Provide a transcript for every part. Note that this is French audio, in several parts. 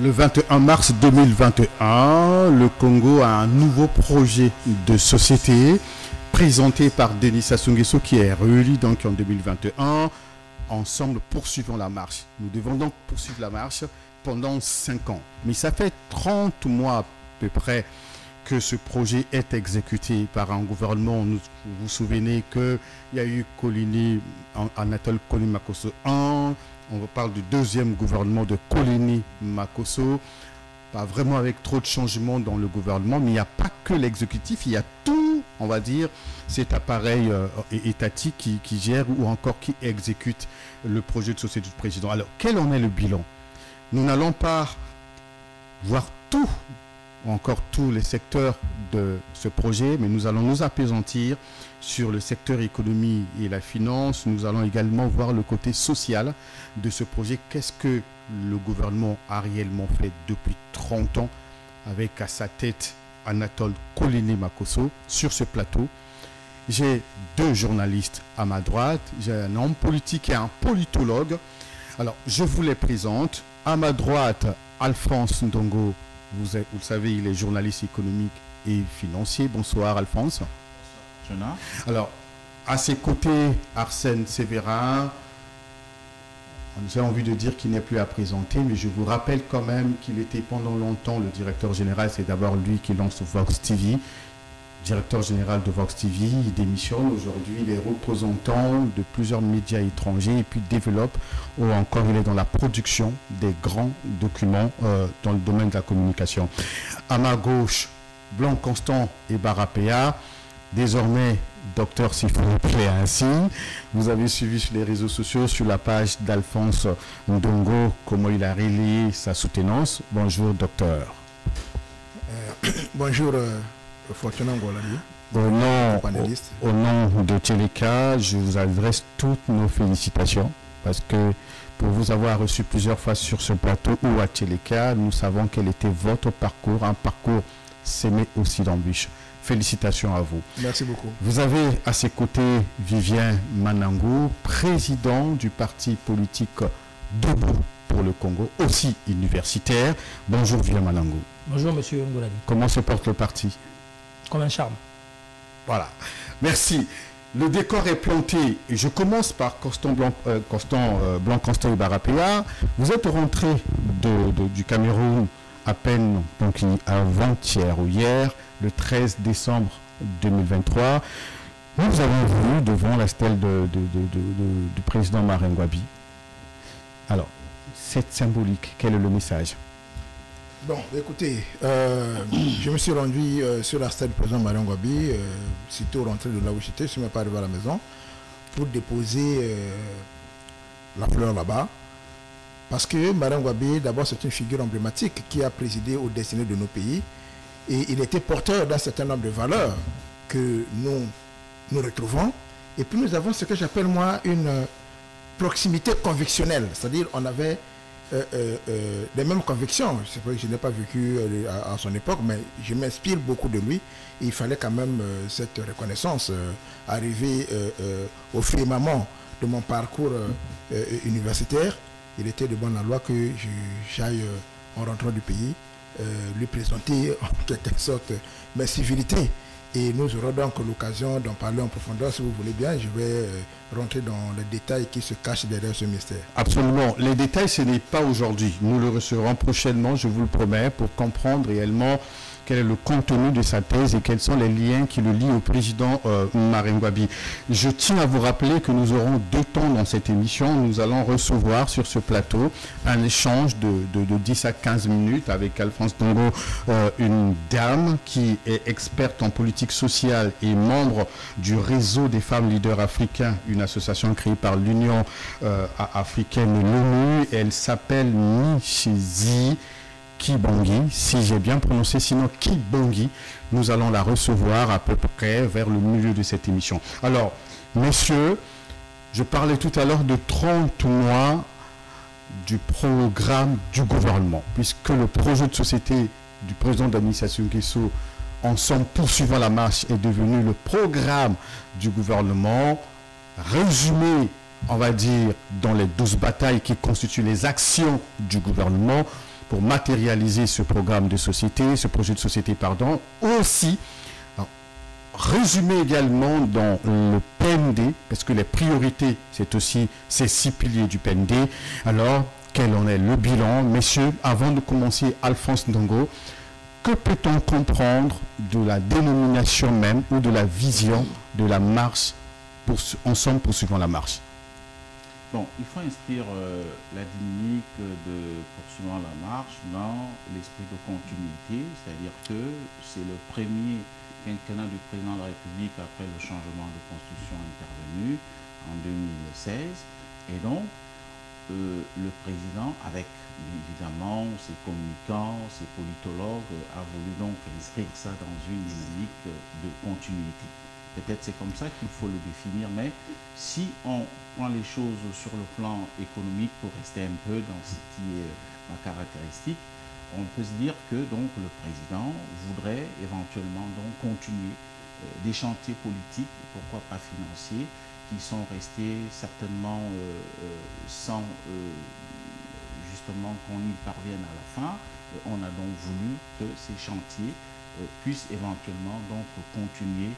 Le 21 mars 2021, le Congo a un nouveau projet de société présenté par Denis Sassou Nguesso qui est réélu donc en 2021. Ensemble, poursuivons la marche. Nous devons donc poursuivre la marche pendant 5 ans. Mais ça fait 30 mois à peu près que ce projet est exécuté par un gouvernement. Vous vous souvenez qu'il y a eu Anatole Kolini Makosso 1. On parle du deuxième gouvernement de Kolini Makosso. Pas vraiment avec trop de changements dans le gouvernement, mais il n'y a pas que l'exécutif, il y a tout, on va dire, cet appareil étatique qui gère ou encore qui exécute le projet de société du président. Alors, quel en est le bilan? Nous n'allons pas voir tout, ou encore tous les secteurs de ce projet, mais nous allons nous appesantir sur le secteur économie et la finance. Nous allons également voir le côté social de ce projet. Qu'est-ce que le gouvernement a réellement fait depuis 30 ans avec à sa tête Anatole Kolini Makosso sur ce plateau? J'ai 2 journalistes à ma droite. J'ai un homme politique et un politologue. Alors, je vous les présente. À ma droite, Alphonse Ndongo. Vous le savez, il est journaliste économique et financier. Bonsoir, Alphonse. Bonsoir. Alors, à ses côtés, Arsène Sévérin. J'ai envie de dire qu'il n'est plus à présenter, mais je vous rappelle quand même qu'il était pendant longtemps le directeur général. C'est d'abord lui qui lance Vox TV. Directeur général de Vox TV, il démissionne. Aujourd'hui, il est représentant de plusieurs médias étrangers et puis développe, ou encore il est dans la production des grands documents dans le domaine de la communication. À ma gauche, Blanc Constant et Barapéa. Désormais, docteur, s'il faut l'appeler ainsi. Vous avez suivi sur les réseaux sociaux, sur la page d'Alphonse Ndongo, comment il a relayé sa soutenance. Bonjour, docteur. Bonjour, Fortunan Ngolali. Au nom de Tcheleka, je vous adresse toutes nos félicitations parce que pour vous avoir reçu plusieurs fois sur ce plateau ou à Tcheleka, nous savons quel était votre parcours, un parcours semé aussi d'embûches. Félicitations à vous. Merci beaucoup. Vous avez à ses côtés Vivien Manango, président du parti politique Debout pour le Congo, aussi universitaire. Bonjour Vivien Manango. Bonjour Monsieur Ngolali. Comment se porte le parti? Comme un charme. Voilà. Merci. Le décor est planté. Et je commence par Constant Blanc Constant et Barapéa. Vous êtes rentré du Cameroun à peine donc avant-hier ou hier, le 13 décembre 2023. Nous avons vu devant la stèle du président Martin Ngouabi. Alors, cette symbolique, quel est le message? Bon, écoutez, je me suis rendu sur la stèle du président Martin Ngouabi, sitôt rentré de là où j'étais, je ne suis même pas arrivé à la maison, pour déposer la fleur là-bas. Parce que Martin Ngouabi, d'abord, c'est une figure emblématique qui a présidé aux destinées de nos pays. Et il était porteur d'un certain nombre de valeurs que nous retrouvons. Et puis nous avons ce que j'appelle moi une proximité convictionnelle. C'est-à-dire on avait les mêmes convictions. C'est vrai que je n'ai pas vécu à son époque, mais je m'inspire beaucoup de lui. Et il fallait quand même cette reconnaissance. Arriver au firmament de mon parcours universitaire, il était de bonne loi que j'aille en rentrant du pays lui présenter en quelque sorte mes civilités. Et nous aurons donc l'occasion d'en parler en profondeur. Si vous voulez bien, je vais rentrer dans les détails qui se cachent derrière ce mystère. Absolument. Les détails, ce n'est pas aujourd'hui. Nous le recevrons prochainement, je vous le promets, pour comprendre réellement quel est le contenu de sa thèse et quels sont les liens qui le lient au président Martin Ngouabi. Je tiens à vous rappeler que nous aurons 2 temps dans cette émission. Nous allons recevoir sur ce plateau un échange de 10 à 15 minutes avec Alphonse Ndongo, une dame qui est experte en politique sociale et membre du réseau des femmes leaders africains, une association créée par l'Union africaine et l'ONU. Elle s'appelle Michizi Kibongi, si j'ai bien prononcé, sinon Kibongi. Nous allons la recevoir à peu près vers le milieu de cette émission. Alors, messieurs, je parlais tout à l'heure de 30 mois du programme du gouvernement, puisque le projet de société du président Denis Sassou Nguesso, Ensemble poursuivant la marche, est devenu le programme du gouvernement, résumé, on va dire, dans les 12 batailles qui constituent les actions du gouvernement. pour matérialiser ce programme de société, ce projet de société, pardon, aussi résumé également dans le PND, parce que les priorités, c'est aussi ces 6 piliers du PND. Alors, quel en est le bilan? Messieurs, avant de commencer, Alphonse Ndongo, que peut-on comprendre de la dénomination même ou de la vision de la marche ensemble poursuivant la marche? Bon, il faut inscrire la dynamique de poursuivant la marche dans l'esprit de continuité, c'est-à-dire que c'est le premier quinquennat du président de la République après le changement de constitution intervenu en 2016. Et donc, le président, avec évidemment ses communicants, ses politologues, a voulu donc inscrire ça dans une dynamique de continuité. Peut-être c'est comme ça qu'il faut le définir, mais si on prend les choses sur le plan économique pour rester un peu dans ce qui est ma caractéristique, on peut se dire que donc le président voudrait éventuellement donc continuer des chantiers politiques, pourquoi pas financiers, qui sont restés certainement sans justement qu'on y parvienne à la fin. On a donc voulu que ces chantiers puissent éventuellement donc continuer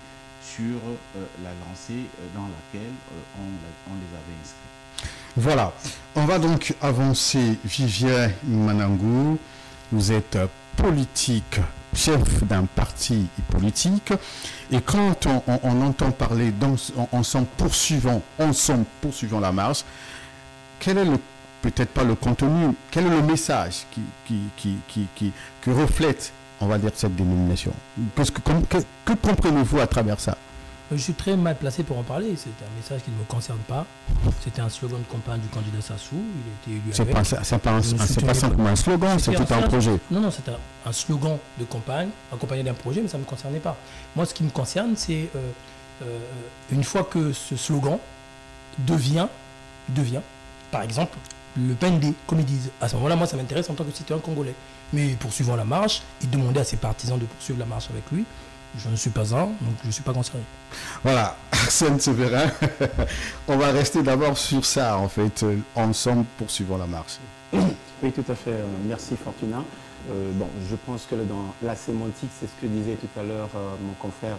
sur la lancée dans laquelle on les avait inscrits. Voilà, on va donc avancer. Vivien Manangou, vous êtes politique, chef d'un parti politique, et quand on entend parler d'ensemble poursuivant la marche, quel est peut-être pas le contenu, quel est le message qui reflète, on va dire, cette dénomination? Que comprenez-vous à travers ça? Je suis très mal placé pour en parler. C'est un message qui ne me concerne pas. C'était un slogan de campagne du candidat Sassou. Il a été élu avec. C'est pas simplement un slogan, c'est tout un projet. Non, c'est un slogan de campagne accompagné d'un projet, mais ça ne me concernait pas. Moi, ce qui me concerne, c'est une fois que ce slogan devient, par exemple, le PND, comme ils disent. À ce moment-là, moi, ça m'intéresse en tant que citoyen congolais. Mais poursuivant la marche, il demandait à ses partisans de poursuivre la marche avec lui. Je ne suis pas un, donc je ne suis pas concerné. Voilà, Arsène Séverin, on va rester d'abord sur ça, en fait, ensemble poursuivant la marche. Oui, tout à fait. Merci, Fortuna. Bon, je pense que dans la sémantique, c'est ce que disait tout à l'heure mon confrère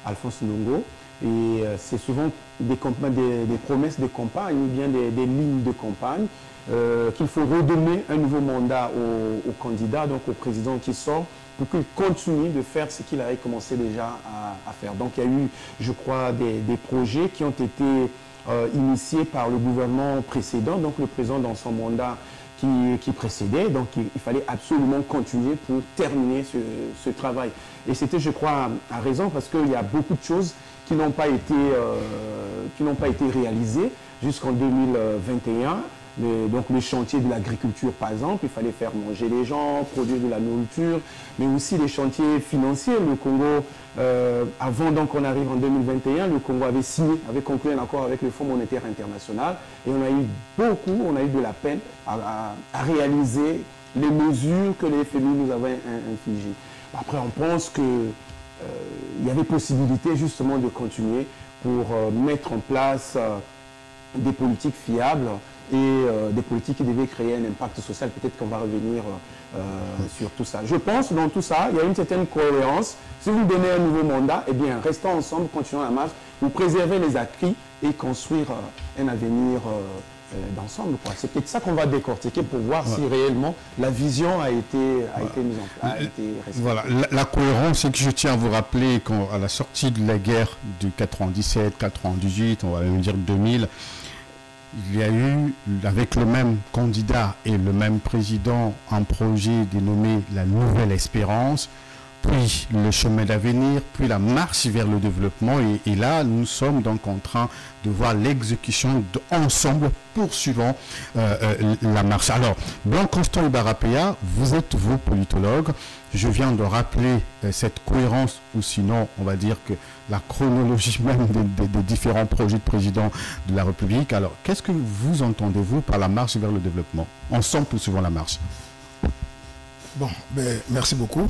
Alphonse Ndongo. Et c'est souvent des promesses de campagne ou bien des lignes de campagne qu'il faut redonner un nouveau mandat au candidat, donc au président qui sort, pour qu'il continue de faire ce qu'il avait commencé déjà à faire. Donc il y a eu, je crois, des projets qui ont été initiés par le gouvernement précédent, donc le président dans son mandat qui précédait. Donc il fallait absolument continuer pour terminer ce travail. Et c'était, je crois, à raison, parce qu'il y a beaucoup de choses qui n'ont pas été réalisées jusqu'en 2021. Donc le chantier de l'agriculture, par exemple, il fallait faire manger les gens, produire de la nourriture, mais aussi les chantiers financiers. Le Congo, avant donc qu'on arrive en 2021, le Congo avait conclu un accord avec le Fonds monétaire international, et on a eu de la peine à réaliser les mesures que les FMI nous avaient infligées. Après, on pense qu'il y avait possibilité justement de continuer pour mettre en place des politiques fiables et des politiques qui devaient créer un impact social. Peut-être qu'on va revenir sur tout ça. Je pense que dans tout ça, il y a une certaine cohérence. Si vous donnez un nouveau mandat, eh bien, restons ensemble, continuons la marche, pour préserver les acquis et construire un avenir d'ensemble. C'est peut-être ça qu'on va décortiquer pour voir si réellement la vision a été mise en place. Voilà, la cohérence, c'est que je tiens à vous rappeler qu'à la sortie de la guerre de 97, 98, on va même dire 2000, il y a eu, avec le même candidat et le même président, un projet dénommé la Nouvelle Espérance, puis le chemin d'avenir, puis la marche vers le développement. Et là, nous sommes donc en train de voir l'exécution ensemble poursuivant la marche. Alors, Blanc-Constant Ibarapéa, vous êtes vous politologue. Je viens de rappeler cette cohérence, ou sinon, on va dire que la chronologie même des différents projets de président de la République. Alors, qu'est-ce que vous entendez-vous par la marche vers le développement? Ensemble poursuivant la marche. Bon, ben, merci beaucoup.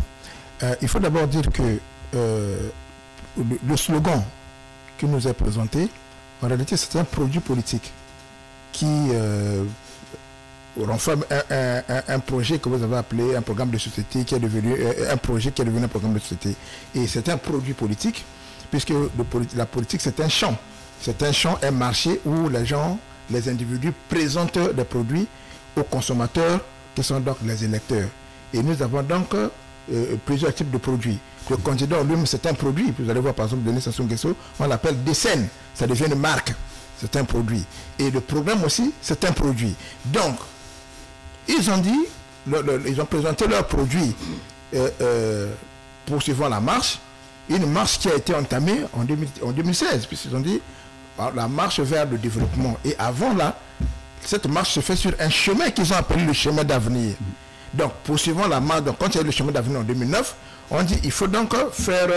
Il faut d'abord dire que le slogan qui nous est présenté, en réalité, c'est un produit politique qui renforce un projet que vous avez appelé un programme de société qui est devenu un projet qui est devenu un programme de société. Et c'est un produit politique, puisque la politique c'est un champ. C'est un champ, un marché où les gens, les individus présentent des produits aux consommateurs qui sont donc les électeurs. Et nous avons donc plusieurs types de produits. Le candidat lui-même c'est un produit. Vous allez voir par exemple Denis Sassou Nguesso, on l'appelle Décenne, ça devient une marque. C'est un produit. Et le programme aussi, c'est un produit. Donc, ils ont dit, ils ont présenté leur produit poursuivant la marche, une marche qui a été entamée en 2016, puisqu'ils ont dit la marche vers le développement. Et avant là, cette marche se fait sur un chemin qu'ils ont appelé le chemin d'avenir. Donc, poursuivant la marche, donc, quand il y a eu le chemin d'avenir en 2009, on dit il faut donc faire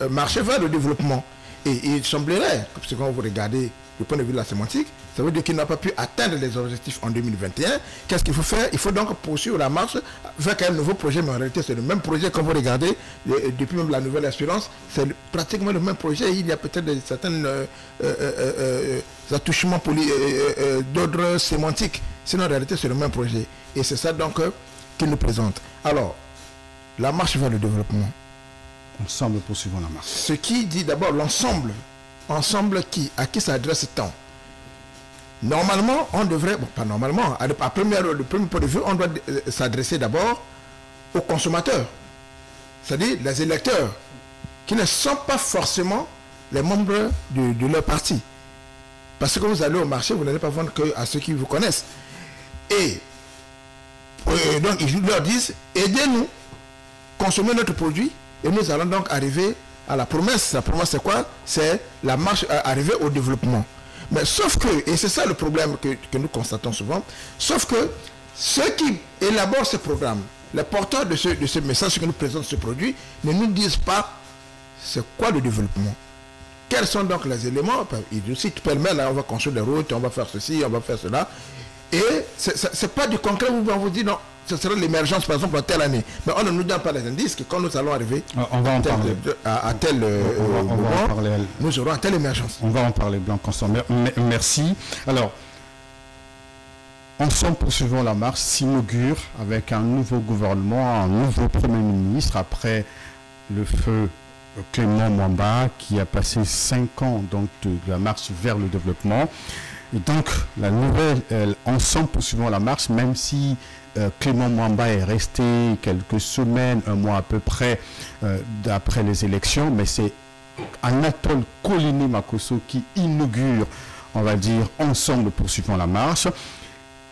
marcher vers le développement. Et il semblerait, parce que quand vous regardez du point de vue de la sémantique, ça veut dire qu'il n'a pas pu atteindre les objectifs en 2021. Qu'est-ce qu'il faut faire? Il faut donc poursuivre la marche vers un nouveau projet, mais en réalité c'est le même projet. Quand vous regardez, depuis même la Nouvelle Espérance, c'est pratiquement le même projet. Il y a peut-être certains attouchements d'ordre sémantique. Sinon en réalité c'est le même projet. Et c'est ça donc qu'il nous présente. Alors, la marche vers le développement. Ensemble poursuivons la marche. Ce qui dit d'abord l'ensemble. Ensemble à qui s'adresse-t-on? Normalement, on devrait, bon, pas normalement, le premier point de vue, on doit s'adresser d'abord aux consommateurs, c'est-à-dire les électeurs, qui ne sont pas forcément les membres de leur parti. Parce que vous allez au marché, vous n'allez pas vendre qu'à ceux qui vous connaissent. Et donc, ils leur disent, aidez-nous, consommez notre produit, et nous allons donc arriver à la promesse. La promesse c'est quoi? C'est la marche arriver au développement. Mais sauf que, et c'est ça le problème que nous constatons souvent, sauf que ceux qui élaborent ce programme, les porteurs de ce message que nous présente ce produit, ne nous disent pas c'est quoi le développement. Quels sont donc les éléments? Ils citent pêle-mêle, on va construire des routes, on va faire ceci, on va faire cela. Et c'est pas du concret où on vous dit non, ce sera l'émergence par exemple en telle année. Mais on ne nous donne pas les indices que quand nous allons arriver à tel moment, nous aurons telle émergence. On va en parler, Blanc Constant. Merci. Alors, ensemble poursuivons la marche s'inaugure avec un nouveau gouvernement, un nouveau Premier ministre après le feu Clément Mwamba qui a passé 5 ans donc, de la marche vers le développement. Et donc, la nouvelle, ensemble poursuivons la marche, même si Clément Mwamba est resté quelques semaines, un mois à peu près, d'après les élections, mais c'est Anatole Koliné Makosso qui inaugure, on va dire, ensemble poursuivons la marche.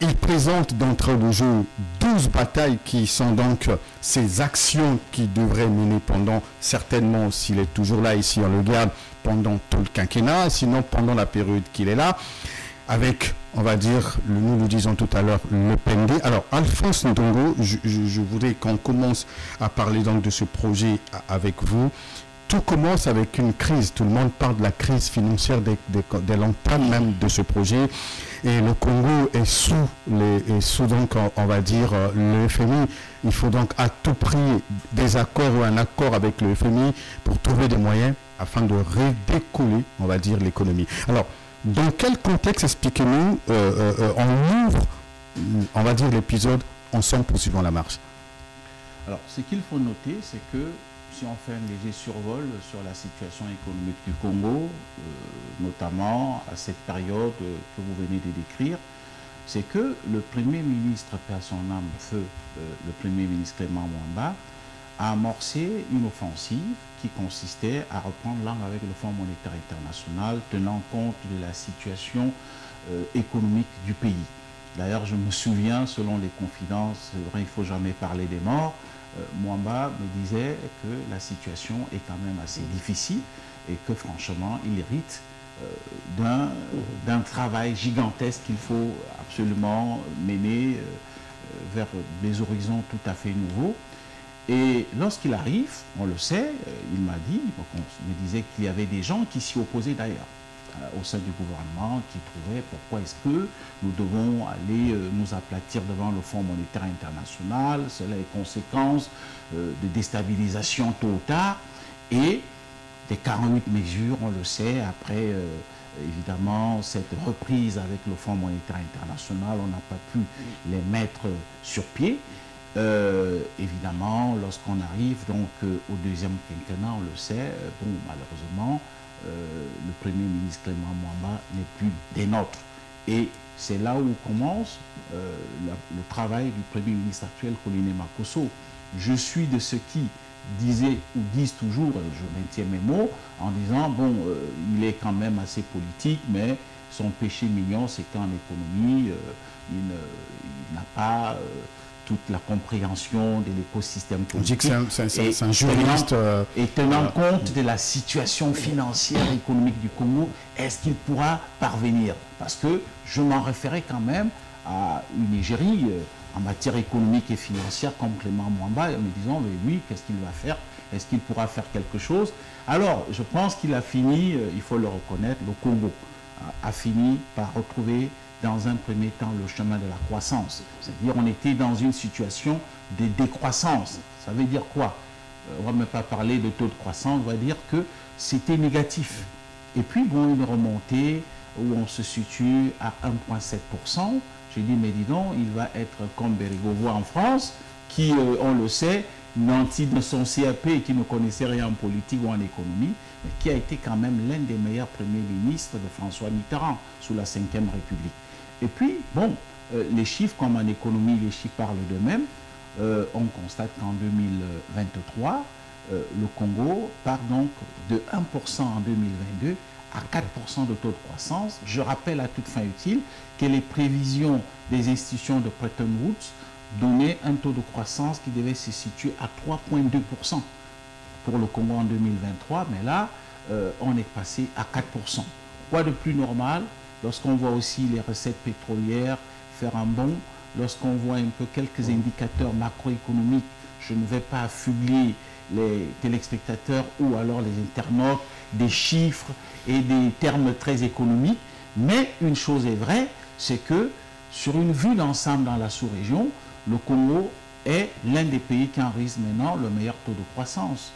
Il présente d'entrée de jeu 12 batailles qui sont donc ces actions qui devraient mener pendant, certainement, s'il est toujours là, ici on le garde, pendant tout le quinquennat, sinon pendant la période qu'il est là. Avec, on va dire, nous le disons tout à l'heure, le PND. Alors, Alphonse Ndongo, je voudrais qu'on commence à parler donc de ce projet avec vous. Tout commence avec une crise. Tout le monde parle de la crise financière dès l'entame même de ce projet. Et le Congo est sous donc, on va dire, le FMI. Il faut donc à tout prix des accords ou un accord avec le FMI pour trouver des moyens afin de redécoller, on va dire, l'économie. Alors, dans quel contexte, expliquez-nous, on ouvre, on va dire, l'épisode ensemble poursuivant la marche? Alors, ce qu'il faut noter, c'est que si on fait un léger survol sur la situation économique du Congo, notamment à cette période que vous venez de décrire, c'est que le Premier ministre, père son âme feu, le Premier ministre Clément Mwamba, a amorcé une offensive qui consistait à reprendre langue avec le Fonds monétaire international, tenant compte de la situation économique du pays. D'ailleurs, je me souviens, selon les confidences, il ne faut jamais parler des morts, Mwamba me disait que la situation est quand même assez difficile et que franchement, il hérite d'un travail gigantesque qu'il faut absolument mener vers des horizons tout à fait nouveaux. Et lorsqu'il arrive, on le sait, il m'a dit, on me disait qu'il y avait des gens qui s'y opposaient d'ailleurs au sein du gouvernement, qui trouvaient pourquoi est-ce que nous devons aller nous aplatir devant le Fonds monétaire international, cela est conséquence de déstabilisation tôt ou tard. Et des 48 mesures, on le sait, après évidemment cette reprise avec le Fonds monétaire international, on n'a pas pu les mettre sur pied. Évidemment, lorsqu'on arrive donc au deuxième quinquennat, on le sait, bon, malheureusement, le Premier ministre Clément Mwamba n'est plus des nôtres. Et c'est là où commence le travail du Premier ministre actuel, Colline Makosso. Je suis de ceux qui disaient ou disent toujours, je maintiens mes mots, en disant, bon, il est quand même assez politique, mais son péché mignon, c'est qu'en économie, il n'a pas toute la compréhension de l'écosystème politique. On dit que c'est un juriste. Et tenant compte de la situation financière et économique du Congo, est-ce qu'il pourra parvenir? Parce que je m'en référais quand même à une égérie en matière économique et financière comme Clément Mwamba, en me disant, mais lui, qu'est-ce qu'il va faire? Est-ce qu'il pourra faire quelque chose? Alors, je pense qu'il a fini, il faut le reconnaître, le Congo a fini par retrouver dans un premier temps le chemin de la croissance. C'est-à-dire on était dans une situation de décroissance. Ça veut dire quoi? On ne va même pas parler de taux de croissance, on va dire que c'était négatif. Et puis bon, une remontée où on se situe à 1,7%. J'ai dit, mais dis donc, il va être comme Bérégovoy en France, qui, on le sait, nanti de son CAP et qui ne connaissait rien en politique ou en économie, mais qui a été quand même l'un des meilleurs premiers ministres de François Mitterrand sous la Ve République. Et puis, bon, les chiffres, comme en économie, les chiffres parlent d'eux-mêmes. On constate qu'en 2023, le Congo part donc de 1% en 2022 à 4% de taux de croissance. Je rappelle à toute fin utile que les prévisions des institutions de Bretton Woods donnaient un taux de croissance qui devait se situer à 3,2% pour le Congo en 2023, mais là, on est passé à 4%. Quoi de plus normal lorsqu'on voit aussi les recettes pétrolières faire un bond, lorsqu'on voit un peu quelques indicateurs macroéconomiques? Je ne vais pas affubler les téléspectateurs ou alors les internautes des chiffres et des termes très économiques, mais une chose est vraie, c'est que sur une vue d'ensemble dans la sous-région, le Congo est l'un des pays qui enregistre maintenant le meilleur taux de croissance,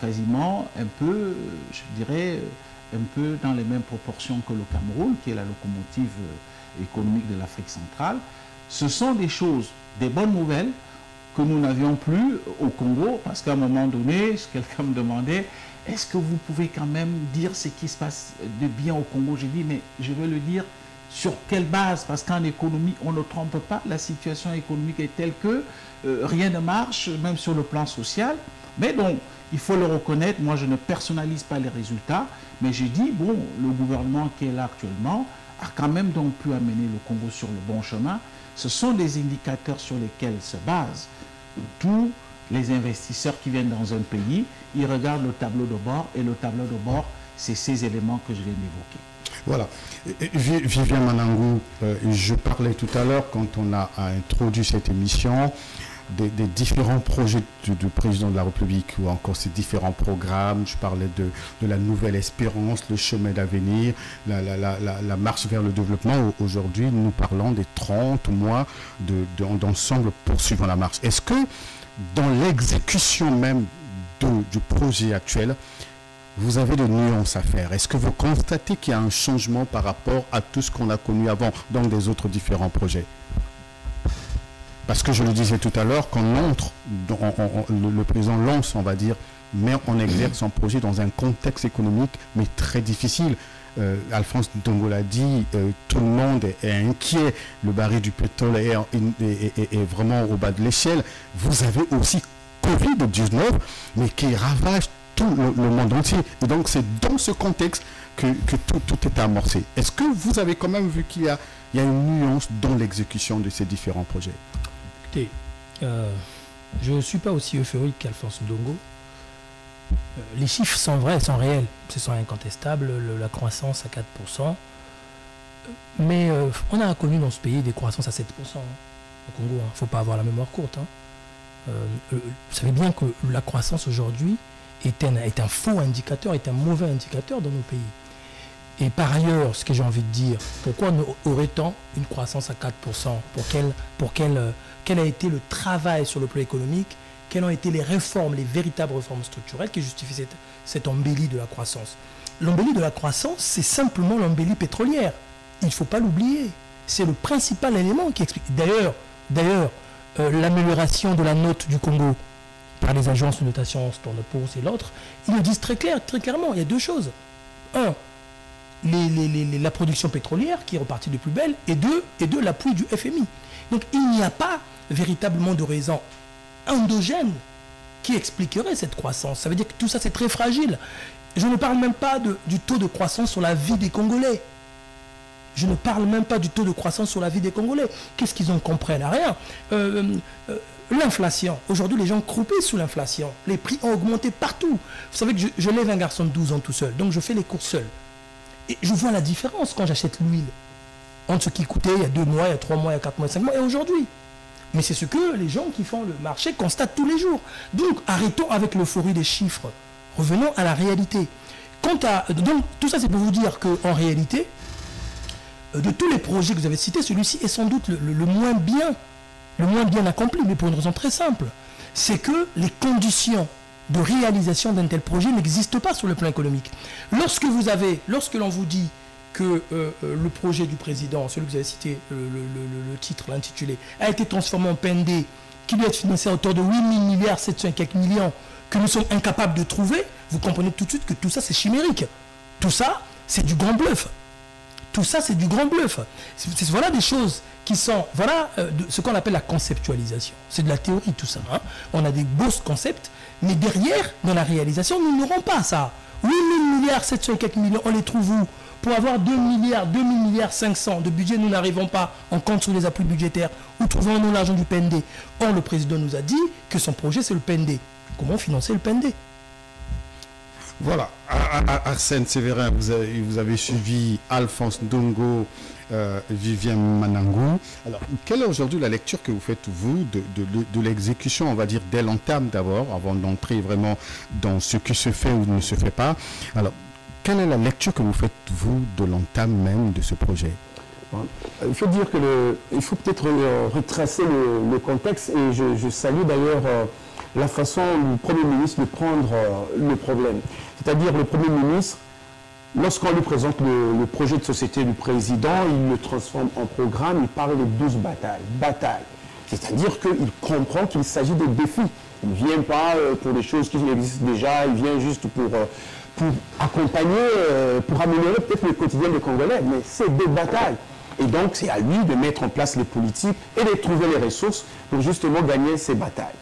quasiment un peu, je dirais, un peu dans les mêmes proportions que le Cameroun, qui est la locomotive économique de l'Afrique centrale. Ce sont des choses, des bonnes nouvelles que nous n'avions plus au Congo, parce qu'à un moment donné, quelqu'un me demandait, est-ce que vous pouvez quand même dire ce qui se passe de bien au Congo? J'ai dit, mais je veux le dire sur quelle base? Parce qu'en économie, on ne trompe pas, la situation économique est telle que rien ne marche, même sur le plan social. Mais donc, il faut le reconnaître, moi je ne personnalise pas les résultats, mais j'ai dit, bon, le gouvernement qui est là actuellement a quand même donc pu amener le Congo sur le bon chemin. Ce sont des indicateurs sur lesquels se basent tous les investisseurs qui viennent dans un pays. Ils regardent le tableau de bord, et le tableau de bord, c'est ces éléments que je viens d'évoquer. Voilà. Vivien Manangou, je parlais tout à l'heure, quand on a introduit cette émission, des différents projets du président de la République ou encore ces différents programmes. Je parlais de la nouvelle espérance, le chemin d'avenir, la marche vers le développement. Aujourd'hui, nous parlons des 30 mois d'ensemble poursuivant la marche. Est-ce que dans l'exécution même du projet actuel, vous avez des nuances à faire? Est-ce que vous constatez qu'il y a un changement par rapport à tout ce qu'on a connu avant dans des autres différents projets? Parce que je le disais tout à l'heure, quand le président lance, on va dire, mais on exerce son projet dans un contexte économique, mais très difficile. Alphonse Ndongo l'a dit, tout le monde est inquiet. Le baril du pétrole est vraiment au bas de l'échelle. Vous avez aussi Covid-19, mais qui ravage tout le monde entier. Et donc, c'est dans ce contexte que tout est amorcé. Est-ce que vous avez quand même vu qu'il y a une nuance dans l'exécution de ces différents projets? Écoutez, je ne suis pas aussi euphorique qu'Alphonse Ndongo. Les chiffres sont vrais, sont réels, ce sont incontestables, la croissance à 4%. Mais on a connu dans ce pays des croissances à 7% au Congo. Il ne faut pas avoir la mémoire courte. Vous savez bien que la croissance aujourd'hui est un faux indicateur, est un mauvais indicateur dans nos pays. Et par ailleurs, ce que j'ai envie de dire, pourquoi aurait-on une croissance à 4% quel a été le travail sur le plan économique quelles ont été les réformes, les véritables réformes structurelles qui justifient cette embellie de la croissance. L'embellie de la croissance, c'est simplement l'embellie pétrolière. Il ne faut pas l'oublier. C'est le principal élément qui explique. D'ailleurs, l'amélioration de la note du Congo par les agences de notation Standard & Poor's et l'autre, ils le disent très clairement. Il y a deux choses. Un, la production pétrolière qui est repartie de plus belle, et deux, l'appui du FMI. Donc il n'y a pas véritablement de raison endogène qui expliquerait cette croissance. Ça veut dire que tout ça c'est très fragile. Je ne parle même pas du taux de croissance sur la vie des Congolais. Je ne parle même pas du taux de croissance sur la vie des Congolais. Qu'est-ce qu'ils en comprennent? Rien. L'inflation. Aujourd'hui, les gens croupissent sous l'inflation. Les prix ont augmenté partout. Vous savez que je lève un garçon de 12 ans tout seul. Donc, je fais les courses seul. Et je vois la différence quand j'achète l'huile. Entre ce qui coûtait il y a 2 mois, il y a 3 mois, il y a 4 mois, 5 mois et aujourd'hui. Mais c'est ce que les gens qui font le marché constatent tous les jours. Donc, arrêtons avec l'euphorie des chiffres. Revenons à la réalité. Donc, tout ça, c'est pour vous dire qu'en réalité, de tous les projets que vous avez cités, celui-ci est sans doute le moins bien accompli, mais pour une raison très simple. C'est que les conditions de réalisation d'un tel projet n'existent pas sur le plan économique. Lorsque l'on vous dit que le projet du président, celui que vous avez cité, le titre, l'intitulé, a été transformé en PND, qui doit être financé à hauteur de 8 000 milliards, 700 et quelques millions, que nous sommes incapables de trouver, vous comprenez tout de suite que tout ça, c'est chimérique. Tout ça, c'est du grand bluff. Tout ça, c'est du grand bluff. Voilà des choses qui sont... Voilà ce qu'on appelle la conceptualisation. C'est de la théorie, tout ça. Hein. On a des beaux concepts, mais derrière, dans la réalisation, nous n'aurons pas ça. 8 000 milliards, 700 et quelques millions, on les trouve où? Pour avoir 2 milliards 500 de budget, nous n'arrivons pas. On compte sur les appuis budgétaires. Où trouvons-nous l'argent du PND? Or, le président nous a dit que son projet, c'est le PND. Comment financer le PND? Voilà, Arsène Sévérin, vous avez suivi Alphonse Ndongo, Vivien Manangou. Alors, quelle est aujourd'hui la lecture que vous faites, vous, de l'exécution, on va dire, dès l'entame d'abord, avant d'entrer vraiment dans ce qui se fait ou ne se fait pas? Alors, quelle est la lecture que vous faites, vous, de l'entame même de ce projet? Il faut dire que il faut peut-être retracer le contexte, et je salue d'ailleurs la façon du Premier ministre de prendre le problème. C'est-à-dire le Premier ministre, lorsqu'on lui présente le projet de société du président, il le transforme en programme, il parle de 12 batailles. C'est-à-dire qu'il comprend qu'il s'agit de défis. Il ne vient pas pour des choses qui existent déjà, il vient juste pour accompagner, pour améliorer peut-être le quotidien des Congolais, mais c'est des batailles. Et donc c'est à lui de mettre en place les politiques et de trouver les ressources pour justement gagner ces batailles.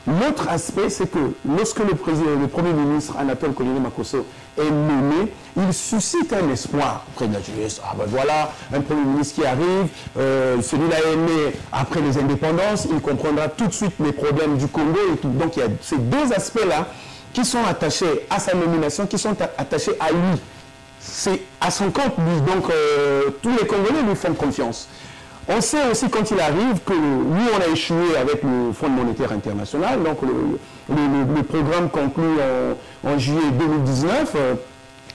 L'autre aspect, c'est que lorsque le Premier ministre Anatole Koliné-Makosso est nommé, il suscite un espoir auprès de la jeunesse. Ah ben voilà, un Premier ministre qui arrive, celui-là est né après les indépendances, il comprendra tout de suite les problèmes du Congo et tout. Donc il y a ces deux aspects-là qui sont attachés à sa nomination, qui sont attachés à lui. C'est à son compte, lui. Donc tous les Congolais lui font confiance. On sait aussi quand il arrive que nous, on a échoué avec le Fonds monétaire international. Donc le programme conclu en juillet 2019,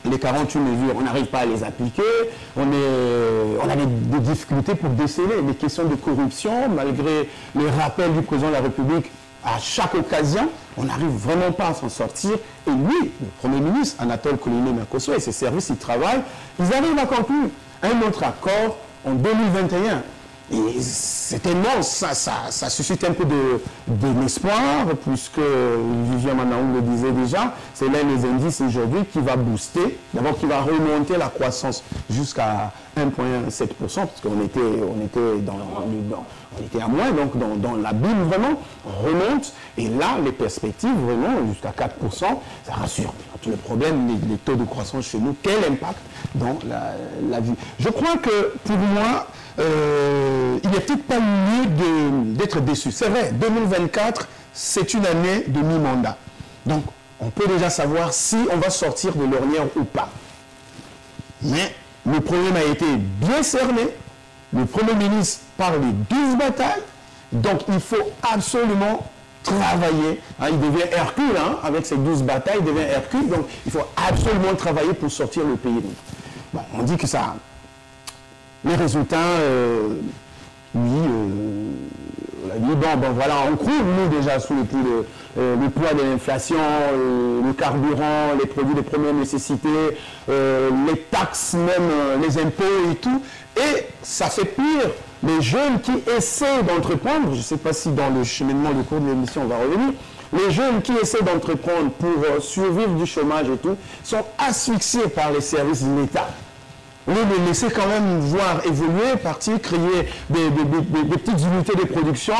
les 48 mesures, on n'arrive pas à les appliquer. On a des difficultés pour déceler des questions de corruption, malgré les rappels du président de la République à chaque occasion. On n'arrive vraiment pas à s'en sortir. Et lui, le Premier ministre, Anatole Koliné-Makosso, et ses services, ils travaillent. Ils arrivent à conclure un autre accord en 2021. Et certainement, ça suscite un peu d'espoir, puisque Vivien Manangou le disait déjà, c'est l'un des indices aujourd'hui qui va booster, d'abord qui va remonter la croissance jusqu'à 1,7%, parce qu'on était à moins, donc dans la bulle vraiment, on remonte, et là, les perspectives vraiment jusqu'à 4%, ça rassure. Tout le problème, les taux de croissance chez nous, quel impact dans la vie. Je crois que, pour moi, il n'y a peut-être pas lieu d'être déçu. C'est vrai, 2024, c'est une année de mi-mandat. Donc, on peut déjà savoir si on va sortir de l'ornière ou pas. Mais le problème a été bien cerné. Le Premier ministre parle de 12 batailles. Donc, il faut absolument travailler. Il devient Hercule, avec ces 12 batailles, il devient Hercule. Donc, il faut absolument travailler pour sortir le pays. Bon, on dit que ça... Les résultats, oui, on a dit, bon, voilà, on croule, nous, déjà, sous le coup le poids de l'inflation, le carburant, les produits de première nécessité, les taxes, même les impôts et tout. Et ça fait pire. Les jeunes qui essaient d'entreprendre, je ne sais pas si dans le cheminement du cours de l'émission on va revenir, les jeunes qui essaient d'entreprendre pour survivre du chômage et tout, sont asphyxiés par les services de l'État. Au lieu de laisser quand même voir évoluer, partir, créer des petites unités de production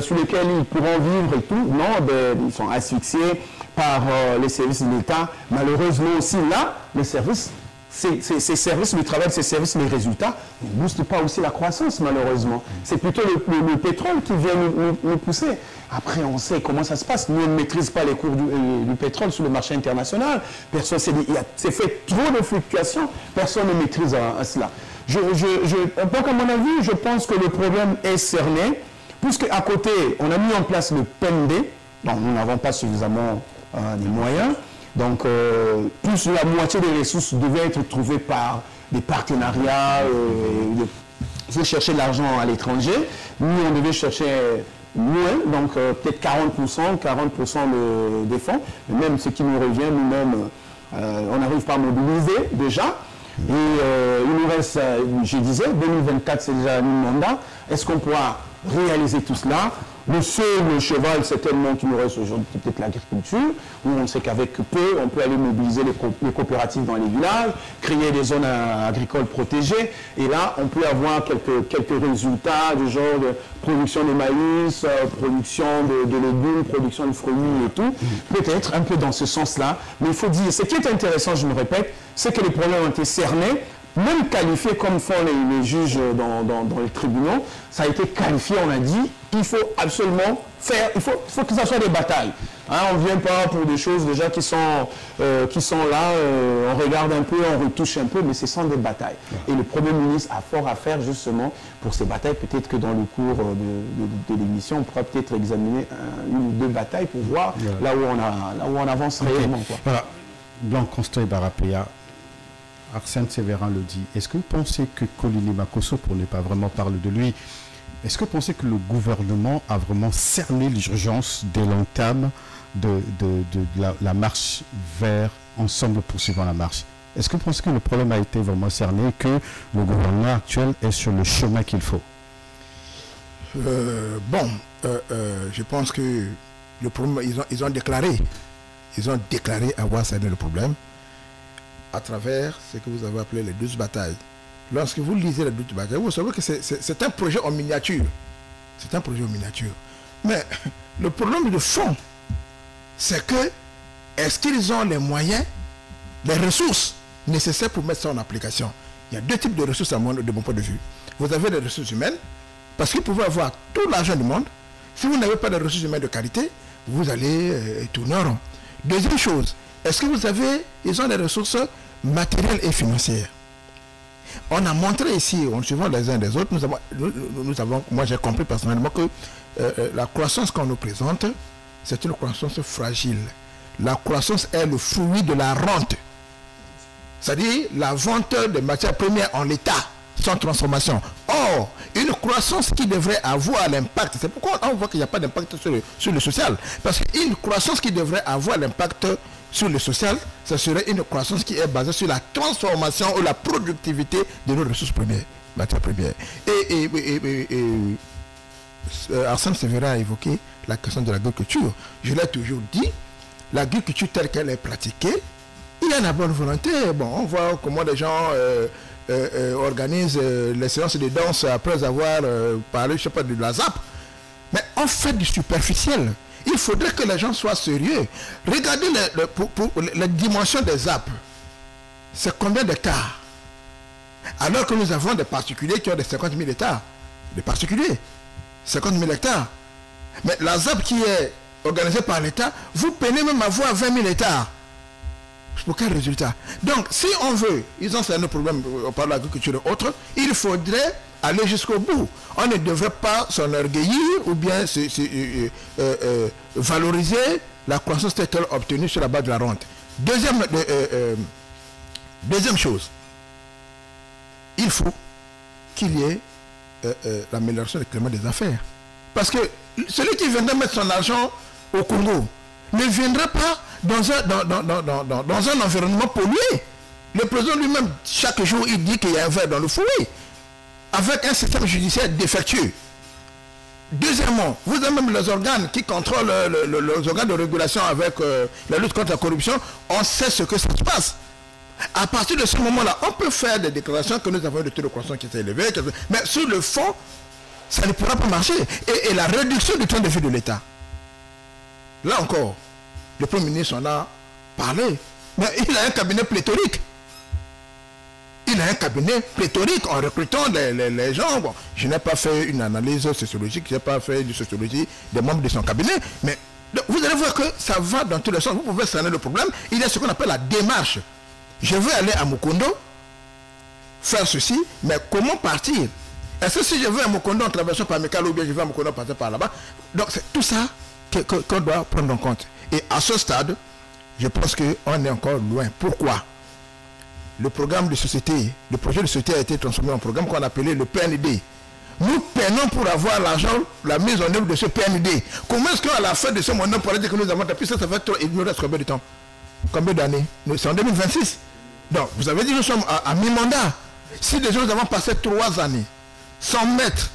sur lesquelles ils pourront vivre et tout, non, ils sont asphyxiés par les services de l'État. Malheureusement aussi là, les services, ces services, le travail de ces services, les résultats, ne boostent pas aussi la croissance malheureusement. C'est plutôt le pétrole qui vient nous pousser. Après, on sait comment ça se passe. Nous, on ne maîtrise pas les cours du pétrole sur le marché international. Personne, c'est fait trop de fluctuations. Personne ne maîtrise cela. Donc, à mon avis, je pense que le problème est cerné, puisque à côté, on a mis en place le PND. Donc, nous n'avons pas suffisamment de moyens. Donc, plus de la moitié des ressources devaient être trouvées par des partenariats. Il faut chercher de l'argent à l'étranger. Nous, on devait chercher moins, donc peut-être 40% des fonds. Même ce qui nous revient, nous-mêmes, on n'arrive pas à mobiliser déjà. Et il nous reste, je disais, 2024, c'est déjà un mandat. Est-ce qu'on pourra réaliser tout cela? Le seul cheval, certainement, qui nous reste aujourd'hui, c'est peut-être l'agriculture, où on sait qu'avec peu, on peut aller mobiliser les coopératives dans les villages, créer des zones agricoles protégées, et là, on peut avoir quelques résultats du genre de production de maïs, production de légumes, production de fruits et tout, peut-être un peu dans ce sens-là, mais il faut dire, ce qui est intéressant, je me répète, c'est que les problèmes ont été cernés, même qualifiés comme font les juges dans les tribunaux, ça a été qualifié, on a dit, il faut absolument faire, il faut que ça soit des batailles. Hein, on ne vient pas pour des choses déjà qui sont là, on regarde un peu, on retouche un peu, mais ce sont des batailles. Et le Premier ministre a fort à faire justement pour ces batailles. Peut-être que dans le cours de l'émission, on pourra peut-être examiner une ou deux batailles pour voir là où on avance réellement. Quoi. Voilà. Blanc Constant et Barapéa, Arsène Sévérin le dit. Est-ce que vous pensez que Colini Makosso, pour ne pas vraiment parler de lui, est-ce que vous pensez que le gouvernement a vraiment cerné l'urgence de l'entame de la marche vers Ensemble poursuivant la marche? Est-ce que vous pensez que le problème a été vraiment cerné et que le gouvernement actuel est sur le chemin qu'il faut? Je pense que le problème, ils ont déclaré avoir cerné le problème à travers ce que vous avez appelé les 12 batailles. Lorsque vous lisez les 12 batailles, vous savez que c'est un projet en miniature. C'est un projet en miniature. Mais le problème de fond, c'est que est-ce qu'ils ont les moyens, les ressources nécessaires pour mettre ça en application? Il y a deux types de ressources de mon point de vue. Vous avez les ressources humaines, parce que vous pouvez avoir tout l'argent du monde. Si vous n'avez pas de ressources humaines de qualité, vous allez tourner en rond. Deuxième chose, est-ce que ils ont des ressources matérielles et financières? On a montré ici, en suivant les uns des autres, moi j'ai compris personnellement que la croissance qu'on nous présente, c'est une croissance fragile. La croissance est le fruit de la rente. C'est-à-dire la vente de matières premières en l'état, sans transformation. Or, une croissance qui devrait avoir l'impact, c'est pourquoi on voit qu'il n'y a pas d'impact sur le social. Parce qu'une croissance qui devrait avoir l'impact sur le social, ce serait une croissance qui est basée sur la transformation ou la productivité de nos ressources premières, matières premières. Arsène Sévérin a évoqué la question de l'agriculture. Je l'ai toujours dit, l'agriculture telle qu'elle est pratiquée, il y a la bonne volonté. Bon, on voit comment les gens organisent les séances de danse après avoir parlé, je sais pas, de la ZAP. Mais on fait du superficiel. Il faudrait que les gens soient sérieux. Regardez la dimension des ZAP. C'est combien d'hectares? Alors que nous avons des particuliers qui ont des 50 000 hectares. Des particuliers. 50 000 hectares. Mais la ZAP qui est organisée par l'État, vous peinez même à avoir 20 000 hectares. Pour quel résultat? Donc, si on veut, ils ont un problème, on parle de l'agriculture et autres, il faudrait aller jusqu'au bout. On ne devrait pas s'enorgueillir ou bien valoriser la croissance telle qu'elle obtenue sur la base de la rente. Deuxième chose, il faut qu'il y ait l'amélioration du climat des affaires. Parce que celui qui viendrait mettre son argent au Congo ne viendra pas dans un environnement pollué. Le président lui-même, chaque jour, il dit qu'il y a un ver dans le foyer, avec un système judiciaire défectueux. Deuxièmement, vous avez même les organes qui contrôlent les organes de régulation avec la lutte contre la corruption. On sait ce que ça se passe. À partir de ce moment-là, on peut faire des déclarations que nous avons un taux de croissance qui s'est élevé, mais sur le fond, ça ne pourra pas marcher. Et la réduction du temps de vie de l'État. Là encore, le Premier ministre en a parlé, mais il a un cabinet pléthorique. Il a un cabinet pléthorique en recrutant les gens. Bon, je n'ai pas fait une analyse sociologique, je n'ai pas fait de sociologie des membres de son cabinet, mais vous allez voir que ça va dans tous les sens. Vous pouvez cerner le problème. Il y a ce qu'on appelle la démarche. Je veux aller à Mukondo, faire ceci, mais comment partir? Est-ce que si je veux à Mukondo en traversant par Mekalo ou bien je veux à Mukondo passer par là-bas? Donc c'est tout ça qu'on doit prendre en compte. Et à ce stade, je pense qu'on est encore loin. Pourquoi? Le programme de société, le projet de société a été transformé en programme qu'on appelait le PND. Nous peinons pour avoir l'argent, la mise en œuvre de ce PND. Comment est-ce qu'à la fin de ce moment, on pourrait dire que nous avons tapé ça, ça va être, il nous reste combien de temps? Combien d'années? C'est en 2026. Donc, vous avez dit, nous sommes à mi-mandat. Si déjà nous avons passé 3 années sans mettre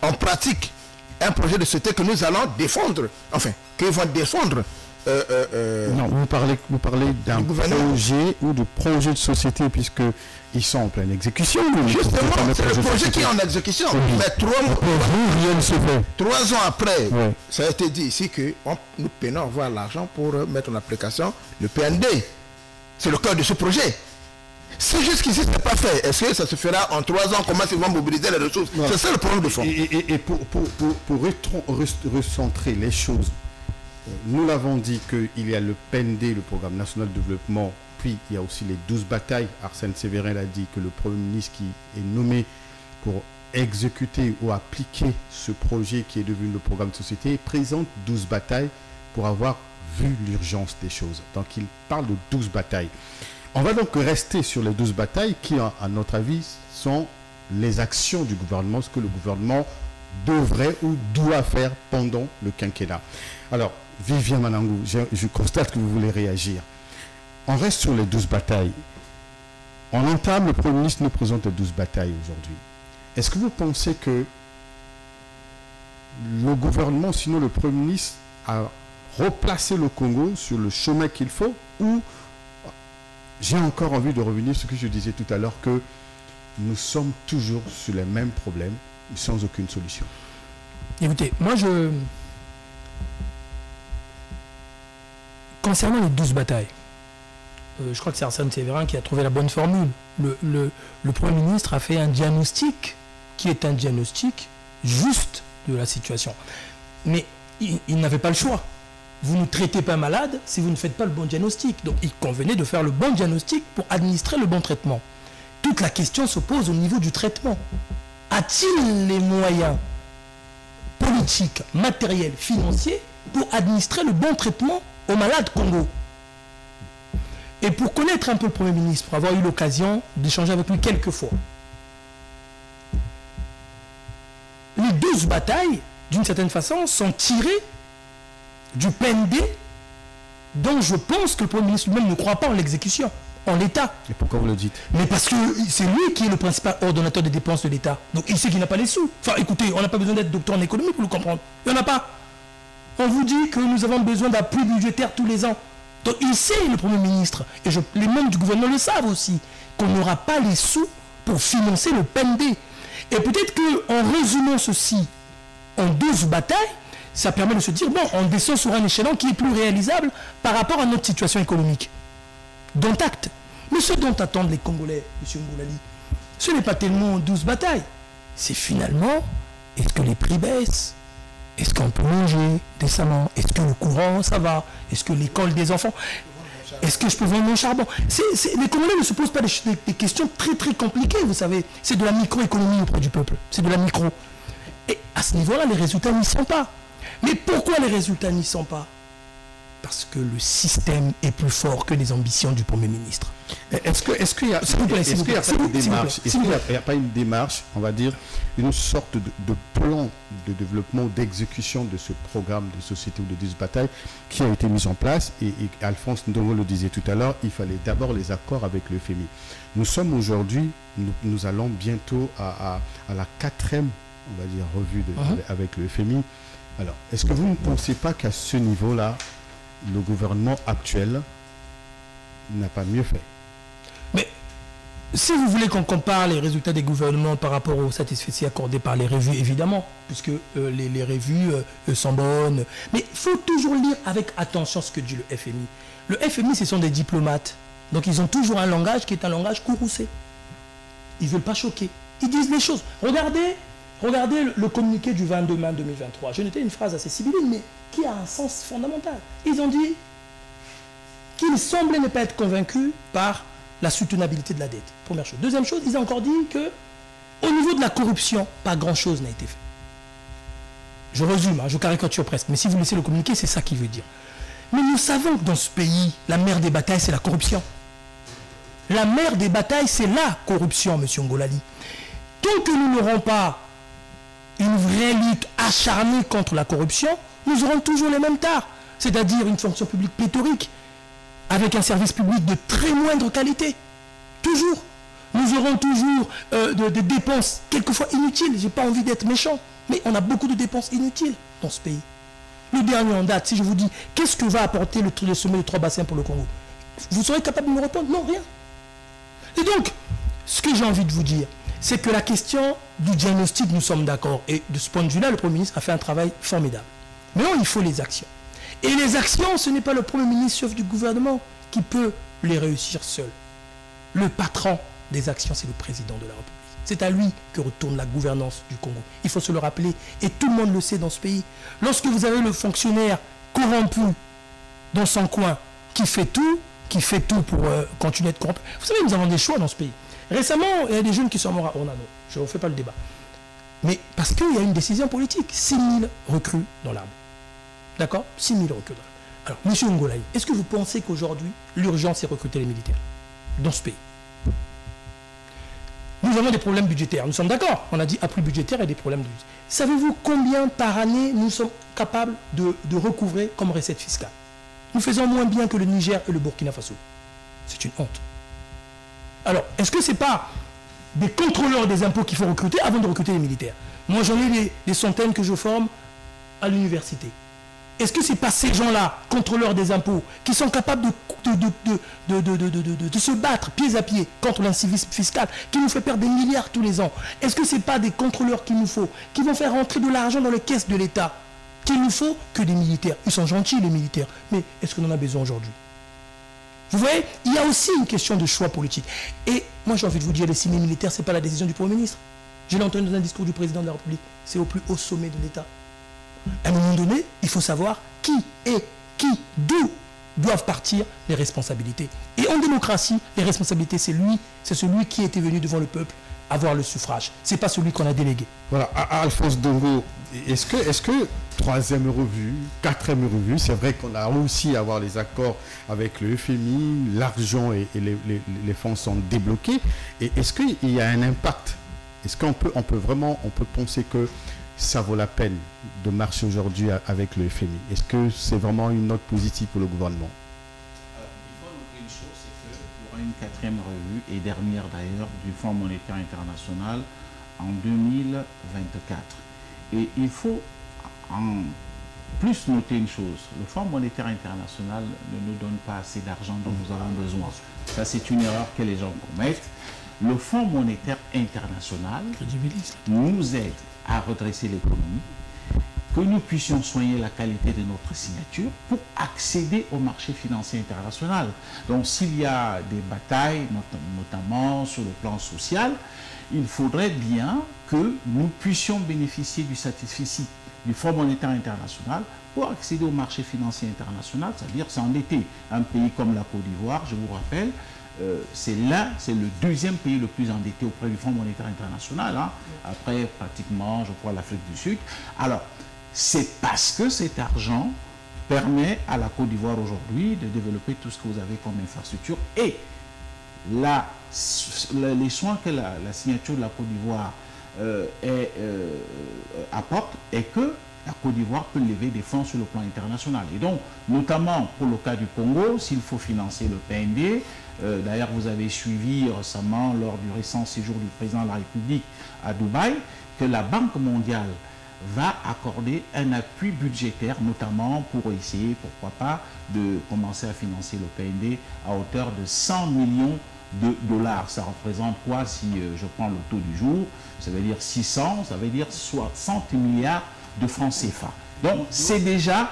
en pratique un projet de société que nous allons défendre, enfin, qu'ils vont défendre. Non, vous parlez d'un projet ou de projet de société, puisqu'ils sont en pleine exécution. Justement, c'est le projet qui est en exécution. Oui. Mais 3 ans après, oui, ça a été dit ici que nous peinons à avoir l'argent pour mettre en application le PND. C'est le cœur de ce projet. Si jusqu'ici ce n'est pas fait, est-ce que ça se fera en 3 ans? Comment ils vont mobiliser les ressources? C'est ça le problème de fond. Et pour recentrer les choses, nous l'avons dit qu'il y a le PND, le Programme National de Développement, puis il y a aussi les 12 batailles. Arsène Séverin l'a dit que le Premier ministre qui est nommé pour exécuter ou appliquer ce projet qui est devenu le programme de société présente 12 batailles pour avoir vu l'urgence des choses. Donc il parle de 12 batailles. On va donc rester sur les 12 batailles qui, à notre avis, sont les actions du gouvernement, ce que le gouvernement devrait ou doit faire pendant le quinquennat. Alors, Vivien Manangou, je constate que vous voulez réagir. On reste sur les 12 batailles. On entame, le Premier ministre nous présente les 12 batailles aujourd'hui. Est-ce que vous pensez que le gouvernement, sinon le Premier ministre, a replacé le Congo sur le chemin qu'il faut, ou j'ai encore envie de revenir sur ce que je disais tout à l'heure, que nous sommes toujours sur les mêmes problèmes, sans aucune solution? Écoutez, moi concernant les 12 batailles, je crois que c'est Arsène Séverin qui a trouvé la bonne formule. Le Premier ministre a fait un diagnostic qui est un diagnostic juste de la situation. Mais il n'avait pas le choix. Vous ne traitez pas malade si vous ne faites pas le bon diagnostic. Donc il convenait de faire le bon diagnostic pour administrer le bon traitement. Toute la question se pose au niveau du traitement. A-t-il les moyens politiques, matériels, financiers pour administrer le bon traitement aux malades Congo? Et pour connaître un peu le Premier ministre, pour avoir eu l'occasion d'échanger avec lui quelques fois, les 12 batailles, d'une certaine façon, sont tirées du PND dont je pense que le Premier ministre lui-même ne croit pas en l'exécution, en l'État. Et pourquoi vous le dites? Mais parce que c'est lui qui est le principal ordonnateur des dépenses de l'État. Donc il sait qu'il n'a pas les sous. Enfin écoutez, on n'a pas besoin d'être docteur en économie pour le comprendre. Il n'y en a pas. On vous dit que nous avons besoin d'appui budgétaire tous les ans. Donc il sait, le Premier ministre, et les membres du gouvernement le savent aussi, qu'on n'aura pas les sous pour financer le PND. Et peut-être qu'en résumant ceci en 12 batailles, ça permet de se dire, bon, on descend sur un échelon qui est plus réalisable par rapport à notre situation économique. Dont acte. Mais ce dont attendent les Congolais, M. Ngoulali, ce n'est pas tellement 12 batailles. C'est finalement, est-ce que les prix baissent? Est-ce qu'on peut manger décemment? Est-ce que le courant, ça va? Est-ce que l'école des enfants? Est-ce que je peux vendre mon charbon? Les Congolais ne se posent pas des questions très très compliquées, vous savez. C'est de la microéconomie auprès du peuple. C'est de la micro. Et à ce niveau-là, les résultats n'y sont pas. Mais pourquoi les résultats n'y sont pas? parce que le système est plus fort que les ambitions du Premier ministre. Est-ce qu'il n'y a pas une démarche, on va dire, une sorte de plan de développement, d'exécution de ce programme de société ou de 10 batailles qui a été mis en place et Alphonse Ndongo le disait tout à l'heure, il fallait d'abord les accords avec le FMI. Nous sommes aujourd'hui, nous allons bientôt à la 4e, on va dire, revue avec le FMI. Alors, est-ce que vous ne pensez pas qu'à ce niveau-là, le gouvernement actuel n'a pas mieux fait? Mais si vous voulez qu'on compare les résultats des gouvernements par rapport aux satisfecits accordés par les revues, évidemment, puisque les revues sont bonnes. Mais il faut toujours lire avec attention ce que dit le FMI. Le FMI, ce sont des diplomates. Donc ils ont toujours un langage qui est un langage courroucé. Ils ne veulent pas choquer. Ils disent les choses. Regardez le communiqué du 22 mai 2023. Je notais une phrase assez sibylline, mais qui a un sens fondamental. Ils ont dit qu'ils semblaient ne pas être convaincus par la soutenabilité de la dette. Première chose. Deuxième chose, ils ont encore dit que au niveau de la corruption, pas grand-chose n'a été fait. Je résume, je caricature presque, mais si vous laissez le communiqué, c'est ça qu'il veut dire. Mais nous savons que dans ce pays, la mère des batailles, c'est la corruption. La mère des batailles, c'est la corruption, M. Ngolali. Tant que nous n'aurons pas une vraie lutte acharnée contre la corruption, nous aurons toujours les mêmes tares. C'est-à-dire une fonction publique pléthorique, avec un service public de très moindre qualité. Toujours. Nous aurons toujours des dépenses quelquefois inutiles. Je n'ai pas envie d'être méchant, mais on a beaucoup de dépenses inutiles dans ce pays. Le dernier en date, si je vous dis, qu'est-ce que va apporter le sommet de 3 bassins pour le Congo? Vous serez capable de me répondre? Non, rien. Et donc, ce que j'ai envie de vous dire, c'est que la question du diagnostic, nous sommes d'accord. Et de ce point de vue-là, le Premier ministre a fait un travail formidable. Mais non, il faut les actions. Et les actions, ce n'est pas le Premier ministre, chef du gouvernement, qui peut les réussir seul. Le patron des actions, c'est le président de la République. C'est à lui que retourne la gouvernance du Congo. Il faut se le rappeler, et tout le monde le sait dans ce pays. Lorsque vous avez le fonctionnaire corrompu dans son coin, qui fait tout pour continuer à être corrompu. Vous savez, nous avons des choix dans ce pays. Récemment, il y a des jeunes qui sont morts à Ornano. Je ne refais pas le débat. Mais parce qu'il y a une décision politique. 6 000 recrues dans l'armée. D'accord? 6 000 recrues dans l'armée. Alors, M. Ngolaï, est-ce que vous pensez qu'aujourd'hui, l'urgence est recruter les militaires dans ce pays? Nous avons des problèmes budgétaires. Nous sommes d'accord. On a dit appui budgétaire et des problèmes de budget. Savez-vous combien par année nous sommes capables de recouvrer comme recette fiscale? Nous faisons moins bien que le Niger et le Burkina Faso. C'est une honte. Alors, est-ce que ce n'est pas des contrôleurs des impôts qu'il faut recruter avant de recruter les militaires? Moi, j'en ai des centaines que je forme à l'université. Est-ce que ce n'est pas ces gens-là, contrôleurs des impôts, qui sont capables de se battre pieds à pied contre l'incivisme fiscal, qui nous fait perdre des milliards tous les ans? Est-ce que ce n'est pas des contrôleurs qu'il nous faut, qui vont faire rentrer de l'argent dans les caisses de l'État, qu'il nous faut que des militaires? Ils sont gentils, les militaires, mais est-ce qu'on en a besoin aujourd'hui? Vous voyez, il y a aussi une question de choix politique. Et moi, j'ai envie de vous dire, les 6 000 militaires, ce n'est pas la décision du Premier ministre. Je l'ai entendu dans un discours du président de la République. C'est au plus haut sommet de l'État. À un moment donné, il faut savoir d'où doivent partir les responsabilités. Et en démocratie, les responsabilités, c'est celui qui était venu devant le peuple avoir le suffrage. Ce n'est pas celui qu'on a délégué. Voilà, Alphonse Ndongo, est-ce que 3e revue, 4e revue, c'est vrai qu'on a réussi à avoir les accords avec le FMI, l'argent et les fonds sont débloqués. Et est-ce qu'il y a un impact? Est-ce qu'on peut penser que ça vaut la peine de marcher aujourd'hui avec le FMI? Est-ce que c'est vraiment une note positive pour le gouvernement? Il faut noter une chose, c'est qu'il y aura une 4e revue et dernière d'ailleurs du Fonds monétaire international en 2024. Et il faut en plus noter une chose, le Fonds monétaire international ne nous donne pas assez d'argent dont nous avons besoin. Ça, c'est une erreur que les gens commettent. Le Fonds monétaire international nous aide à redresser l'économie, que nous puissions soigner la qualité de notre signature pour accéder au marché financier international. Donc s'il y a des batailles, notamment sur le plan social, il faudrait bien que nous puissions bénéficier du satisfecit du Fonds monétaire international pour accéder au marché financier international, c'est-à-dire s'endetter. Un pays comme la Côte d'Ivoire, je vous rappelle, c'est le 2e pays le plus endetté auprès du Fonds monétaire international, hein, après pratiquement, je crois, l'Afrique du Sud. Alors, c'est parce que cet argent permet à la Côte d'Ivoire aujourd'hui de développer tout ce que vous avez comme infrastructure. Et les soins que la signature de la Côte d'Ivoire apporte est que la Côte d'Ivoire peut lever des fonds sur le plan international. Et donc, notamment pour le cas du Congo, s'il faut financer le PND, d'ailleurs vous avez suivi récemment, lors du récent séjour du président de la République à Dubaï, que la Banque mondiale va accorder un appui budgétaire, notamment pour essayer, pourquoi pas, de commencer à financer le PND à hauteur de 100 millions de dollars. Ça représente quoi si je prends le taux du jour? Ça veut dire 600, ça veut dire 60 milliards de francs CFA. Donc c'est déjà,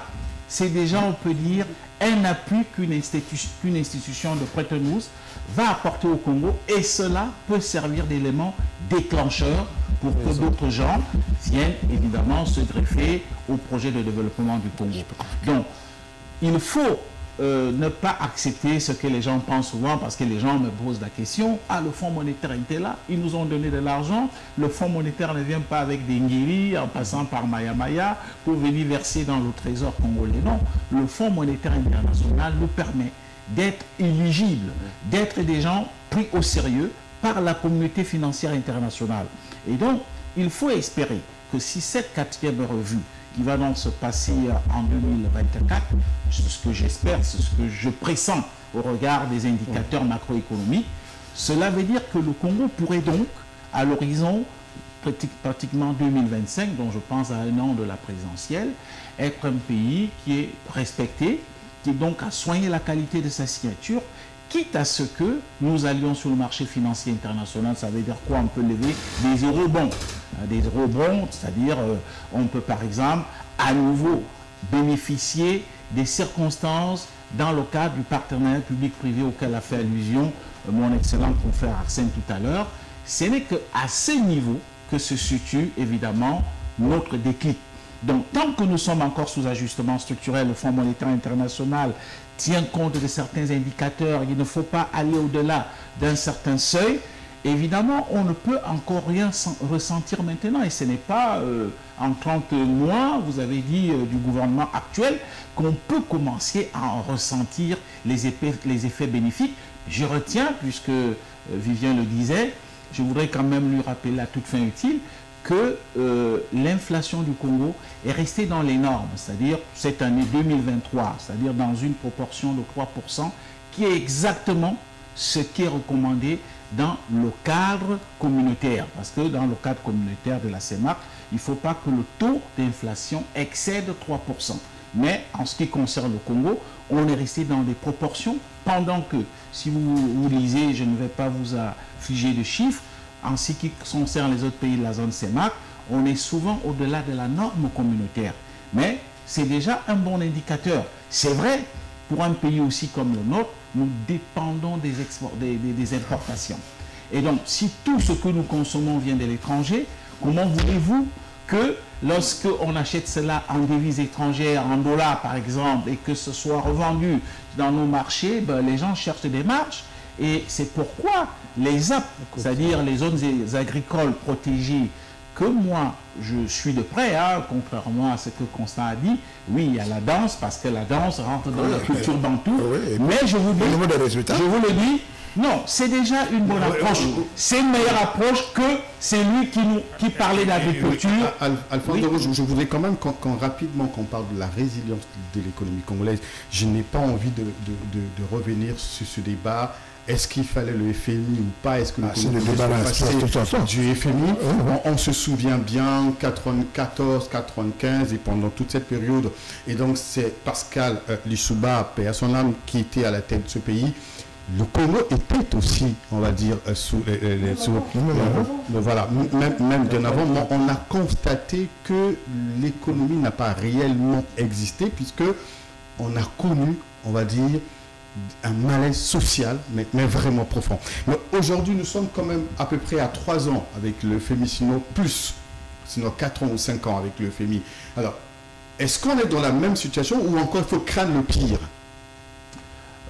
on peut dire, un appui qu'une institution de Bretton Woods va apporter au Congo, et cela peut servir d'élément déclencheur pour que d'autres gens viennent évidemment se greffer au projet de développement du Congo. Donc il faut ne pas accepter ce que les gens pensent souvent, parce que les gens me posent la question: ah, le Fonds monétaire était là, ils nous ont donné de l'argent, le Fonds monétaire ne vient pas avec des nguiris en passant par Maya Maya pour venir verser dans le trésor congolais. Non, le Fonds monétaire international nous permet d'être éligibles, d'être des gens pris au sérieux par la communauté financière internationale. Et donc, il faut espérer que si cette 4e revue, qui va donc se passer en 2024, c'est ce que j'espère, c'est ce que je pressens au regard des indicateurs macroéconomiques, cela veut dire que le Congo pourrait donc, à l'horizon pratiquement 2025, dont je pense à un an de la présidentielle, être un pays qui est respecté, qui donc a soigné la qualité de sa signature, quitte à ce que nous allions sur le marché financier international. Ça veut dire quoi? On peut lever des eurobonds. Des eurobonds, c'est-à-dire on peut par exemple à nouveau bénéficier des circonstances dans le cadre du partenariat public-privé auquel a fait allusion mon excellent confrère Arsène tout à l'heure. Ce n'est qu'à ce niveau que se situe évidemment notre déclic. Donc tant que nous sommes encore sous ajustement structurel, le Fonds monétaire international tient compte de certains indicateurs, il ne faut pas aller au-delà d'un certain seuil. Évidemment, on ne peut encore rien ressentir maintenant, et ce n'est pas en 30 mois, vous avez dit, du gouvernement actuel, qu'on peut commencer à en ressentir les effets bénéfiques. Je retiens, puisque Vivien le disait, je voudrais quand même lui rappeler à toute fin utile que l'inflation du Congo est restée dans les normes, c'est-à-dire cette année 2023, c'est-à-dire dans une proportion de 3%, qui est exactement ce qui est recommandé dans le cadre communautaire. Parce que dans le cadre communautaire de la CEMAC, il ne faut pas que le taux d'inflation excède 3%. Mais en ce qui concerne le Congo, on est resté dans des proportions, pendant que, si vous lisez, je ne vais pas vous affliger de chiffres, en ce qui concerne les autres pays de la zone CEMAC, on est souvent au-delà de la norme communautaire. Mais c'est déjà un bon indicateur. C'est vrai, pour un pays aussi comme le nôtre, nous dépendons des importations. Et donc, si tout ce que nous consommons vient de l'étranger, comment voulez-vous que lorsque on achète cela en devises étrangères, en dollars par exemple, et que ce soit revendu dans nos marchés, ben, les gens cherchent des marges. Et c'est pourquoi les ZAP, c'est-à-dire les zones agricoles protégées, que moi je suis de près, hein, contrairement à ce que Constant a dit, oui, il y a la danse, parce que la danse rentre dans la culture bantou, mais je vous le dis, non, c'est déjà une bonne approche. C'est une meilleure approche que c'est lui qui parlait d'agriculture. Alphonse Doro, je voudrais quand même rapidement qu'on parle de la résilience de l'économie congolaise. Je n'ai pas envie de revenir sur ce débat. Est-ce qu'il fallait le FMI ou pas? Est-ce que le du FMI? On se souvient bien, 94, 95 et pendant toute cette période. Et donc c'est Pascal Lissouba, paix à son âme, qui était à la tête de ce pays. Le Congo était aussi, on va dire, voilà, même bien avant, on a constaté que l'économie n'a pas réellement existé, puisque on a connu, on va dire, un malaise social, mais vraiment profond. Mais aujourd'hui, nous sommes quand même à peu près à 3 ans avec le FMI, sinon 4 ans ou 5 ans avec le FMI. Alors, est-ce qu'on est dans la même situation ou encore il faut craindre le pire?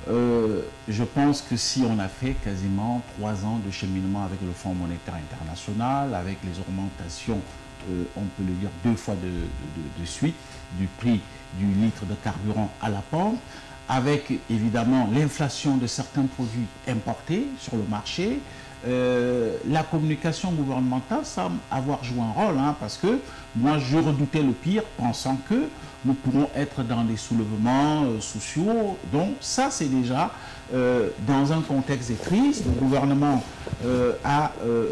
Je pense que si on a fait quasiment 3 ans de cheminement avec le Fonds monétaire international, avec les augmentations on peut le dire 2 fois de suite, du prix du litre de carburant à la pompe, avec évidemment l'inflation de certains produits importés sur le marché. La communication gouvernementale semble avoir joué un rôle, parce que moi je redoutais le pire, pensant que nous pourrons être dans des soulèvements sociaux. Donc ça c'est déjà dans un contexte de crise. Le gouvernement a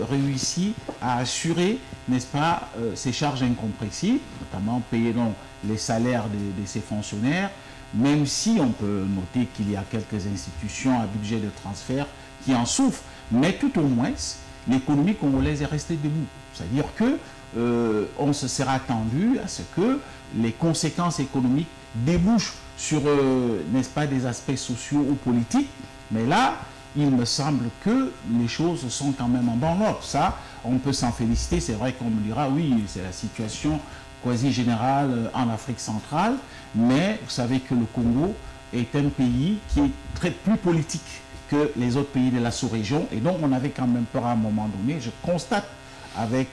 réussi à assurer, n'est-ce pas, ces charges incompressibles, notamment payer donc les salaires de ces fonctionnaires, même si on peut noter qu'il y a quelques institutions à budget de transfert qui en souffrent. Mais tout au moins, l'économie congolaise est restée debout. C'est-à-dire que on se sera attendu à ce que les conséquences économiques débouchent sur, n'est-ce pas, des aspects sociaux ou politiques. Mais là, il me semble que les choses sont quand même en bon ordre. Ça, on peut s'en féliciter. C'est vrai qu'on me dira, oui, c'est la situation quasi générale en Afrique centrale. Mais vous savez que le Congo est un pays qui est plus politique que les autres pays de la sous-région. Et donc, on avait quand même peur à un moment donné. Je constate avec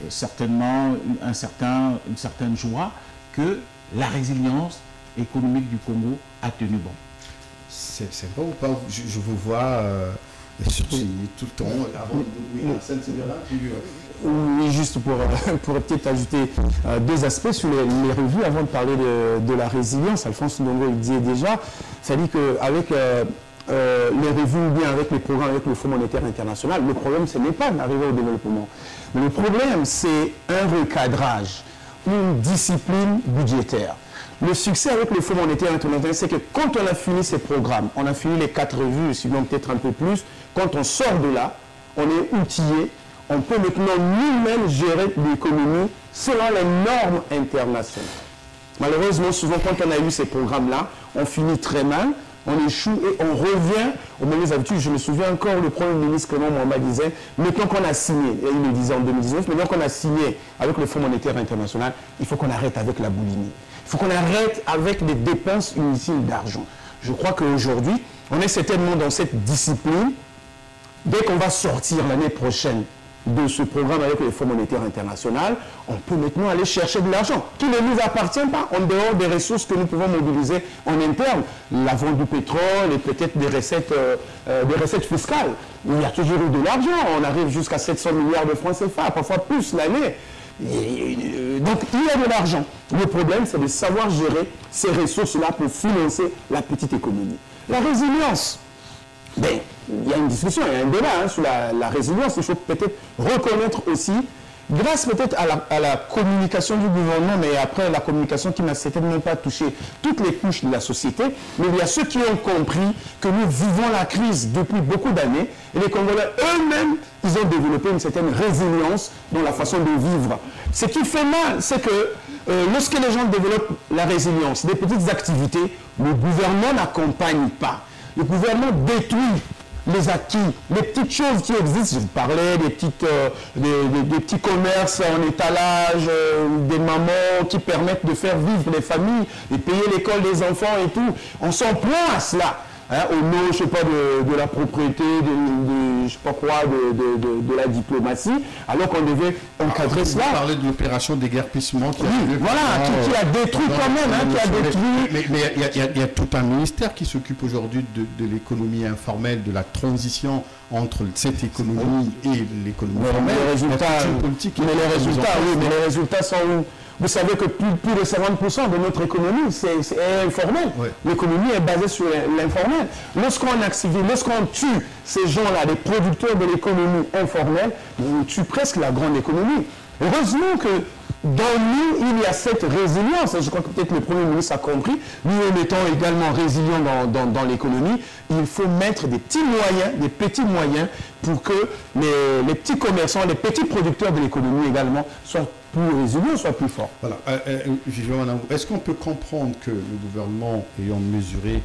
certainement une certaine joie que la résilience économique du Congo a tenu bon. C'est bon ou pas? Je vous vois sursigner tout le temps. Oui, juste pour peut-être ajouter 2 aspects sur les revues avant de parler de la résilience. Alphonse Ndongo il disait déjà, c'est-à-dire qu'avec les revues ou bien avec les programmes avec le Fonds monétaire international, le problème ce n'est pas d'arriver au développement. Mais le problème c'est un recadrage, une discipline budgétaire. Le succès avec le Fonds monétaire international, c'est que quand on a fini ces programmes, on a fini les 4 revues, sinon peut-être un peu plus, quand on sort de là, on est outillé, on peut maintenant nous-mêmes gérer l'économie selon les normes internationales. Malheureusement, souvent quand on a eu ces programmes-là, on finit très mal, on échoue et on revient aux mêmes habitudes. Je me souviens encore, le Premier ministre Clément Mwamba disait, maintenant qu'on a signé, et il le disait en 2019, maintenant qu'on a signé avec le Fonds monétaire international, il faut qu'on arrête avec la boulimie. Il faut qu'on arrête avec les dépenses inutiles d'argent. Je crois qu'aujourd'hui, on est certainement dans cette discipline. Dès qu'on va sortir l'année prochaine de ce programme avec le Fonds monétaire international, on peut maintenant aller chercher de l'argent qui ne nous appartient pas en dehors des ressources que nous pouvons mobiliser en interne. La vente du pétrole et peut-être des recettes fiscales. Il y a toujours eu de l'argent. On arrive jusqu'à 700 milliards de francs CFA, parfois plus l'année. Donc il y a de l'argent. Le problème, c'est de savoir gérer ces ressources-là pour financer la petite économie. La résilience. Ben, il y a une discussion, il y a un débat sur la résilience. Il faut peut-être reconnaître aussi, grâce peut-être à la communication du gouvernement, mais après la communication qui n'a certainement pas touché toutes les couches de la société, mais il y a ceux qui ont compris que nous vivons la crise depuis beaucoup d'années, et les Congolais eux-mêmes, ils ont développé une certaine résilience dans la façon de vivre. Ce qui fait mal, c'est que lorsque les gens développent la résilience, des petites activités, le gouvernement n'accompagne pas. Le gouvernement détruit les acquis, les petites choses qui existent. Je vous parlais des petits commerces en étalage, des mamans qui permettent de faire vivre les familles, de payer l'école des enfants et tout. On s'en prend à cela. Au nom, je sais pas, de la propriété, je sais pas quoi, de la diplomatie, alors qu'on devait encadrer cela. Vous parlez de l'opération déguerpissement qui a détruit quand même, qui a détruit. Mais il y a tout un ministère qui s'occupe aujourd'hui de l'économie informelle, de la transition entre cette économie et l'économie formelle. Les résultats sont où? Vous savez que plus de 50% de notre économie, c'est informel. Ouais. L'économie est basée sur l'informel. Lorsqu'on tue ces gens-là, les producteurs de l'économie informelle, on tue presque la grande économie. Heureusement que dans nous, il y a cette résilience. Je crois que peut-être le Premier ministre a compris. Nous, en étant également résilients dans l'économie, il faut mettre des petits moyens pour que les petits commerçants, les petits producteurs de l'économie également soient plus résilients, soient plus forts. Voilà. Est-ce qu'on peut comprendre que le gouvernement, ayant mesuré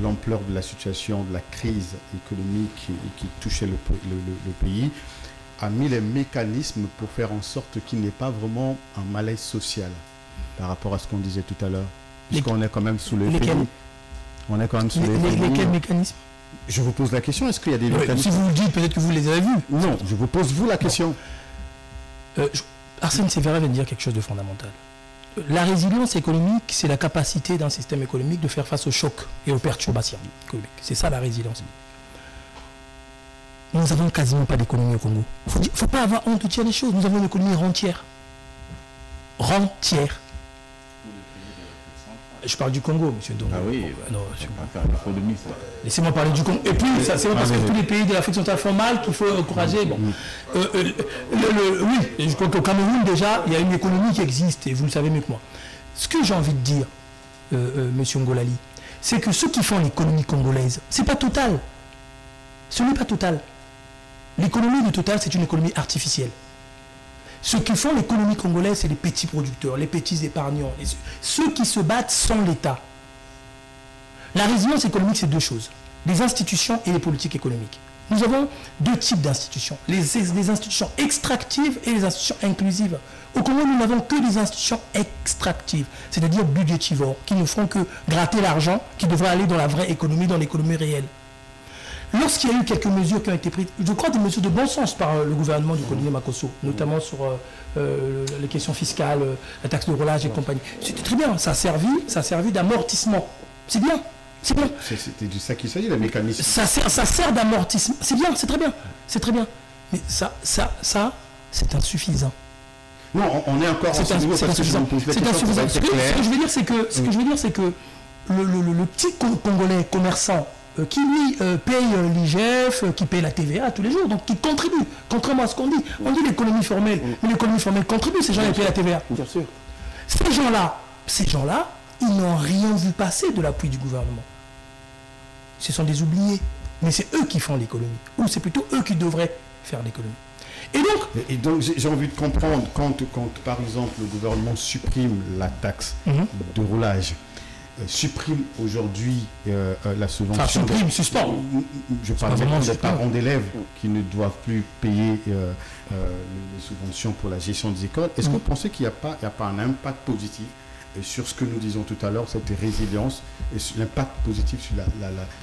l'ampleur de la situation, de la crise économique qui touchait le pays, a mis les mécanismes pour faire en sorte qu'il n'y ait pas vraiment un malaise social par rapport à ce qu'on disait tout à l'heure, puisqu'on est quand même sous le FMI. On est quand même sous lesquels mécanismes? Je vous pose la question, est-ce qu'il y a des mécanismes? Si vous le dites, peut-être que vous les avez vus. Non, je vous pose vous la question. Arsène Sévérin vient de dire quelque chose de fondamental. La résilience économique, c'est la capacité d'un système économique de faire face aux chocs et aux perturbations économiques. C'est ça la résilience. Nous n'avons quasiment pas d'économie au Congo. Il ne faut pas avoir honte de dire les choses. Nous avons une économie rentière. Rentière. Je parle du Congo, monsieur Ndongo. Ah oui, non, laissez-moi parler du Congo. Et puis, c'est pas parce que tous les pays de l'Afrique centrale font mal qu'il faut encourager. Bon. Oui, je crois qu'au Cameroun, déjà, il y a une économie qui existe, et vous le savez mieux que moi. Ce que j'ai envie de dire, monsieur Ngolali, c'est que ceux qui font l'économie congolaise, c'est pas Total. Ce n'est pas Total. L'économie de Total, c'est une économie artificielle. Ceux qui font l'économie congolaise, c'est les petits producteurs, les petits épargnants, ceux qui se battent sans l'État. La résilience économique, c'est deux choses, les institutions et les politiques économiques. Nous avons deux types d'institutions, les institutions extractives et les institutions inclusives. Au Congo, nous n'avons que des institutions extractives, c'est-à-dire budgétivores, qui ne font que gratter l'argent qui devrait aller dans la vraie économie, dans l'économie réelle. Lorsqu'il y a eu quelques mesures qui ont été prises, je crois des mesures de bon sens par le gouvernement du colonel Makosso, notamment sur les questions fiscales, la taxe de roulage et compagnie. C'était très bien, ça a servi d'amortissement. C'est bien, c'est bien. C'était de ça qu'il s'agit, le mécanisme. Ça sert d'amortissement, c'est bien, c'est très bien, c'est très bien. Mais ça c'est insuffisant. Non, on est encore c'est insuffisant. Ce que je veux dire, c'est que le petit Congolais commerçant qui lui paye l'IGF, qui paye la TVA tous les jours, donc qui contribue, contrairement à ce qu'on dit. On dit l'économie formelle, mais l'économie formelle contribue, ces gens-là payent la TVA. Bien sûr. Ces gens-là, ils n'ont rien vu passer de l'appui du gouvernement. Ce sont des oubliés, mais c'est eux qui font l'économie, ou c'est plutôt eux qui devraient faire l'économie. Et donc j'ai envie de comprendre, quand par exemple le gouvernement supprime la taxe de roulage, supprime aujourd'hui la subvention. Enfin, supprime, suspend. Je parle vraiment des parents d'élèves qui ne doivent plus payer les subventions pour la gestion des écoles. Est-ce que vous pensez qu'il n'y a pas un impact positif sur ce que nous disons tout à l'heure, cette résilience, et l'impact positif sur la...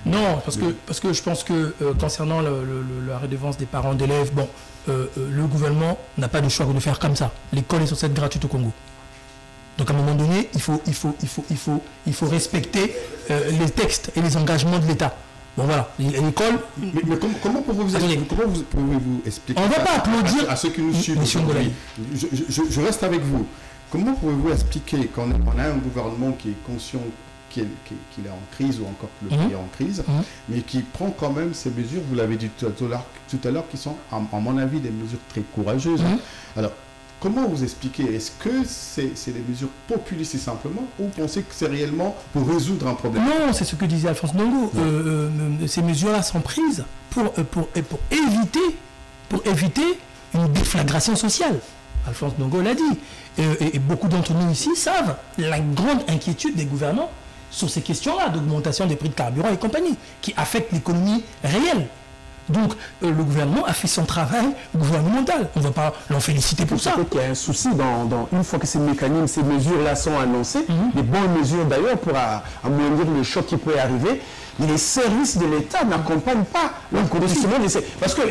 Non, parce que je pense que concernant la redevance des parents d'élèves, bon, le gouvernement n'a pas de choix que de faire comme ça. L'école est censée être gratuite au Congo. Donc à un moment donné, il faut respecter les textes et les engagements de l'État. Bon voilà, l'école... Mais comment pouvez-vous expliquer on ne va pas applaudir à ceux qui nous suivent aujourd'hui? Je reste avec vous. Comment pouvez-vous expliquer qu'on a un gouvernement qui est conscient qu'il est en crise, ou encore que le pays est en crise, mais qui prend quand même ces mesures, vous l'avez dit tout à l'heure, qui sont, à mon avis, des mesures très courageuses. Alors, comment vous expliquez? Est-ce que c'est des mesures populistes simplement, ou vous pensez que c'est réellement pour résoudre un problème? Non, c'est ce que disait Alphonse Ndongo. Ces mesures-là sont prises pour éviter une déflagration sociale. Alphonse Ndongo l'a dit. Et beaucoup d'entre nous ici savent la grande inquiétude des gouvernants sur ces questions-là, d'augmentation des prix de carburant et compagnie, qui affectent l'économie réelle. Donc, le gouvernement a fait son travail gouvernemental. On ne va pas l'en féliciter pour ça. Peut-être qu'il y a un souci une fois que ces mécanismes, ces mesures-là sont annoncées, des bonnes mesures d'ailleurs pour amoindrir le choc qui peut arriver, mais les services de l'État n'accompagnent pas l'inconditionnel. Parce que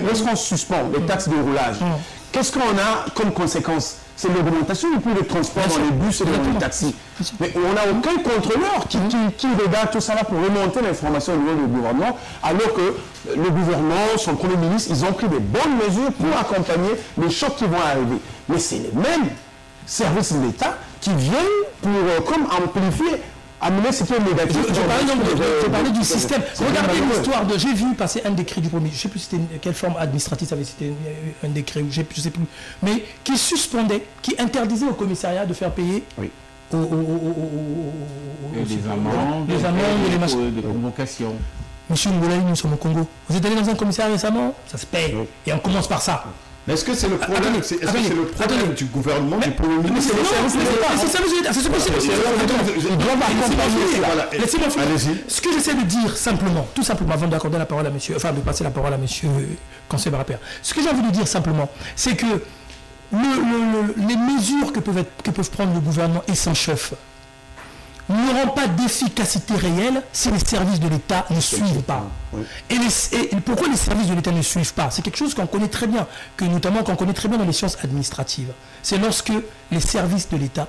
lorsqu'on suspend les taxes de roulage, qu'est-ce qu'on a comme conséquence? C'est l'augmentation du prix de transport dans les bus et dans les taxis. Mais on n'a aucun contrôleur qui regarde tout ça là pour remonter l'information au niveau du gouvernement, alors que le gouvernement, son Premier ministre, ils ont pris des bonnes mesures pour accompagner les chocs qui vont arriver. Mais c'est les mêmes services de l'État qui viennent pour comme amplifier, amener ce qui est négatif. Je parlais du système. Regardez l'histoire de... J'ai vu passer un décret du Premier, je ne sais plus c'était quelle forme administrative ça avait, c'était un décret, je ne sais plus, mais qui suspendait, qui interdisait au commissariat de faire payer des amendes et les machins de convocation. Monsieur Ngolali, nous sommes au Congo. Vous êtes allé dans un commissariat récemment? Ça se paye. Et on commence par ça. Mais est-ce que c'est le problème, du gouvernement, du Premier ministre? C'est ça que je veux dire. C'est ce que Laissez-moi finir. Ce que j'essaie de dire simplement, tout simplement, avant d'accorder la parole à monsieur, enfin de passer la parole à monsieur conseiller Barapère, ce que j'ai envie de dire simplement, c'est que les mesures que peuvent prendre le gouvernement et son chef n'auront n'auront pas d'efficacité réelle si les services de l'État ne suivent pas. Oui. Et pourquoi les services de l'État ne suivent pas? C'est quelque chose qu'on connaît très bien, qu'on connaît très bien dans les sciences administratives. C'est lorsque les services de l'État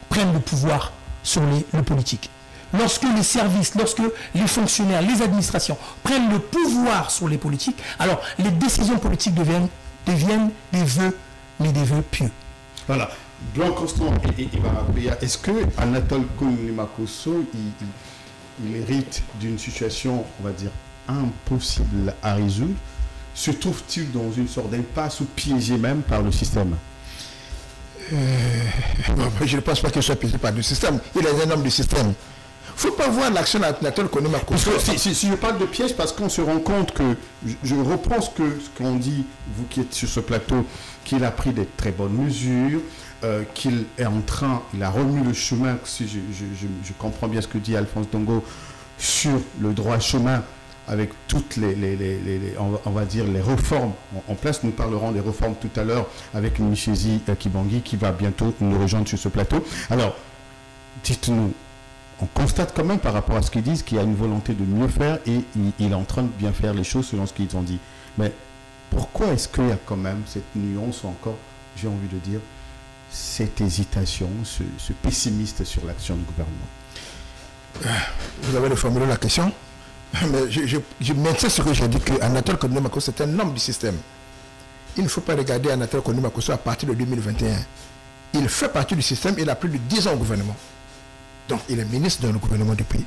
prennent le pouvoir sur le politique. Lorsque les services, lorsque les fonctionnaires, les administrations prennent le pouvoir sur les politiques, alors les décisions politiques deviennent des vœux, mais des vœux pieux. Voilà. Blanc Constant et Barabéa, est-ce que Anatole Kounimakosso il hérite d'une situation, on va dire, impossible à résoudre? Se trouve-t-il dans une sorte d'impasse ou piégé même par le système? Je ne pense pas qu'il soit piégé par le système. Il est un homme du système. Il ne faut pas voir l'action d'Anatole Kounimakosso. Si je parle de piège, parce qu'on se rend compte que, je reprends ce qu'on dit, vous qui êtes sur ce plateau, qu'il a pris des très bonnes mesures, qu'il est en train, il a remis le chemin, si je comprends bien ce que dit Alphonse Dongo, sur le droit chemin, avec toutes on va dire, les réformes en place. Nous parlerons des réformes tout à l'heure avec Michezi Kibangui, qui va bientôt nous rejoindre sur ce plateau. Alors, dites-nous, on constate quand même par rapport à ce qu'ils disent qu'il y a une volonté de mieux faire et il est en train de bien faire les choses selon ce qu'ils ont dit. Mais pourquoi est-ce qu'il y a quand même cette nuance ou encore, j'ai envie de dire, cette hésitation, ce pessimiste sur l'action du gouvernement? Vous avez formulé la question, mais je maintiens ce que j'ai dit, que Anatole Kounimakosso c'est un homme du système. Il ne faut pas regarder Anatole Kounimakosso à partir de 2021. Il fait partie du système, il a plus de 10 ans au gouvernement. Donc, il est ministre dans le gouvernement du pays.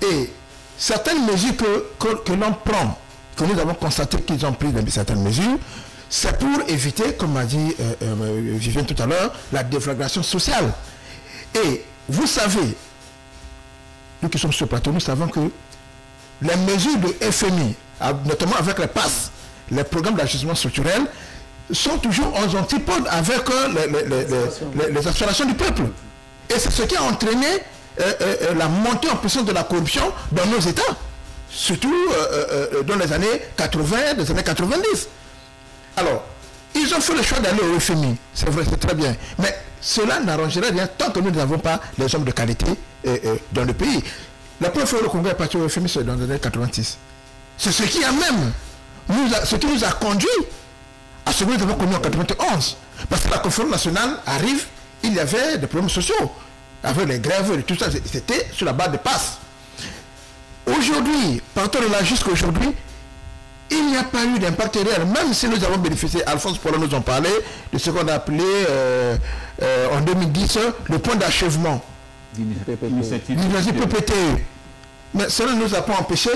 Et certaines mesures que l'on prend, que nous avons constaté qu'ils ont pris certaines mesures, c'est pour éviter, comme a dit Vivien tout à l'heure, la déflagration sociale. Et vous savez, nous qui sommes sur le plateau, nous savons que les mesures de FMI, notamment avec les PASS, les programmes d'ajustement structurel, sont toujours en antipode avec les aspirations du peuple. Et c'est ce qui a entraîné la montée en puissance de la corruption dans nos États, surtout dans les années 80, les années 90. Alors, ils ont fait le choix d'aller au FMI, c'est vrai, c'est très bien. Mais cela n'arrangerait rien tant que nous n'avons pas les hommes de qualité dans le pays. La première fois que le Congo est parti au FMI, c'est dans les années 86. C'est ce qui a même ce qui nous a conduit à ce que nous avons connu en 91. Parce que la conférence nationale arrive, il y avait des problèmes sociaux, avec les grèves et tout ça, c'était sur la base de passe. Aujourd'hui, partant de là jusqu'à aujourd'hui, il n'y a pas eu d'impact réel, même si nous avons bénéficié, Alphonse Paulin nous en parlait, de ce qu'on a appelé en 2010 le point d'achèvement. L'initiative PPTE. Mais cela ne nous a pas empêché,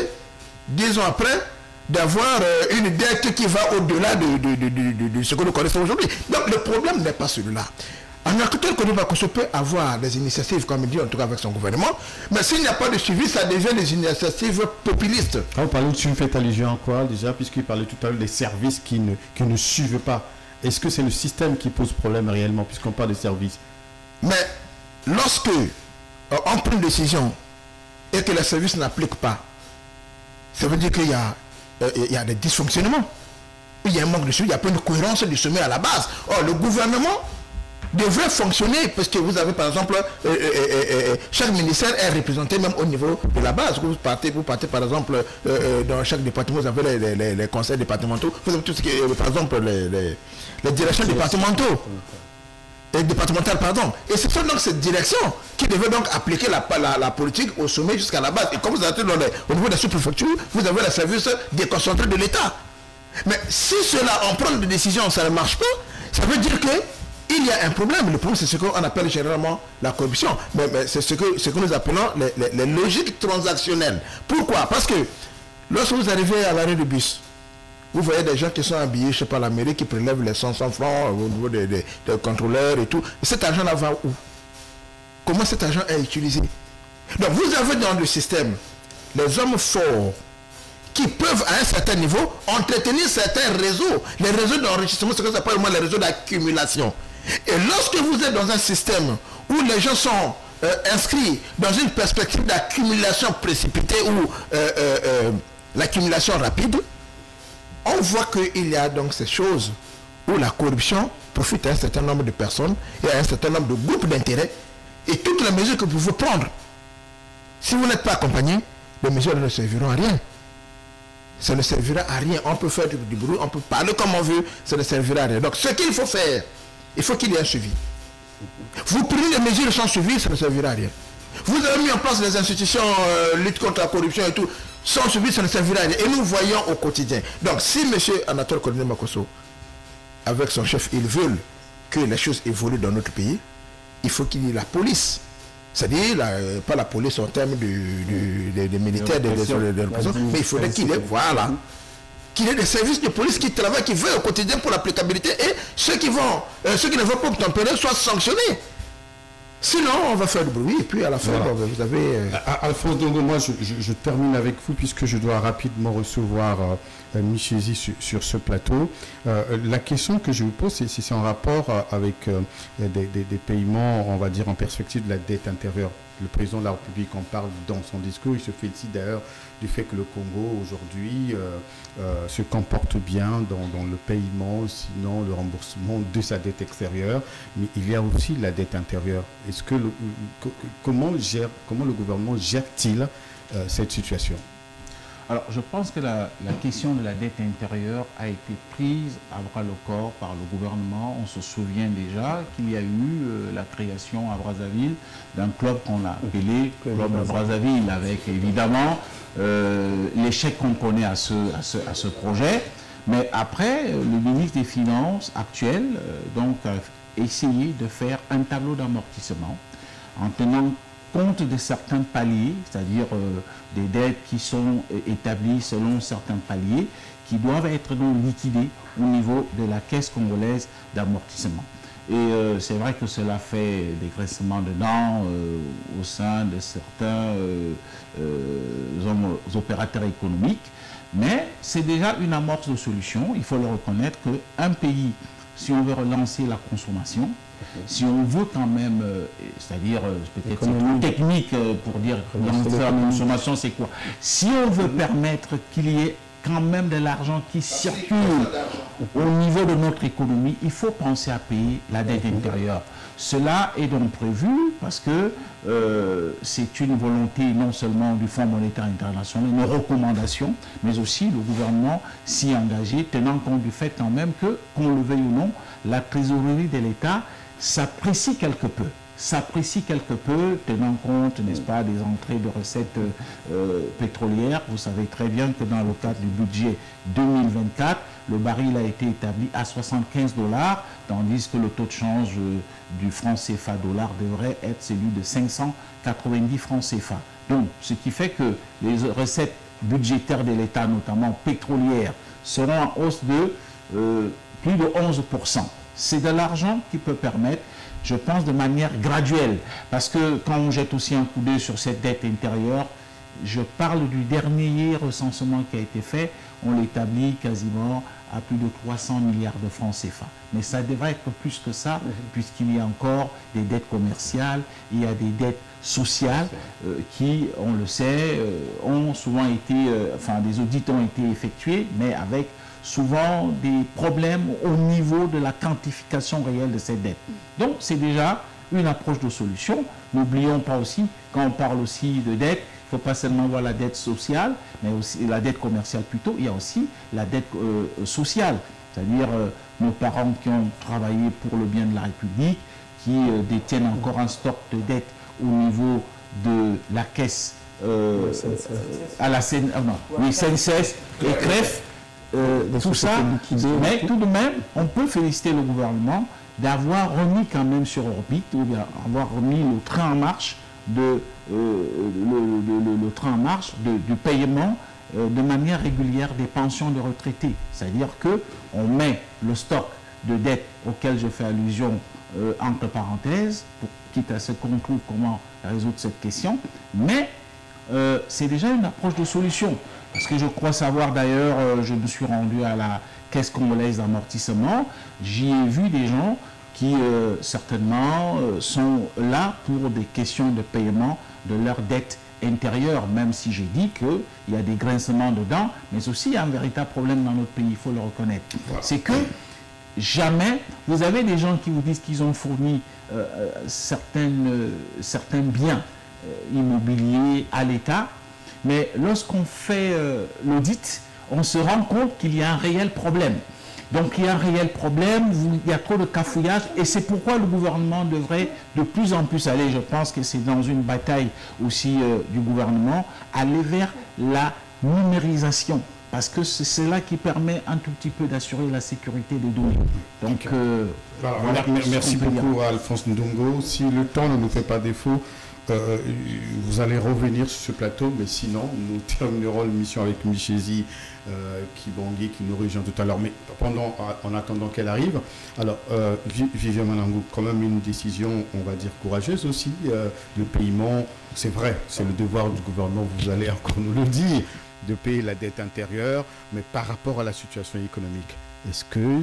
10 ans après, d'avoir une dette qui va au-delà de ce que nous connaissons aujourd'hui. Donc le problème n'est pas celui-là. Anatole Kounimakosso peut avoir des initiatives, comme il dit, en tout cas avec son gouvernement, mais s'il n'y a pas de suivi, ça devient des initiatives populistes. Quand vous parlez de suivi, faites allusion à quoi déjà, puisqu'il parlait tout à l'heure des services qui ne suivent pas. Est-ce que c'est le système qui pose problème réellement, puisqu'on parle des services? Mais lorsque on prend une décision et que les services n'appliquent pas, ça veut dire qu'il y a des dysfonctionnements. Il y a un manque de suivi, il n'y a pas une cohérence du sommet à la base. Or, le gouvernement devrait fonctionner, parce que vous avez par exemple, chaque ministère est représenté même au niveau de la base. Vous partez par exemple, dans chaque département, vous avez les conseils départementaux, vous avez tout ce qui est, par exemple, les directions départementales, pardon. Et ce sont donc cette direction qui devait donc appliquer la politique au sommet jusqu'à la base. Et comme vous avez au niveau des sous-préfectures, vous avez les services déconcentrés de l'État. Mais si cela, on prend des décisions, ça ne marche pas, ça veut dire que il y a un problème. Le problème, c'est ce qu'on appelle généralement la corruption. Mais c'est ce que nous appelons les logiques transactionnelles. Pourquoi? Parce que lorsque vous arrivez à l'arrêt de bus, vous voyez des gens qui sont habillés, je ne sais pas, la mairie qui prélèvent les 100 francs au niveau des contrôleurs et tout. Et cet argent-là va où? Comment cet argent est utilisé? Donc vous avez dans le système les hommes forts qui peuvent à un certain niveau entretenir certains réseaux. Les réseaux d'enrichissement, c'est ce qu'on appelle les réseaux d'accumulation. Et lorsque vous êtes dans un système où les gens sont inscrits dans une perspective d'accumulation précipitée ou l'accumulation rapide, on voit qu'il y a donc ces choses où la corruption profite à un certain nombre de personnes et à un certain nombre de groupes d'intérêts. Et toutes les mesures que vous pouvez prendre Si vous n'êtes pas accompagné, les mesures ne serviront à rien. Ça ne servira à rien. On peut faire du bruit, on peut parler comme on veut, ça ne servira à rien. Donc ce qu'il faut faire, il faut qu'il y ait un suivi. Vous prenez les mesures sans suivi, ça ne servira à rien. Vous avez mis en place les institutions, lutte contre la corruption et tout, sans suivi, ça ne servira à rien. Et nous voyons au quotidien. Donc si M. Anatole Colonel Makosso, avec son chef, ils veulent que les choses évoluent dans notre pays, il faut qu'il y ait la police. C'est-à-dire, pas la police en termes des militaires, des prisons, mais il faudrait qu'il y ait, voilà, qu'il y ait des services de police qui travaillent, qui veillent au quotidien pour l'applicabilité, et ceux qui ne vont pas obtempérer soient sanctionnés. Sinon, on va faire du bruit, et puis à la fin, Voilà. vous avez... Alphonse Dongo, moi je termine avec vous puisque je dois rapidement recevoir Michezi sur ce plateau. La question que je vous pose, c'est en rapport avec des paiements, on va dire, en perspective de la dette intérieure. Le président de la République en parle dans son discours. Il se félicite d'ailleurs du fait que le Congo aujourd'hui se comporte bien dans le paiement, sinon le remboursement de sa dette extérieure. Mais il y a aussi la dette intérieure. Est-ce que comment le gouvernement gère-t-il cette situation? Alors, je pense que la question de la dette intérieure a été prise à bras le corps par le gouvernement. On se souvient déjà qu'il y a eu la création à Brazzaville d'un club qu'on a appelé Club de Brazzaville, avec évidemment l'échec qu'on connaît à ce projet. Mais après, le ministre des Finances actuel donc, a essayé de faire un tableau d'amortissement en tenant compte de certains paliers, c'est-à-dire des dettes qui sont établies selon certains paliers, qui doivent être donc liquidées au niveau de la caisse congolaise d'amortissement. Et c'est vrai que cela fait des graissements de dents au sein de certains opérateurs économiques, mais c'est déjà une amorce de solution. Il faut le reconnaître qu'un pays, si on veut relancer la consommation, si on veut quand même, c'est-à-dire peut-être c'est trop technique pour dire lancer la consommation, c'est quoi? Si on veut permettre qu'il y ait quand même de l'argent qui circule au niveau de notre économie, il faut penser à payer la dette intérieure. Cela est donc prévu parce que c'est une volonté non seulement du Fonds monétaire international, une recommandation, mais aussi le gouvernement s'y est engagé, tenant compte du fait quand même que, qu'on le veuille ou non, la trésorerie de l'État s'apprécie quelque peu. S'apprécie quelque peu, tenant compte, n'est-ce pas, des entrées de recettes pétrolières. Vous savez très bien que dans le cadre du budget 2024, le baril a été établi à 75 $, tandis que le taux de change du franc CFA dollar devrait être celui de 590 francs CFA. Donc, ce qui fait que les recettes budgétaires de l'État, notamment pétrolières, seront en hausse de plus de 11%. C'est de l'argent qui peut permettre, je pense, de manière graduelle. Parce que quand on jette aussi un coup d'œil sur cette dette intérieure, je parle du dernier recensement qui a été fait, on l'établit quasiment à plus de 300 milliards de francs CFA. Mais ça devrait être plus que ça, puisqu'il y a encore des dettes commerciales, il y a des dettes sociales qui, on le sait, ont souvent été, enfin des audits ont été effectués, mais avec souvent des problèmes au niveau de la quantification réelle de ces dettes. Donc c'est déjà une approche de solution. N'oublions pas aussi, quand on parle aussi de dette, il ne faut pas seulement voir la dette sociale, mais aussi la dette commerciale plutôt, il y a aussi la dette sociale, c'est-à-dire nos parents qui ont travaillé pour le bien de la République, qui détiennent encore un stock de dettes au niveau de la caisse à la CNCS et CREF, tout ça, mais tout de même, on peut féliciter le gouvernement d'avoir remis quand même sur orbite, ou bien avoir remis le train en marche, du paiement de manière régulière des pensions de retraités. C'est-à-dire qu'on met le stock de dettes auquel je fais allusion entre parenthèses, quitte à ce qu'on trouve comment résoudre cette question, mais c'est déjà une approche de solution. Parce que je crois savoir d'ailleurs, je me suis rendu à la Caisse congolaise d'amortissement, j'y ai vu des gens qui certainement sont là pour des questions de paiement de leurs dettes intérieures, même si j'ai dit qu'il y a des grincements dedans, mais aussi il y a un véritable problème dans notre pays, il faut le reconnaître. Voilà. C'est que jamais, vous avez des gens qui vous disent qu'ils ont fourni certains biens immobilier à l'État. Mais lorsqu'on fait l'audit, on se rend compte qu'il y a un réel problème. Donc il y a un réel problème, il y a trop de cafouillage et c'est pourquoi le gouvernement devrait de plus en plus aller, je pense que c'est dans une bataille aussi du gouvernement, aller vers la numérisation. Parce que c'est cela qui permet un tout petit peu d'assurer la sécurité des données. Donc, voilà, merci beaucoup à Alphonse Ndongo. Si le temps ne nous fait pas défaut, vous allez revenir sur ce plateau, mais sinon, nous terminerons l'émission avec Michezi Kibongui qui nous rejoint tout à l'heure. Mais en attendant qu'elle arrive, alors, Viviane Manangou, quand même une décision, on va dire, courageuse aussi. Le paiement, c'est vrai, c'est le devoir du gouvernement, vous allez encore nous le dire, de payer la dette intérieure, mais par rapport à la situation économique, est-ce que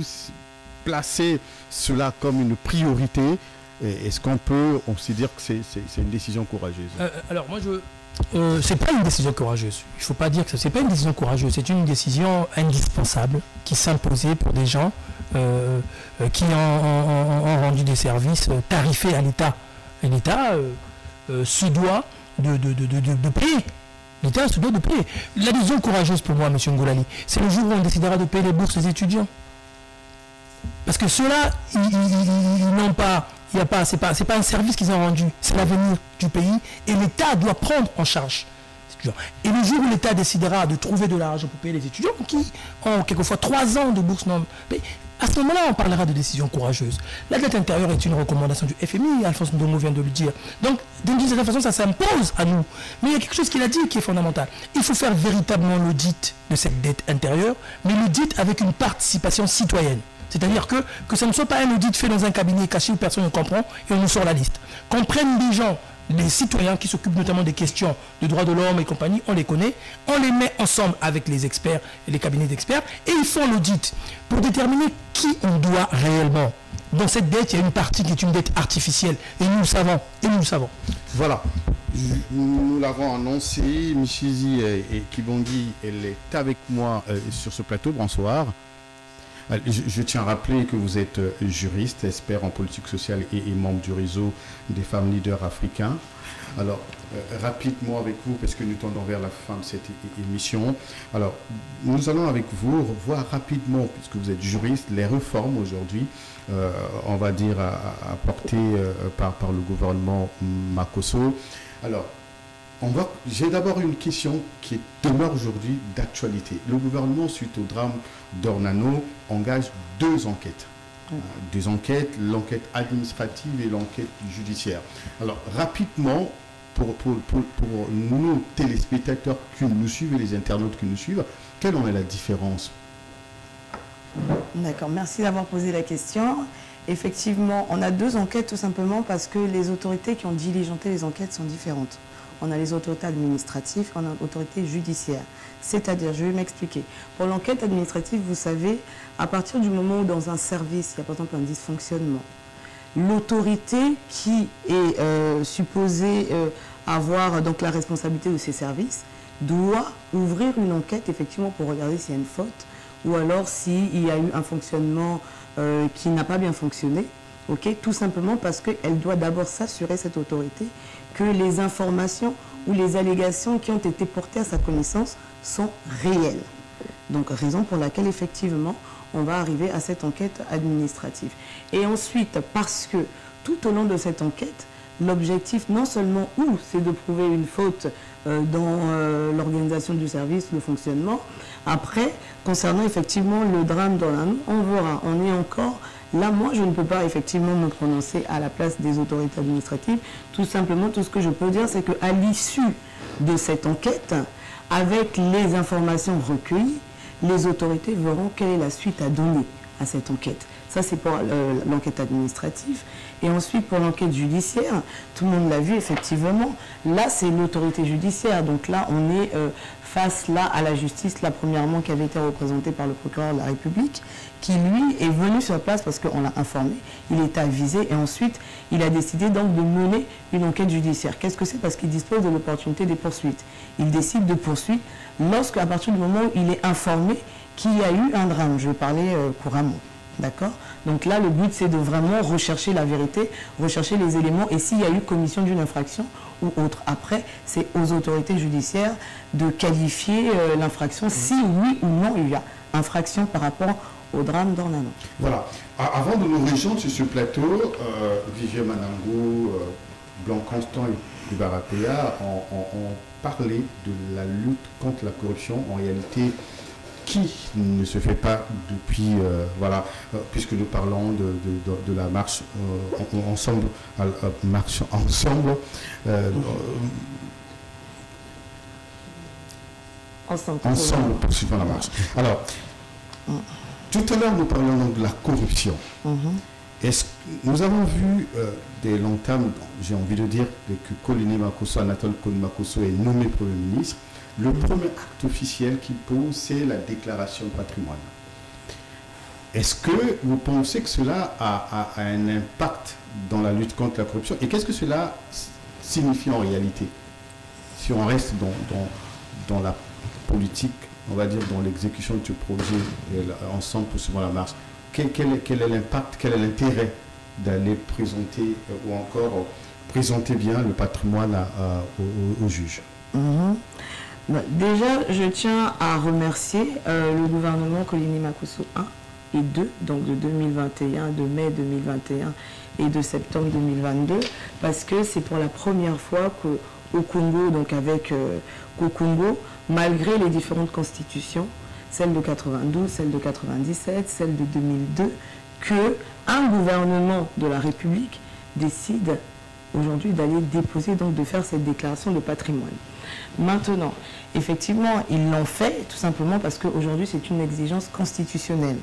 placer cela comme une priorité, est-ce qu'on peut dire que c'est une décision courageuse? Alors moi c'est pas une décision courageuse. Il ne faut pas dire que c'est pas une décision courageuse. C'est une décision indispensable qui s'imposait pour des gens qui ont rendu des services tarifés à l'État. Et l'État se doit de payer. L'État se doit de payer. La décision courageuse pour moi, M. Ngolali, c'est le jour où on décidera de payer les bourses des étudiants. Parce que ceux-là, ils n'ont pas... c'est pas un service qu'ils ont rendu, c'est l'avenir du pays et l'État doit prendre en charge les étudiants. Et le jour où l'État décidera de trouver de l'argent pour payer les étudiants qui ont quelquefois 3 ans de bourse non payée, à ce moment-là, on parlera de décision courageuse. La dette intérieure est une recommandation du FMI, Alphonse Ndongo vient de le dire. Donc, d'une certaine façon, ça s'impose à nous. Mais il y a quelque chose qu'il a dit qui est fondamental. Il faut faire véritablement l'audit de cette dette intérieure, mais l'audit avec une participation citoyenne. C'est-à-dire que ce ne soit pas un audit fait dans un cabinet caché où personne ne comprend et on nous sort la liste. Qu'on prenne des gens, les citoyens qui s'occupent notamment des questions de droits de l'homme et compagnie, on les connaît, on les met ensemble avec les experts et les cabinets d'experts et ils font l'audit pour déterminer qui on doit réellement. Dans cette dette, il y a une partie qui est une dette artificielle et nous le savons. Voilà. Nous l'avons annoncé, Michezi et Kibongui, elle est avec moi sur ce plateau. Bonsoir. Je tiens à rappeler que vous êtes juriste, expert en politique sociale et membre du réseau des femmes leaders africains. Alors, rapidement avec vous, parce que nous tendons vers la fin de cette émission. Alors, nous allons avec vous revoir rapidement, puisque vous êtes juriste, les réformes aujourd'hui, on va dire, apportées par le gouvernement Makosso. Alors, j'ai d'abord une question qui demeure aujourd'hui d'actualité. Le gouvernement, suite au drame d'Ornano, engage 2 enquêtes. Deux enquêtes, l'enquête administrative et l'enquête judiciaire. Alors, rapidement, pour nos téléspectateurs qui nous suivent et les internautes qui nous suivent, quelle en est la différence? D'accord, merci d'avoir posé la question. Effectivement, on a 2 enquêtes tout simplement parce que les autorités qui ont diligenté les enquêtes sont différentes. On a les autorités administratives, on a l'autorité judiciaire. C'est-à-dire, je vais m'expliquer. Pour l'enquête administrative, vous savez, à partir du moment où dans un service, il y a par exemple un dysfonctionnement, l'autorité qui est supposée avoir donc la responsabilité de ces services doit ouvrir une enquête effectivement pour regarder s'il y a une faute ou alors s'il y a eu un fonctionnement qui n'a pas bien fonctionné. Okay, tout simplement parce qu'elle doit d'abord s'assurer, cette autorité, que les informations ou les allégations qui ont été portées à sa connaissance sont réelles. Donc, raison pour laquelle, effectivement, on va arriver à cette enquête administrative. Et ensuite, parce que tout au long de cette enquête, l'objectif, non seulement c'est de prouver une faute dans l'organisation du service, le fonctionnement. Après, concernant effectivement le drame d'Ornano, on verra, on est encore... Là, moi, je ne peux pas effectivement me prononcer à la place des autorités administratives. Tout simplement, tout ce que je peux dire, c'est qu'à l'issue de cette enquête, avec les informations recueillies, les autorités verront quelle est la suite à donner à cette enquête. Ça, c'est pour l'enquête administrative. Et ensuite, pour l'enquête judiciaire, tout le monde l'a vu, effectivement. Là, c'est l'autorité judiciaire. Donc là, on est face là à la justice, là, premièrement, qui avait été représentée par le procureur de la République, qui, lui, est venu sur place parce qu'on l'a informé. Il était avisé et ensuite, il a décidé donc de mener une enquête judiciaire. Qu'est-ce que c'est? Parce qu'il dispose de l'opportunité des poursuites. Il décide de poursuivre à partir du moment où il est informé qu'il y a eu un drame. Je vais parler couramment. D'accord? Donc là, le but, c'est de vraiment rechercher la vérité, rechercher les éléments. Et s'il y a eu commission d'une infraction, ou autre. Après, c'est aux autorités judiciaires de qualifier l'infraction, si oui ou non il y a infraction par rapport au drame d'Ornano. Voilà. Avant de nous rejoindre sur ce plateau, Vivier Manango, Blanc Constant et Barapéa ont parlé de la lutte contre la corruption, en réalité, qui ne se fait pas depuis, voilà, puisque nous parlons de la marche ensemble, marche ensemble, ensemble poursuivant la marche. Alors, tout à l'heure, nous parlons donc de la corruption. Nous avons vu dès longtemps, j'ai envie de dire, que Koliné Makosso, Anatole Koliné Makosso est nommé Premier ministre. Le premier acte officiel qu'il pose, c'est la déclaration de patrimoine. Est-ce que vous pensez que cela a un impact dans la lutte contre la corruption? Et qu'est-ce que cela signifie en réalité? Si on reste dans la politique, on va dire dans l'exécution de ce projet, ensemble poursuivant la marche, quel est l'impact, quel est l'intérêt d'aller présenter ou encore présenter bien le patrimoine aux juges? Déjà, je tiens à remercier le gouvernement Koliné Makosso 1 et 2, donc de 2021, de mai 2021 et de septembre 2022, parce que c'est pour la première fois qu'au Congo, donc avec au Congo, malgré les différentes constitutions, celle de 92, celle de 97, celle de 2002, qu'un gouvernement de la République décide aujourd'hui d'aller déposer, donc de faire cette déclaration de patrimoine. Maintenant, effectivement, ils l'ont fait tout simplement parce qu'aujourd'hui, c'est une exigence constitutionnelle.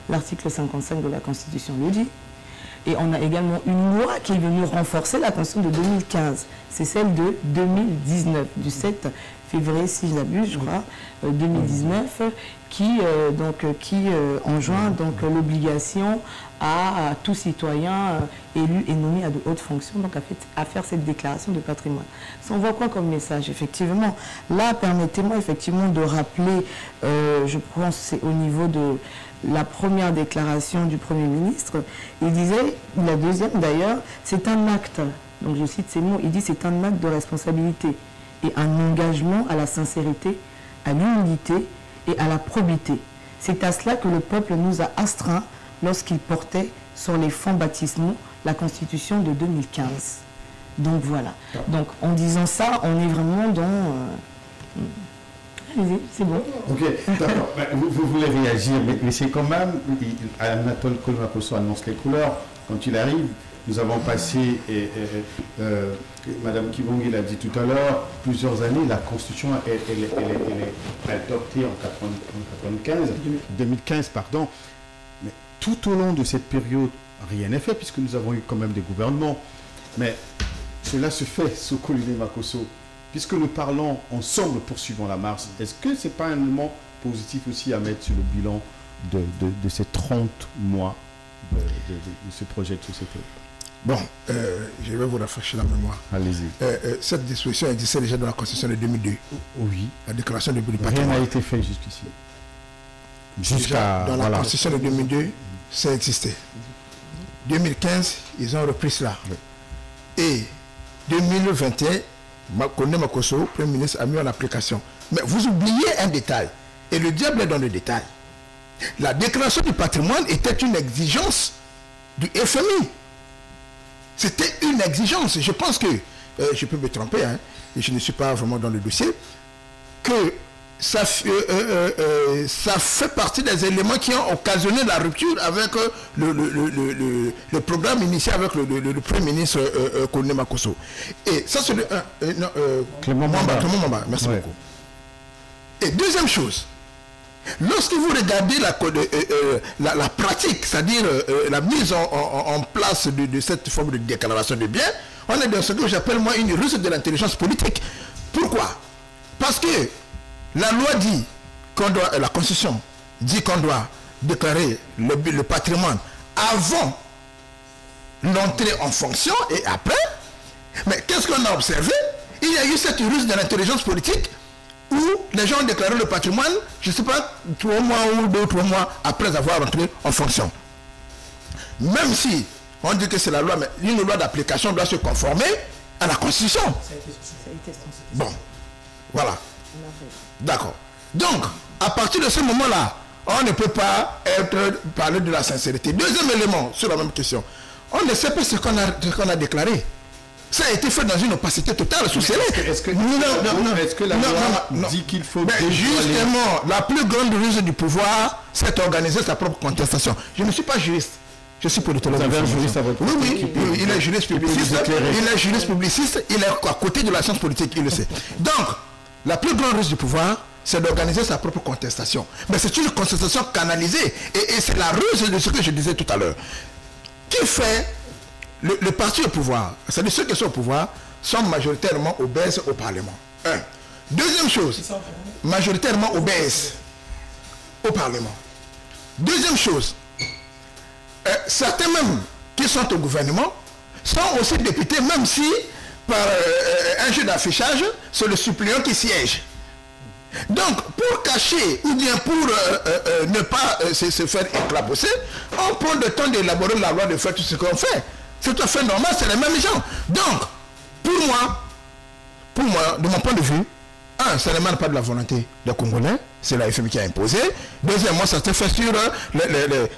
L'article 55 de la Constitution le dit. Et on a également une loi qui est venue renforcer la Constitution de 2015. C'est celle de 2019, du 7 février, si je n'abuse, je crois, 2019, qui enjoint donc l'obligation à tout citoyen élu et nommé à de hautes fonctions donc à faire cette déclaration de patrimoine. Ça envoie quoi comme message? Effectivement, là, permettez-moi effectivement de rappeler, je pense que c'est au niveau de la première déclaration du Premier ministre, il disait, la deuxième d'ailleurs, c'est un acte, donc je cite ces mots, il dit c'est un acte de responsabilité et un engagement à la sincérité, à l'humilité et à la probité. C'est à cela que le peuple nous a astreints lorsqu'il portait sur les fonds baptismaux la Constitution de 2015. Donc voilà. Donc en disant ça, on est vraiment dans... Allez-y, c'est bon. Ok, d'accord. Vous voulez réagir, mais c'est quand même... Anatole Koliné Makosso annonce les couleurs. Quand il arrive, nous avons passé, Madame Kibongi l'a dit tout à l'heure, plusieurs années, la Constitution, elle est adoptée en 2015, pardon. Mais tout au long de cette période, rien n'est fait, puisque nous avons eu quand même des gouvernements. Mais cela se fait sous Koliné Makosso. Puisque nous parlons ensemble poursuivant la marche, est-ce que ce n'est pas un élément positif aussi à mettre sur le bilan de ces 30 mois de ce projet de société? Bon, je vais vous rafraîchir la mémoire. Allez-y. Cette disposition existait déjà dans la Constitution de 2002. Oui. La déclaration de patrimoine. Rien n'a été fait jusqu'ici. Dans la Constitution de 2002, ça existait. 2015, ils ont repris cela. Oui. Et 2021, Koliné Makosso, Premier ministre, a mis en application. Mais vous oubliez un détail. Et le diable est dans le détail. La déclaration du patrimoine était une exigence du FMI. C'était une exigence. Je pense que, je peux me tromper, hein, et je ne suis pas vraiment dans le dossier, que ça fait partie des éléments qui ont occasionné la rupture avec le programme initié avec le Premier ministre Koliné Makosso. Et ça, c'est Clément Mamba. Merci beaucoup. Et deuxième chose, lorsque vous regardez la pratique, c'est-à-dire la mise en place de cette forme de déclaration de biens, on est dans ce que j'appelle moi une ruse de l'intelligence politique. Pourquoi? Parce que la loi dit la Constitution dit qu'on doit déclarer le patrimoine avant l'entrée en fonction et après. Mais qu'est-ce qu'on a observé? Il y a eu cette ruse de l'intelligence politique où les gens ont déclaré le patrimoine, je ne sais pas, 3 mois ou 2 ou 3 mois après avoir entré en fonction. Même si on dit que c'est la loi, mais une loi d'application doit se conformer à la Constitution. Ça a été censé. Bon, voilà. D'accord. Donc, à partir de ce moment-là, on ne peut pas parler de la sincérité. Deuxième élément sur la même question. On ne sait pas ce qu'on a déclaré. Ça a été fait dans une opacité totale sous scellé. Est-ce que la loi dit qu'il faut... Justement, la plus grande ruse du pouvoir, c'est d'organiser sa propre contestation. Je ne suis pas juriste. Je suis politologue. Vous avez un juriste à votre côté? Oui, il est juriste publiciste. Il est juriste publiciste. Il est à côté de la science politique, il le sait. Donc, la plus grande ruse du pouvoir, c'est d'organiser sa propre contestation. Mais c'est une contestation canalisée. Et c'est la ruse de ce que je disais tout à l'heure. Qui fait le parti au pouvoir, c'est-à-dire ceux qui sont au pouvoir, sont majoritairement obèses au Parlement. Un. Deuxième chose, majoritairement obèses au Parlement. Deuxième chose, certains même qui sont au gouvernement sont aussi députés, même si par un jeu d'affichage, c'est le suppléant qui siège. Donc, pour cacher ou bien pour ne pas se faire éclabousser, on prend le temps d'élaborer la loi, de faire tout ce qu'on fait. C'est tout à fait normal, c'est les mêmes gens. Donc, pour moi, de mon point de vue, ça n'émane pas de la volonté des Congolais, c'est la FMI qui a imposé. Deuxièmement, ça se fait sur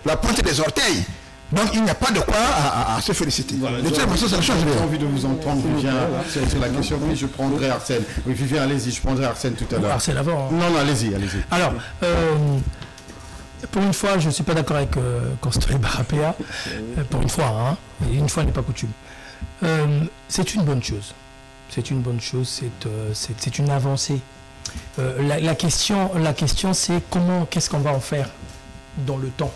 la pointe des orteils. Donc il n'y a pas de quoi à se féliciter. Voilà, j'ai envie de vous entendre, Vivien, sur la question. Oui, je prendrai Arsène. Oui, Vivien, allez-y, je prendrai Arsène tout à l'heure. Arsène avant. Non, allez-y. Alors, pour une fois, je ne suis pas d'accord avec Constantine Barapéa. Pour une fois, hein. Et une fois n'est pas coutume. C'est une bonne chose. C'est une bonne chose, c'est une avancée. La question c'est qu'est-ce qu'on va en faire dans le temps.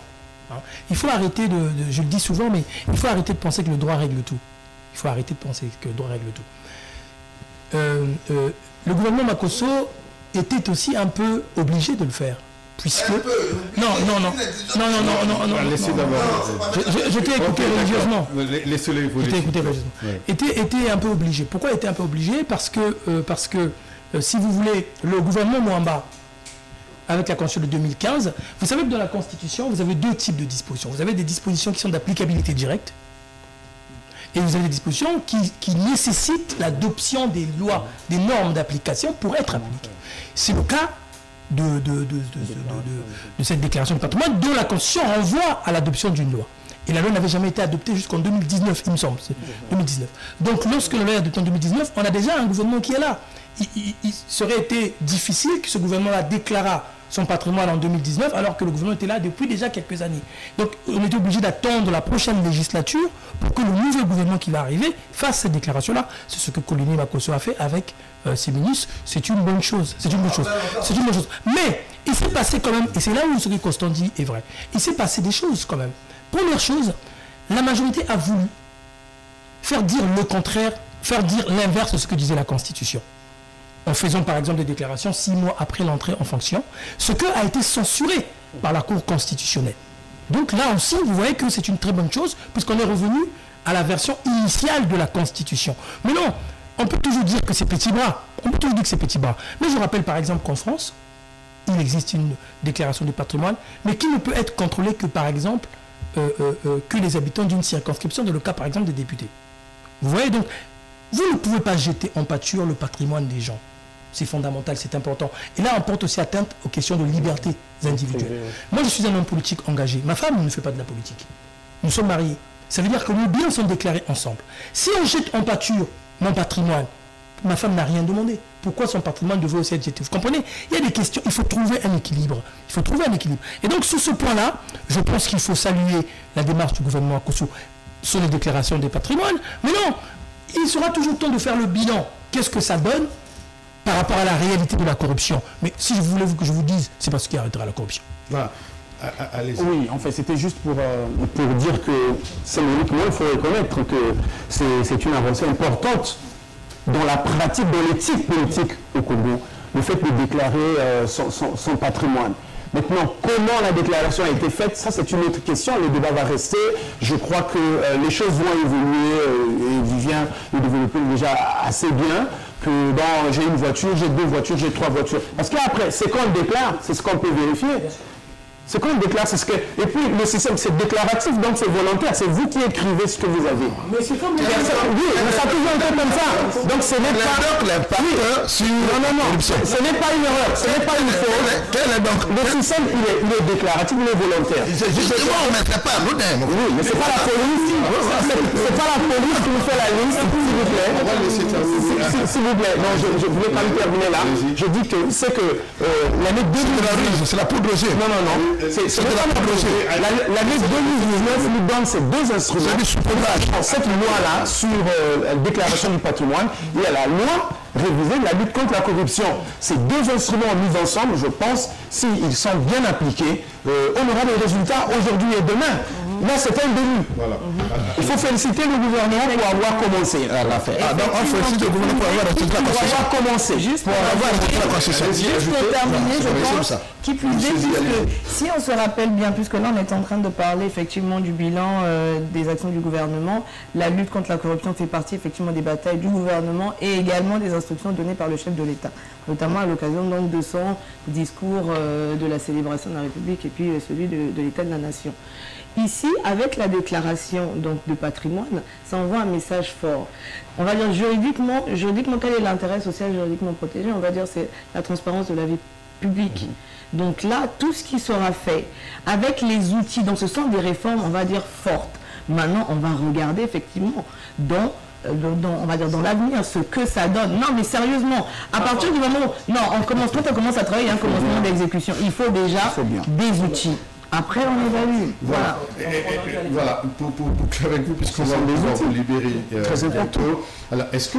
Il faut arrêter je le dis souvent, mais il faut arrêter de penser que le droit règle tout. Il faut arrêter de penser que le droit règle tout. Le gouvernement Makosso était aussi un peu obligé de le faire. Puisque... Non. Laissez d'abord. Je t'ai écouté religieusement. Laissez-le évoluer. Était un peu obligé. Pourquoi était un peu obligé? Parce que si vous voulez, le gouvernement Mwamba, avec la Constitution de 2015, vous savez que dans la Constitution, vous avez deux types de dispositions. Vous avez des dispositions qui sont d'applicabilité directe, et vous avez des dispositions qui nécessitent l'adoption des lois, des normes d'application pour être appliquées. C'est le cas de cette déclaration de patrimoine, dont la Constitution renvoie à l'adoption d'une loi. Et la loi n'avait jamais été adoptée jusqu'en 2019, il me semble. 2019. Donc lorsque la loi est adoptée en 2019, on a déjà un gouvernement qui est là. Il serait été difficile que ce gouvernement-là déclarât son patrimoine en 2019, alors que le gouvernement était là depuis déjà quelques années. Donc on était obligé d'attendre la prochaine législature pour que le nouveau gouvernement qui va arriver fasse cette déclaration-là. C'est ce que Coligny Makosso a fait avec ses ministres. C'est une bonne chose. C'est une bonne chose. C'est une bonne chose. Mais il s'est passé quand même, et c'est là où ce que Constant dit est vrai, il s'est passé des choses quand même. Première chose, la majorité a voulu faire dire le contraire, faire dire l'inverse de ce que disait la Constitution. En faisant par exemple des déclarations 6 mois après l'entrée en fonction, ce qui a été censuré par la Cour constitutionnelle. Donc là aussi, vous voyez que c'est une très bonne chose, puisqu'on est revenu à la version initiale de la Constitution. Mais non, on peut toujours dire que c'est petit bras. On peut toujours dire que c'est petit bras. Mais je rappelle par exemple qu'en France, il existe une déclaration de patrimoine, mais qui ne peut être contrôlée que par exemple, que les habitants d'une circonscription, dans le cas par exemple des députés. Vous voyez donc, vous ne pouvez pas jeter en pâture le patrimoine des gens. C'est fondamental, c'est important. Et là, on porte aussi atteinte aux questions de liberté individuelle. Moi, je suis un homme politique engagé. Ma femme ne fait pas de la politique. Nous sommes mariés. Ça veut dire que nos biens sont déclarés ensemble. Si on jette en pâture mon patrimoine, ma femme n'a rien demandé. Pourquoi son patrimoine devait aussi être jeté? Vous comprenez? Il y a des questions. Il faut trouver un équilibre. Il faut trouver un équilibre. Et donc, sur ce point-là, je pense qu'il faut saluer la démarche du gouvernement Makosso sur les déclarations des patrimoines. Mais non, il sera toujours temps de faire le bilan. Qu'est-ce que ça donne par rapport à la réalité de la corruption? Mais si je voulais que je vous dise, c'est parce qu'il arrêtera la corruption. Voilà. Allez-y. Oui, en fait, c'était juste pour dire que symboliquement, il faut reconnaître que c'est une avancée importante dans la pratique, dans l'éthique politique au Congo, le fait de déclarer son patrimoine. Maintenant, comment la déclaration a été faite, ça c'est une autre question, le débat va rester. Je crois que les choses vont évoluer et Vivien le développe déjà assez bien, que j'ai une voiture, j'ai 2 voitures, j'ai 3 voitures. Parce qu'après, c'est qu'on le déclare, c'est ce qu'on peut vérifier. Ce qu'on déclare, c'est ce que... Et puis, le système, c'est déclaratif, donc c'est volontaire. C'est vous qui écrivez ce que vous avez. Mais c'est comme... Oui, mais ça a toujours été comme ça. Donc, ce n'est pas... Non. Ce n'est pas une erreur. Ce n'est pas une faute. Le système, il est déclaratif, il est volontaire. Justement, on ne mettrait pas l'ONEM. Oui, mais c'est pas la police. C'est pas la police qui nous fait la liste, s'il vous plaît. On va laisser terminer. S'il vous plaît. Non, je ne voulais pas me terminer là. Je dis que c'est que l'année 2019... C'est la poudre rosée. Non. C'est de la poudre rosée. L'année 2019 nous donne ces deux instruments. Cette loi-là sur la déclaration du patrimoine, il y a la loi révisée de la lutte contre la corruption. Ces deux instruments mis ensemble, je pense, s'ils sont bien appliqués, on aura des résultats aujourd'hui et demain. Là, c'est un début. Voilà. Il faut féliciter le gouvernement pour avoir commencé à la faire. Donc, on félicite le gouvernement pour avoir commencé. Juste pour terminer, je pense, qui plus est, puisque si on se rappelle bien, puisque là on est en train de parler effectivement du bilan des actions du gouvernement, la lutte contre la corruption fait partie effectivement des batailles du gouvernement et également des instructions données par le chef de l'État, notamment à l'occasion donc de son discours de la célébration de la République et puis celui de l'État de la Nation. Ici, avec la déclaration donc, de patrimoine, ça envoie un message fort. On va dire juridiquement quel est l'intérêt social juridiquement protégé? On va dire c'est la transparence de la vie publique. Donc là, tout ce qui sera fait avec les outils, donc ce sont des réformes, on va dire, fortes. Maintenant, on va regarder effectivement on va dire dans l'avenir, ce que ça donne. Non, mais sérieusement, à partir du moment où on commence à travailler, il y a un commencement d'exécution. Il faut déjà des outils. Après, on évalue. Voilà. Voilà, pour clair avec vous, puisqu'on va vous libérer bientôt. Alors, est-ce que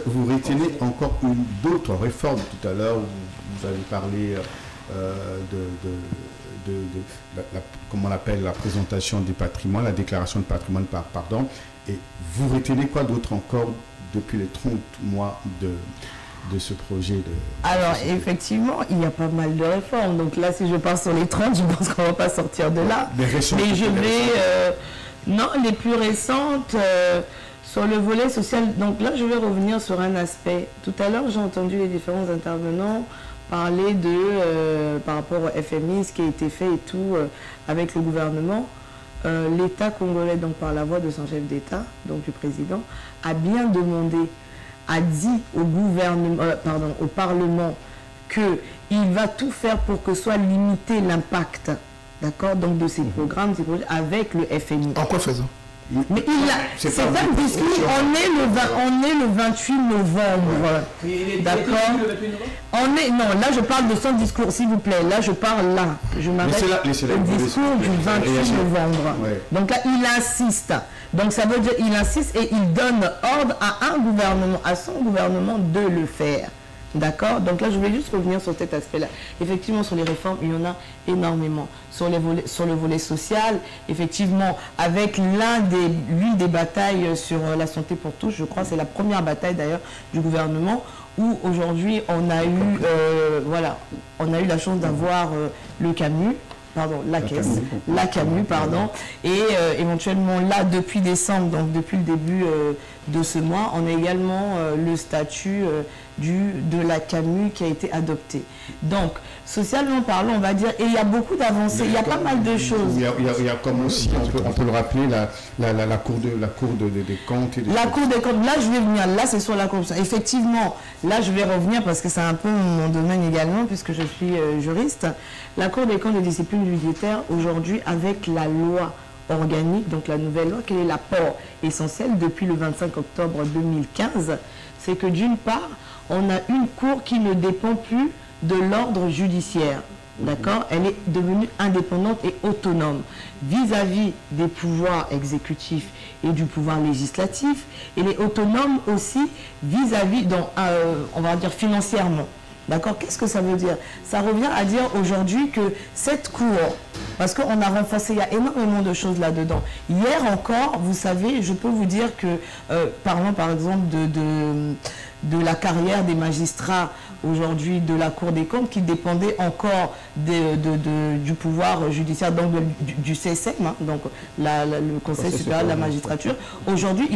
vous retenez encore d'autres réformes? Tout à l'heure, vous avez parlé comment on appelle, la présentation du patrimoine, la déclaration de patrimoine, pardon. Et vous retenez quoi d'autre encore depuis les 30 mois de ce projet Alors, effectivement, il y a pas mal de réformes. Donc là, si je pars sur les 30, je pense qu'on ne va pas sortir de là. Mais je vais... non, les plus récentes, sur le volet social. Donc là, je vais revenir sur un aspect. Tout à l'heure, j'ai entendu les différents intervenants parler par rapport au FMI, ce qui a été fait et tout avec le gouvernement. L'État congolais, donc par la voix de son chef d'État, donc du président, a bien demandé, a dit au gouvernement, au Parlement qu'il va tout faire pour que soit limité l'impact, d'accord, donc de ces programmes, ces projets avec le FMI. En quoi faisant? Mais c'est un discours, on est le 28 novembre, d'accord. Non, là je parle de son discours, s'il vous plaît, là je parle là, je m'arrête le discours du 28 novembre. Ouais. Donc là il insiste, donc ça veut dire il insiste et il donne ordre à un gouvernement, à son gouvernement de le faire. D'accord. Donc là, je voulais juste revenir sur cet aspect-là. Effectivement, sur les réformes, il y en a énormément. Sur le volet social, effectivement, avec l'une des batailles sur la santé pour tous, je crois, c'est la première bataille d'ailleurs du gouvernement, où aujourd'hui, on a eu la chance d'avoir le CAMU, la CAMU, et éventuellement là, depuis décembre, donc depuis le début de ce mois, on a également le statut de la CAMU qui a été adopté. Donc, socialement parlant, on va dire, et il y a beaucoup d'avancées, il y a pas mal de choses. Il y a comme aussi, on peut le rappeler, la cour des comptes. La cour des comptes, là je vais venir, là c'est sur la corruption. Effectivement, là je vais revenir parce que c'est un peu mon domaine également, puisque je suis juriste. La cour des comptes de discipline budgétaire, aujourd'hui, avec la loi organique, donc la nouvelle loi, quel est l'apport essentiel depuis le 25 octobre 2015, c'est que d'une part, on a une cour qui ne dépend plus de l'ordre judiciaire. D'accord? Elle est devenue indépendante et autonome vis-à-vis des pouvoirs exécutifs et du pouvoir législatif. Elle est autonome aussi vis-à-vis, on va dire financièrement. D'accord? Qu'est-ce que ça veut dire? Ça revient à dire aujourd'hui que cette cour, parce qu'on a renforcé, il y a énormément de choses là-dedans. Hier encore, vous savez, je peux vous dire que, parlons par exemple de la carrière des magistrats aujourd'hui de la Cour des comptes qui dépendait encore du pouvoir judiciaire, donc du CSM, hein, donc le Conseil supérieur de la magistrature. Aujourd'hui,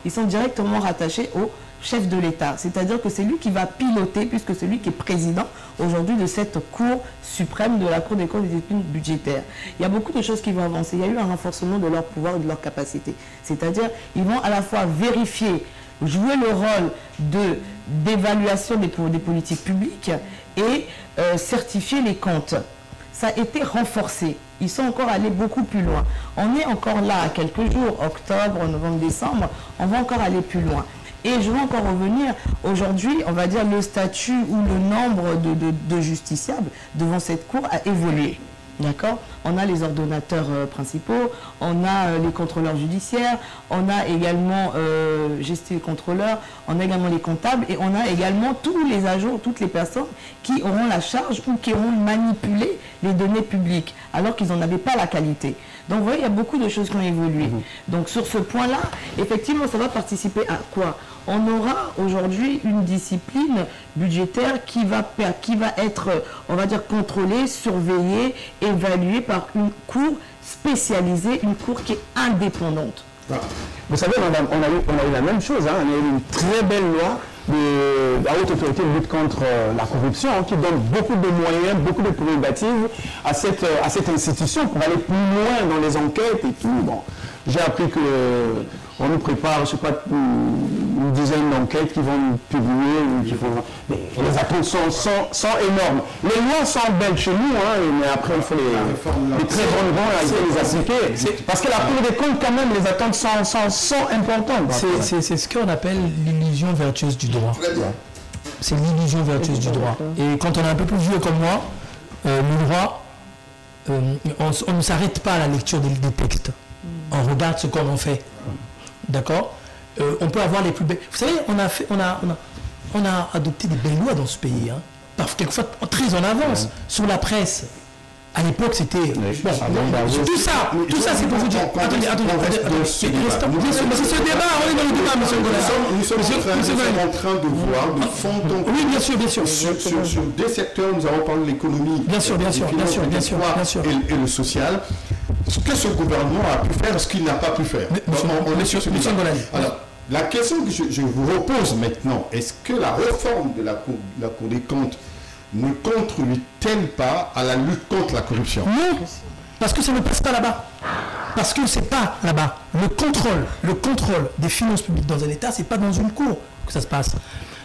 ils sont directement rattachés au chef de l'État. C'est-à-dire que c'est lui qui va piloter, puisque c'est lui qui est président aujourd'hui de cette Cour suprême de la Cour des comptes et des disciplines budgétaires. Il y a beaucoup de choses qui vont avancer. Il y a eu un renforcement de leur pouvoir et de leur capacité. C'est-à-dire ils vont à la fois vérifier, jouer le rôle d'évaluation des politiques publiques et certifier les comptes. Ça a été renforcé. Ils sont encore allés beaucoup plus loin. On est encore là à quelques jours, octobre, novembre, décembre, on va encore aller plus loin. Et je veux encore revenir, aujourd'hui, on va dire le statut ou le nombre de justiciables devant cette cour a évolué. D'accord? On a les ordonnateurs principaux, on a les contrôleurs judiciaires, on a également gestion des contrôleurs, on a également les comptables et on a également tous les agents, toutes les personnes qui auront la charge ou qui auront manipulé les données publiques alors qu'ils n'en avaient pas la qualité. Donc vous voyez, il y a beaucoup de choses qui ont évolué. Donc sur ce point-là, effectivement, ça va participer à quoi? On aura aujourd'hui une discipline budgétaire qui va être, on va dire, contrôlée, surveillée, évaluée par une cour spécialisée, une cour qui est indépendante. Vous savez, madame, on a eu la même chose, hein. On a eu une très belle loi de la haute autorité de lutte contre la corruption, hein, qui donne beaucoup de moyens, beaucoup de prérogatives à cette institution pour aller plus loin dans les enquêtes et tout. Bon, j'ai appris que on nous prépare, je ne sais pas, une dizaine d'enquêtes qui vont nous publier. Mais les attentes sont énormes. Les lois sont belles chez nous, hein, mais après il faut les très bonnes lois, il faut les appliquer. Parce que la Cour des comptes, quand même, les attentes sont importantes. C'est ce qu'on appelle l'illusion vertueuse du droit. C'est l'illusion vertueuse du droit. Et quand on est un peu plus vieux comme moi, le droit, on ne s'arrête pas à la lecture des textes. On regarde ce qu'on en fait. D'accord? On peut avoir les plus belles. Vous savez, on a adopté des belles lois dans ce pays, hein, parfois quelquefois très en avance sur la presse. À l'époque, c'était. Tout ça, c'est pour vous dire. Attendez. Mais c'est ce débat, on est dans le débat, monsieur Ngola. Nous sommes en train de voir de fond en comble. Oui, bien sûr. Sur des secteurs, nous avons parlé de l'économie, bien sûr. Et le social. Ce que ce gouvernement a pu faire, ce qu'il n'a pas pu faire. On est sur ce débat. Alors, la question que je vous repose maintenant, est-ce que la réforme de la Cour des comptes ne contribue-t-elle pas à la lutte contre la corruption? Non, parce que ça ne passe pas là-bas. Parce que c'est pas là-bas. Le contrôle des finances publiques dans un État, c'est pas dans une cour que ça se passe.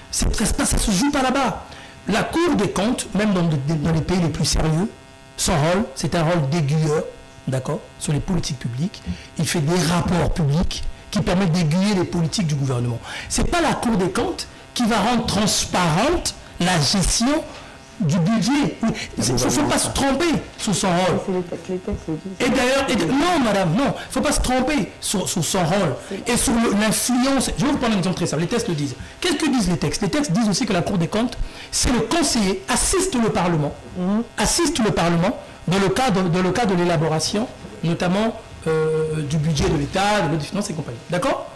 Ça se joue pas là-bas. La Cour des comptes, même dans les pays les plus sérieux, son rôle, c'est un rôle d'aiguilleur, d'accord, sur les politiques publiques. Il fait des rapports publics qui permettent d'aiguiller les politiques du gouvernement. C'est pas la Cour des comptes qui va rendre transparente la gestion du budget. Il ne faut pas se tromper sur son rôle. Et d'ailleurs, non madame, non, il ne faut pas se tromper sur son rôle et sur l'influence. Je vais vous prendre un exemple très simple, les textes le disent. Qu'est-ce que disent les textes? Les textes disent aussi que la Cour des comptes, c'est le conseiller, assiste le Parlement dans le cas de l'élaboration, notamment du budget de l'État, de l'autre des finances et compagnie. D'accord?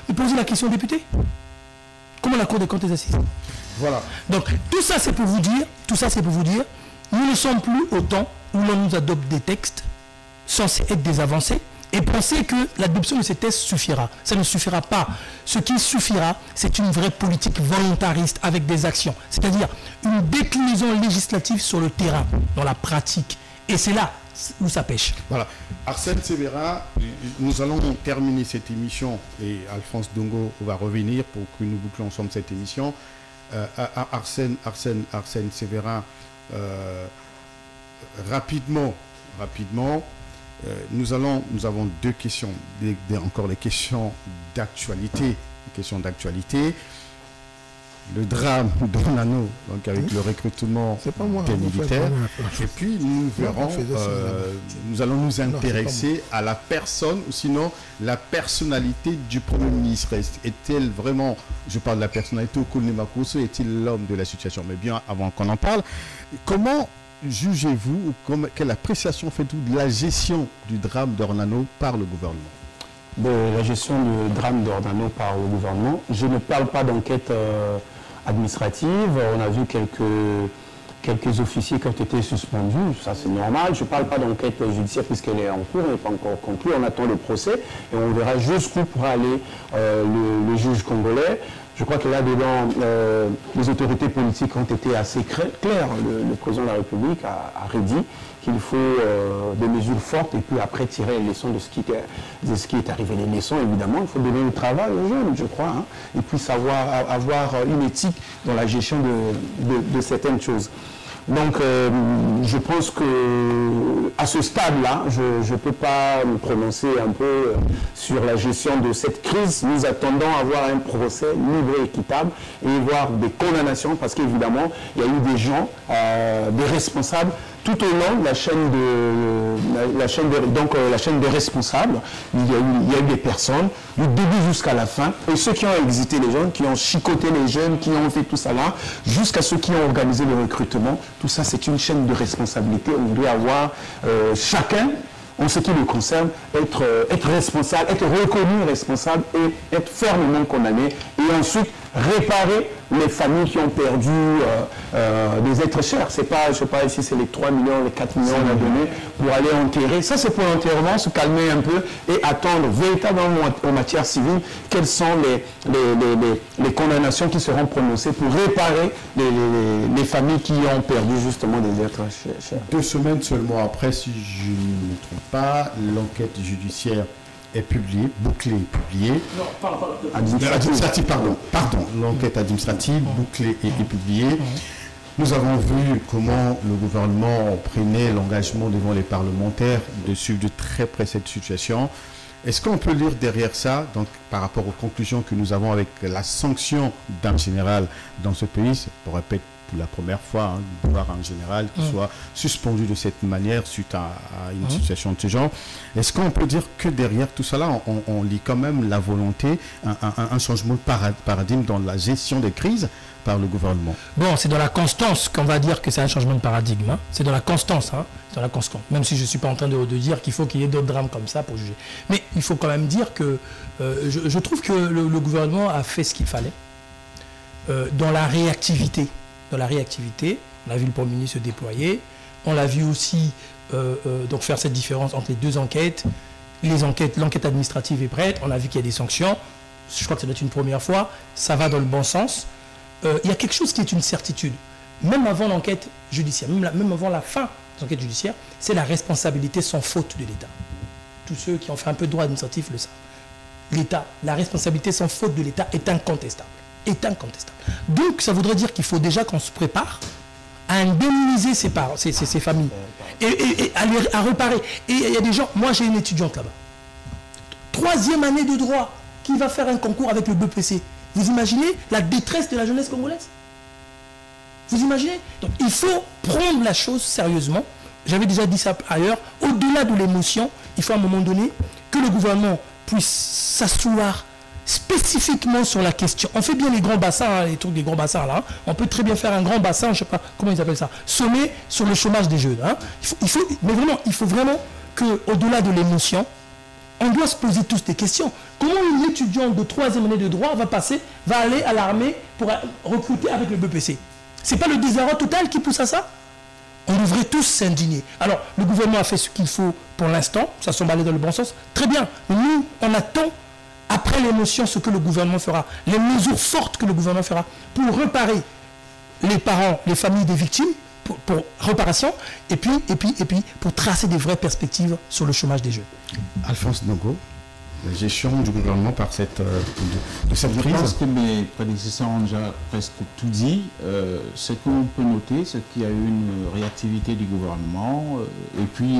Vous posez la question au député. Comment la Cour des comptes est assise? Voilà. Donc tout ça c'est pour vous dire, nous ne sommes plus au temps où l'on nous adopte des textes censés être des avancées et penser que l'adoption de ces textes suffira. Ça ne suffira pas. Ce qui suffira, c'est une vraie politique volontariste avec des actions. C'est-à-dire une déclinaison législative sur le terrain, dans la pratique. Et c'est là où ça pêche. Voilà. Arsène Sévérin, nous allons terminer cette émission et Alphonse Dongo va revenir pour que nous bouclions ensemble cette émission. Arsène Sévérin, rapidement, nous avons deux questions, encore les questions d'actualité. Le drame d'Ornano, donc avec le recrutement des militaires. Et puis nous verrons, nous allons nous intéresser à la personne, ou sinon la personnalité du Premier ministre. Est-elle vraiment, je parle de la personnalité, Okul Nemakoso, est-il l'homme de la situation? Mais bien avant qu'on en parle, comment jugez-vous, quelle appréciation faites-vous de la gestion du drame d'Ornano par le gouvernement? De la gestion du drame d'Ornano par le gouvernement, je ne parle pas d'enquête administrative. On a vu quelques officiers qui ont été suspendus, ça c'est normal. Je ne parle pas d'enquête judiciaire puisqu'elle est en cours, elle n'est pas encore conclue. On attend le procès et on verra jusqu'où pourra aller le juge congolais. Je crois que là-dedans, les autorités politiques ont été assez claires. Le président de la République a redit qu'il faut des mesures fortes et puis après tirer les leçons de ce qui est arrivé. Les leçons, évidemment, il faut donner le travail aux jeunes, je crois, hein, et puis savoir avoir une éthique dans la gestion de certaines choses. Donc, je pense que à ce stade-là, je ne peux pas me prononcer un peu sur la gestion de cette crise. Nous attendons à avoir un procès libre et équitable et voir des condamnations parce qu'évidemment, il y a eu des gens, des responsables, tout au long de la chaîne des responsables, il y a eu des personnes, du début jusqu'à la fin, et ceux qui ont exité les jeunes, qui ont chicoté les jeunes, qui ont fait tout ça là, jusqu'à ceux qui ont organisé le recrutement, tout ça c'est une chaîne de responsabilité. On doit avoir chacun, en ce qui le concerne, être responsable, être reconnu responsable et être fermement condamné, et ensuite réparer les familles qui ont perdu des êtres chers. C'est pas, je sais pas ici, c'est les 3 millions, les 4 millions qu'on a donné pour aller enterrer. Ça, c'est pour l'enterrement, se calmer un peu et attendre véritablement en matière civile quelles sont les condamnations qui seront prononcées pour réparer les familles qui ont perdu justement des êtres chers. 2 semaines seulement après, si je ne me trompe pas, l'enquête judiciaire est publiée, bouclée et publiée. Non, Administrative, pardon. L'enquête administrative, bouclée et publiée. Nous avons vu comment le gouvernement prenait l'engagement devant les parlementaires de suivre de très près cette situation. Est-ce qu'on peut lire derrière ça, donc par rapport aux conclusions que nous avons avec la sanction d'un général dans ce pays, c'est pour répéter pour la première fois, de voir un général qui soit suspendu de cette manière suite à une situation de ce genre. Est-ce qu'on peut dire que derrière tout cela, on lit quand même la volonté, un changement de paradigme dans la gestion des crises par le gouvernement? Bon, c'est dans la constance qu'on va dire que c'est un changement de paradigme. Hein. C'est dans la constance. Hein. Dans la constance. Même si je ne suis pas en train de dire qu'il faut qu'il y ait d'autres drames comme ça pour juger. Mais il faut quand même dire que je trouve que le gouvernement a fait ce qu'il fallait dans la réactivité. Dans la réactivité, on a vu le Premier ministre se déployer, on l'a vu aussi donc faire cette différence entre les deux enquêtes. L'enquête administrative est prête, on a vu qu'il y a des sanctions, je crois que ça doit être une première fois, ça va dans le bon sens. Il y a quelque chose qui est une certitude, même avant l'enquête judiciaire, même avant la fin de l'enquête judiciaire, c'est la responsabilité sans faute de l'État. Tous ceux qui ont fait un peu de droit administratif le savent. L'État, la responsabilité sans faute de l'État est incontestable. Donc, ça voudrait dire qu'il faut déjà qu'on se prépare à indemniser ces familles et à réparer. Et il y a des gens, moi j'ai une étudiante là-bas, 3e année de droit, qui va faire un concours avec le BPC. Vous imaginez la détresse de la jeunesse congolaise? Vous imaginez? Donc, il faut prendre la chose sérieusement. J'avais déjà dit ça ailleurs. Au-delà de l'émotion, il faut à un moment donné que le gouvernement puisse s'asseoir spécifiquement sur la question. On fait bien les grands bassins, hein, les trucs des grands bassins là. Hein. On peut très bien faire un grand bassin, je ne sais pas comment ils appellent ça, sommet sur le chômage des jeunes. Hein. Il faut vraiment qu'au-delà de l'émotion, on doit se poser tous des questions. Comment une étudiante de 3e année de droit va aller à l'armée pour recruter avec le BPC? C'est pas le désarroi total qui pousse à ça? On devrait tous s'indigner. Alors, le gouvernement a fait ce qu'il faut pour l'instant, ça semble aller dans le bon sens. Très bien. Nous, on attend après l'émotion, ce que le gouvernement fera, les mesures fortes que le gouvernement fera pour réparer les parents, les familles des victimes, pour réparation, et puis pour tracer des vraies perspectives sur le chômage des jeunes. Alphonse Ndongo, la gestion du gouvernement par cette crise. Je pense que mes prédécesseurs ont déjà presque tout dit. Ce qu'on peut noter, c'est qu'il y a eu une réactivité du gouvernement, et puis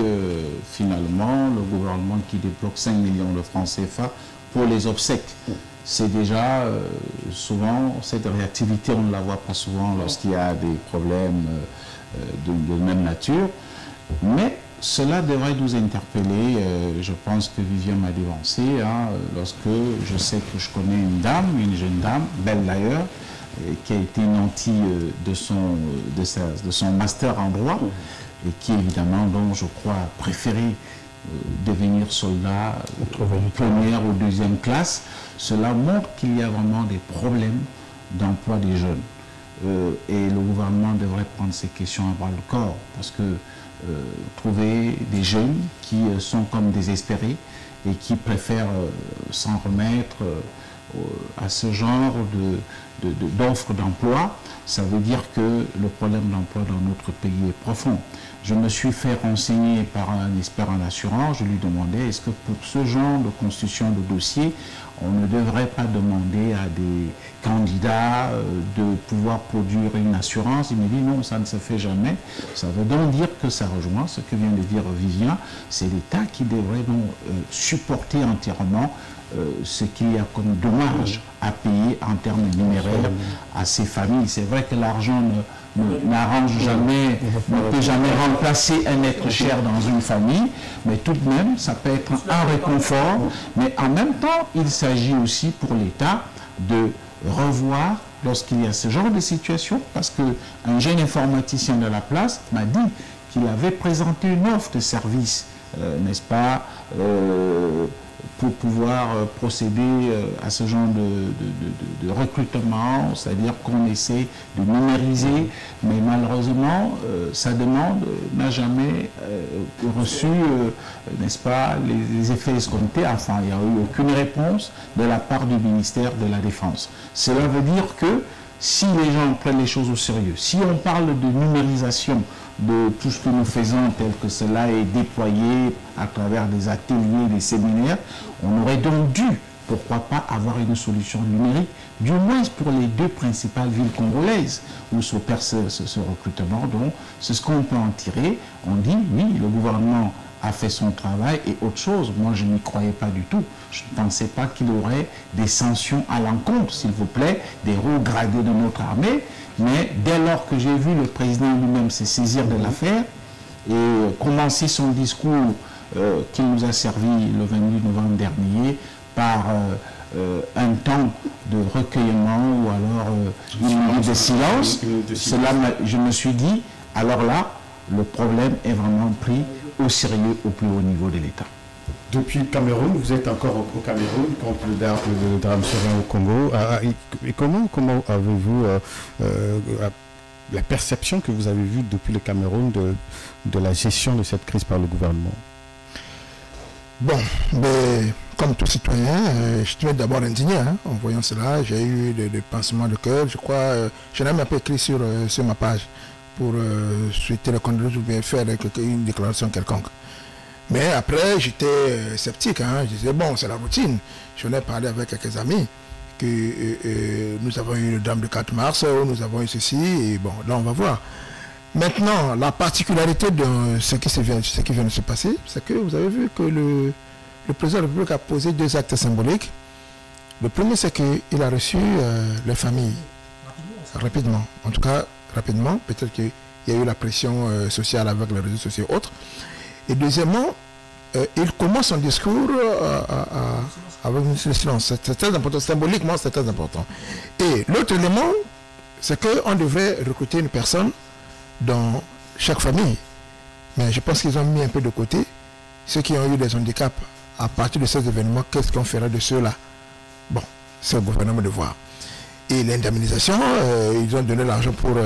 finalement, le gouvernement qui débloque 5 millions de francs CFA pour les obsèques. C'est déjà souvent, cette réactivité, on ne la voit pas souvent lorsqu'il y a des problèmes de même nature. Mais cela devrait nous interpeller. Je pense que Vivian m'a devancé, hein, lorsque je sais que je connais une jeune dame, belle d'ailleurs, qui a été nantie de son master en droit, et qui évidemment, donc, je crois, a préféré devenir soldat première ou 2e classe. Cela montre qu'il y a vraiment des problèmes d'emploi des jeunes. Et le gouvernement devrait prendre ces questions à bras le corps, parce que trouver des jeunes qui sont comme désespérés et qui préfèrent s'en remettre à ce genre d'offres d'emploi, ça veut dire que le problème d'emploi dans notre pays est profond. Je me suis fait renseigner par un expert en assurance, je lui demandais est-ce que pour ce genre de constitution de dossier, on ne devrait pas demander à des candidats de pouvoir produire une assurance. Il me dit non, ça ne se fait jamais. Ça veut donc dire que ça rejoint ce que vient de dire Vivien, c'est l'État qui devrait donc supporter entièrement ce qu'il y a comme dommage à payer en termes numéraires à ces familles. C'est vrai que l'argent n'arrange jamais, ne peut jamais remplacer un être cher dans une famille, mais tout de même, ça peut être un réconfort. Mais en même temps, il s'agit aussi pour l'État de revoir lorsqu'il y a ce genre de situation, parce qu'un jeune informaticien de la place m'a dit qu'il avait présenté une offre de service, n'est-ce pas, pour pouvoir procéder à ce genre de recrutement, c'est-à-dire qu'on essaie de numériser, mais malheureusement, sa demande n'a jamais reçu, n'est-ce pas, les effets escomptés. Enfin, il n'y a eu aucune réponse de la part du ministère de la Défense. Cela veut dire que si les gens prennent les choses au sérieux, si on parle de numérisation de tout ce que nous faisons tel que cela est déployé à travers des ateliers, des séminaires, on aurait donc dû, pourquoi pas, avoir une solution numérique, du moins pour les 2 principales villes congolaises où s'opère ce recrutement. Donc, c'est ce qu'on peut en tirer. On dit, oui, le gouvernement a fait son travail et autre chose. Moi, je n'y croyais pas du tout. Je ne pensais pas qu'il y aurait des sanctions à l'encontre, s'il vous plaît, des hauts gradés de notre armée. Mais dès lors que j'ai vu le président lui-même se saisir de l'affaire et commencer son discours qu'il nous a servi le 28 novembre dernier par un temps de recueillement ou alors une minute de silence, cela, je me suis dit, alors là, le problème est vraiment pris au sérieux au plus haut niveau de l'État. Depuis le Cameroun, vous êtes encore au Cameroun quand le drame survient au Congo. Et comment avez-vous la perception que vous avez vue depuis le Cameroun de la gestion de cette crise par le gouvernement? Bon, mais comme tout citoyen, je suis d'abord indigné en voyant cela. J'ai eu des pincements de cœur. Je crois, j'en ai même un peu écrit sur ma page pour souhaiter la condoléance ou bien faire une déclaration quelconque. Mais après, j'étais sceptique. Je disais, bon, c'est la routine. J'en ai parlé avec quelques amis que nous avons eu le drame du 4 mars, nous avons eu ceci, et bon, là, on va voir. Maintenant, la particularité de ce qui vient de se passer, c'est que vous avez vu que le président de la République a posé 2 actes symboliques. Le premier, c'est qu'il a reçu les familles rapidement. En tout cas, rapidement. Peut-être qu'il y a eu la pression sociale avec les réseaux sociaux et autres. Et deuxièmement, il commence son discours avec le silence. C'est très important. Symboliquement, c'est très important. Et l'autre élément, c'est qu'on devrait recruter une personne dans chaque famille. Mais je pense qu'ils ont mis un peu de côté ceux qui ont eu des handicaps. À partir de ces événements, qu'est-ce qu'on fera de ceux-là? Bon, c'est au gouvernement de voir. Et l'indemnisation, ils ont donné l'argent pour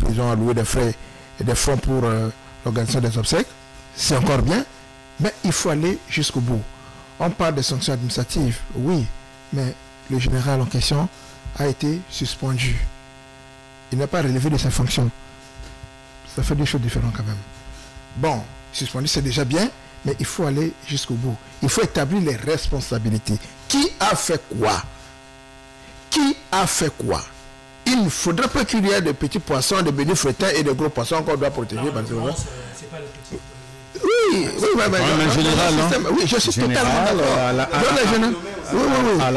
ils ont alloué des frais et des fonds pour l'organisation des obsèques. C'est encore bien, mais il faut aller jusqu'au bout. On parle de sanctions administratives, oui, mais le général en question a été suspendu. Il n'a pas relevé de sa fonction. Ça fait des choses différentes quand même. Bon, suspendu c'est déjà bien, mais il faut aller jusqu'au bout. Il faut établir les responsabilités. Qui a fait quoi? Qui a fait quoi? Il ne faudrait pas qu'il y ait de petits poissons, de petits frétins et de gros poissons qu'on doit protéger. C'est pas le petit. Oui, en général, non? Oui, je suis totalement d'accord.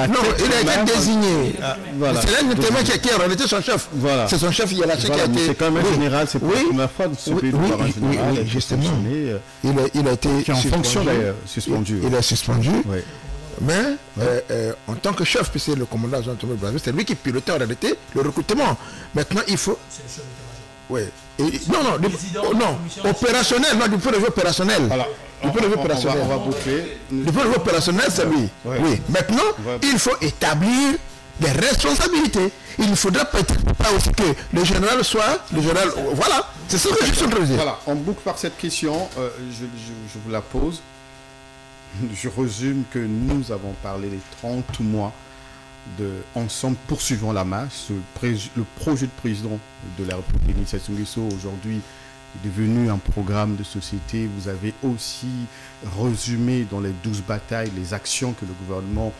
Non, il a été désigné. C'est l'un des témoins qui a réalité son chef. Voilà. C'est son chef hiérarchique qui a été... C'est quand même un général, c'est pour la première fois de ce pays de voir un général. Oui, justement. Il a été qui est en fonction d'ailleurs, suspendu. Il est suspendu. Mais en tant que chef, puisque le commandant Jean-Thomas Brazzaville, c'est lui qui pilotait en réalité le recrutement. Maintenant, il faut... C'est le chef d'état-major. Oui. Non, opérationnel, non, du point de vue opérationnel. Voilà. Du point de vue opérationnel. On va boucler. Du point de vue opérationnel, c'est lui. Oui. Maintenant, il faut établir des responsabilités. Il ne faudra pas aussi que le général soit le général. Voilà, c'est ce que je suis en train de dire. Voilà, on boucle par cette question. Je vous la pose. Je résume que nous avons parlé les 30 mois de Ensemble poursuivant la marche, le projet de président de la République, Denis Sassou Nguesso, aujourd'hui est devenu un programme de société. Vous avez aussi résumé dans les 12 batailles les actions que le gouvernement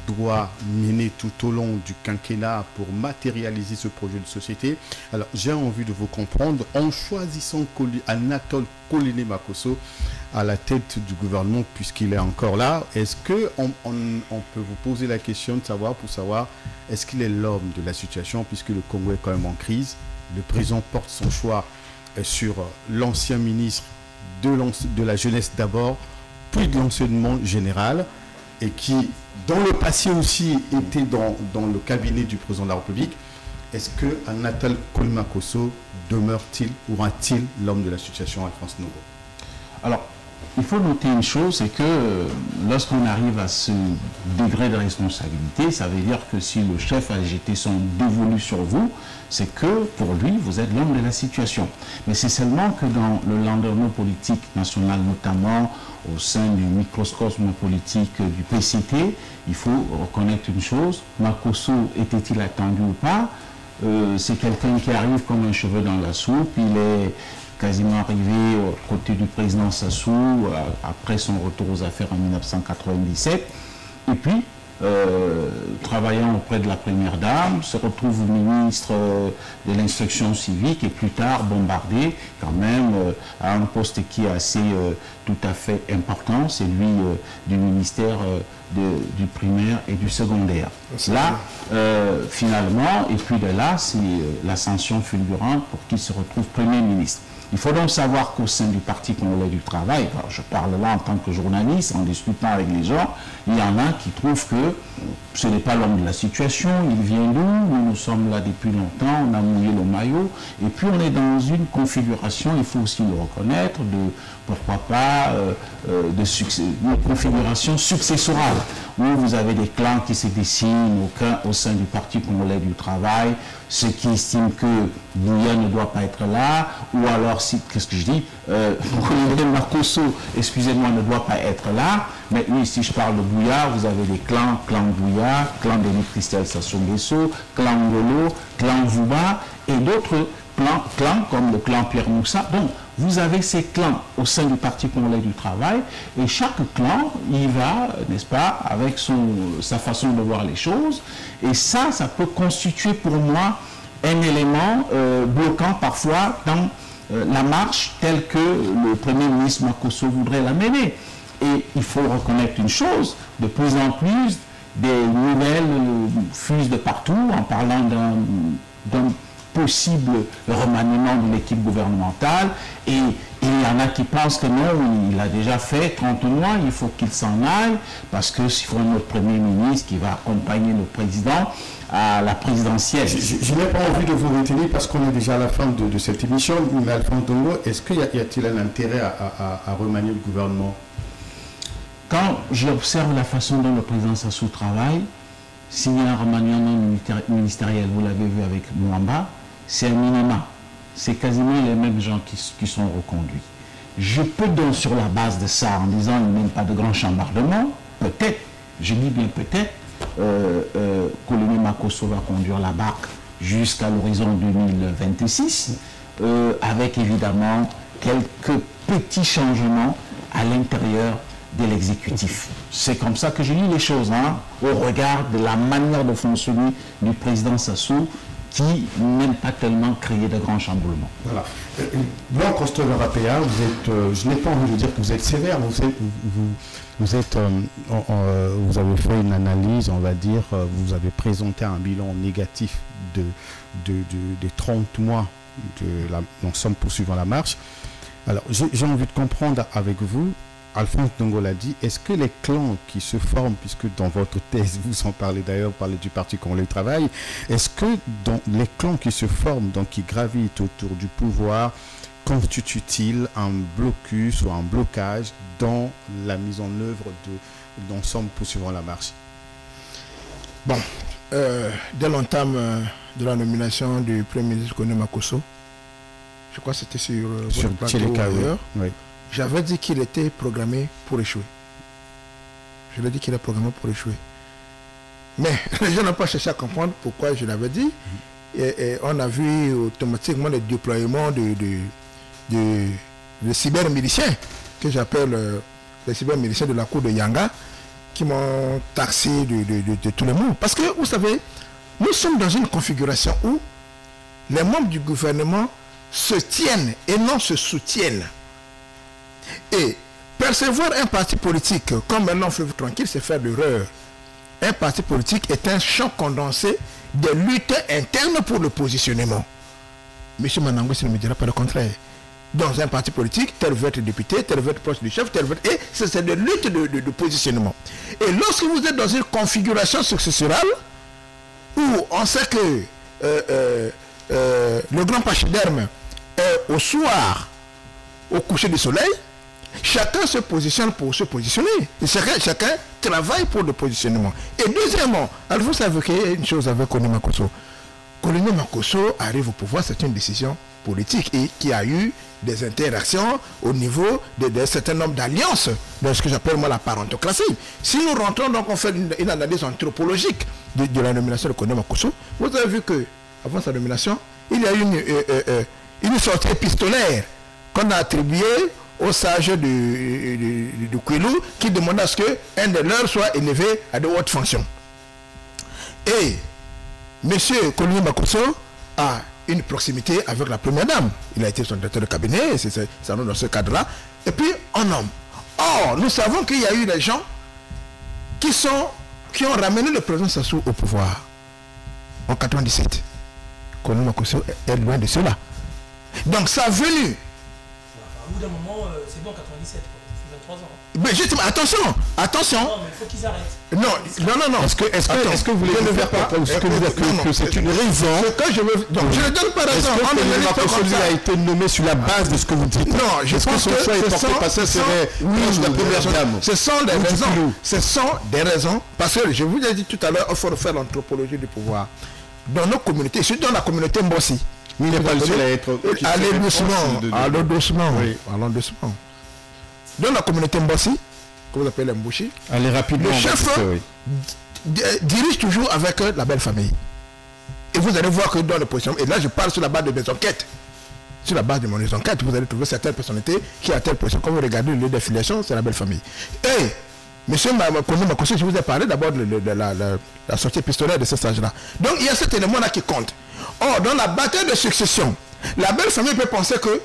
doit mener tout au long du quinquennat pour matérialiser ce projet de société. Alors, j'ai envie de vous comprendre, en choisissant Anatole Koliné-Makosso à la tête du gouvernement, puisqu'il est encore là, est-ce qu'on peut vous poser la question de savoir, est-ce qu'il est l'homme de la situation, puisque le Congo est quand même en crise. Le président porte son choix sur l'ancien ministre de la jeunesse d'abord, puis de l'enseignement général, et qui, dans le passé aussi, était dans le cabinet du président de la République. Est-ce que Anatole Koliné-Makosso demeure-t-il ou aura-t-il l'homme de la situation, Alphonse Ndongo? Alors, il faut noter une chose, c'est que lorsqu'on arrive à ce degré de responsabilité, ça veut dire que si le chef a jeté son dévolu sur vous, c'est que pour lui, vous êtes l'homme de la situation. Mais c'est seulement que dans le landerneau politique national, notamment au sein du microcosme politique du PCT, il faut reconnaître une chose, Makosso était-il attendu ou pas? C'est quelqu'un qui arrive comme un cheveu dans la soupe, il est quasiment arrivé aux côtés du président Sassou après son retour aux affaires en 1997. Et puis, travaillant auprès de la première dame, se retrouve ministre de l'instruction civique et plus tard bombardé quand même à un poste qui est assez tout à fait important, c'est lui du ministère du primaire et du secondaire. Là, finalement, et puis de là, c'est l'ascension fulgurante pour qu'il se retrouve Premier ministre. Il faut donc savoir qu'au sein du Parti congolais du travail, je parle là en tant que journaliste, en discutant avec les gens, il y en a qui trouvent que ce n'est pas l'homme de la situation, il vient d'où, nous sommes là depuis longtemps, on a mouillé le maillot, et puis on est dans une configuration, il faut aussi le reconnaître, de pourquoi pas, une configuration successorale, où vous avez des clans qui se dessinent au sein du Parti congolais du travail, ceux qui estiment que Bouya ne doit pas être là, ou alors, qu'est-ce que je dis, Makosso, excusez-moi, ne doit pas être là, mais oui, si je parle de Bouya, vous avez des clans, clan Bouya, clan Denis Christel Sassou Nguesso, clan Ngolo, clan Vouba, et d'autres clans comme le clan Pierre Moussa. Donc, vous avez ces clans au sein du Parti congolais du travail, et chaque clan, il va, n'est-ce pas, avec sa façon de voir les choses, et ça peut constituer pour moi un élément bloquant parfois dans la marche telle que le Premier ministre Makosso voudrait la mener. Et il faut reconnaître une chose, de plus en plus, des nouvelles fusent de partout en parlant d'un possible remaniement de l'équipe gouvernementale, et il y en a qui pensent que non, il a déjà fait 30 mois, il faut qu'il s'en aille, parce que s'il faut notre Premier ministre qui va accompagner le président à la présidentielle. Je n'ai pas envie de vous retenir parce qu'on est déjà à la fin de cette émission, mais Alphonse Ndongo, est-ce qu'il y a-t-il un intérêt à remanier le gouvernement? Quand j'observe la façon dont le président Sassou travaille, s'il y a un remaniement ministériel, vous l'avez vu avec Mwamba, c'est un minima. C'est quasiment les mêmes gens qui sont reconduits. Je peux donc, sur la base de ça, en disant qu'il n'y a même pas de grand chambardement, peut-être, je dis bien peut-être, Koliné-Makosso va conduire la barque jusqu'à l'horizon 2026, avec évidemment quelques petits changements à l'intérieur de l'exécutif. C'est comme ça que je lis les choses, au regard de la manière de fonctionner du président Sassou, qui n'aime pas tellement créer de grands chamboulements. Voilà. Blanc Constant Rapéa, je n'ai pas envie de dire que vous êtes sévère, vous avez fait une analyse, on va dire, vous avez présenté un bilan négatif des 30 mois de l'ensemble poursuivant la marche. Alors, j'ai envie de comprendre avec vous, Alphonse Ndongo l'a dit, est-ce que les clans qui se forment, puisque dans votre thèse, vous en parlez d'ailleurs, vous parlez du Parti congolais du travail, est-ce que dans les clans qui se forment, donc qui gravitent autour du pouvoir, constituent-ils un blocus ou un blocage dans la mise en œuvre de l'ensemble poursuivant la marche? Bon, dès l'entame de la nomination du Premier ministre Koliné-Makosso, je crois que c'était sur votre plateau d'ailleurs, oui. J'avais dit qu'il était programmé pour échouer. Je l'ai dit qu'il est programmé pour échouer. Mais les gens n'ont pas cherché à comprendre pourquoi je l'avais dit. Et on a vu automatiquement le déploiement de cyber-miliciens, que j'appelle les cyber-miliciens de la cour de Yanga, qui m'ont taxé de tout le monde. Parce que, vous savez, nous sommes dans une configuration où les membres du gouvernement se tiennent et non se soutiennent. Et percevoir un parti politique comme un long fleuve tranquille, c'est faire l'erreur. Un parti politique est un champ condensé de luttes internes pour le positionnement. Monsieur Manango, ne me dira pas le contraire. Dans un parti politique, tel veut être député, tel veut être proche du chef, tel veut être... Et c'est des luttes de positionnement. Et lorsque vous êtes dans une configuration successorale, où on sait que le grand pachyderme est au soir, au coucher du soleil, chacun se positionne pour se positionner. Et chacun travaille pour le positionnement. Et deuxièmement, alors vous savez qu'il y a une chose avec Kone Makosso. Kone Makosso arrive au pouvoir, c'est une décision politique et qui a eu des interactions au niveau d'un certain nombre d'alliances, de ce que j'appelle moi la parentocratie. Si nous rentrons, donc on fait une analyse anthropologique de la nomination de Kone Makosso, vous avez vu que avant sa nomination, il y a eu une sortie épistolaire qu'on a attribuée aux sages de Kouilou qui demandait à ce qu'un de leurs soit élevé à de hautes fonctions. Et M. Kone Makosso a une proximité avec la première dame. Il a été son directeur de cabinet, c'est dans ce cadre-là. Et puis, on nomme. Or, nous savons qu'il y a eu des gens qui ont ramené le président Sassou au pouvoir en 1997. Kone Makosso est loin de cela. Donc, sa venue. Au bout d'un moment, c'est bon, 97, quoi. 23 ans. Mais justement, attention. Non, mais il faut qu'ils arrêtent. Non. Est-ce que vous voulez ne faire pas que c'est une raison? Je ne donne pas raison. Est-ce que a été nommé sur la base de ce que vous dites? Non, je pense que ce sont des raisons. Ce sont des raisons. Parce que je vous ai dit tout à l'heure, il faut refaire l'anthropologie du pouvoir. Dans nos communautés, surtout dans la communauté Mbossi. Il n'est pas le seul à être... Allez doucement. Allons doucement. Allons doucement. Dans la communauté Mbossi, que vous appelez Mbouchi, le chef dirige toujours avec la belle famille. Et vous allez voir que dans le position, et là je parle sur la base de mes enquêtes, sur la base de mon enquête, vous allez trouver certaines personnalités qui à telle position. Quand vous regardez le lieu d'affiliation, c'est la belle famille. Et monsieur Kone Makosso, je vous ai parlé d'abord de la sortie épistolaire de ce stage-là. Donc il y a cet élément-là qui compte. Or, dans la bataille de succession, la belle famille peut penser que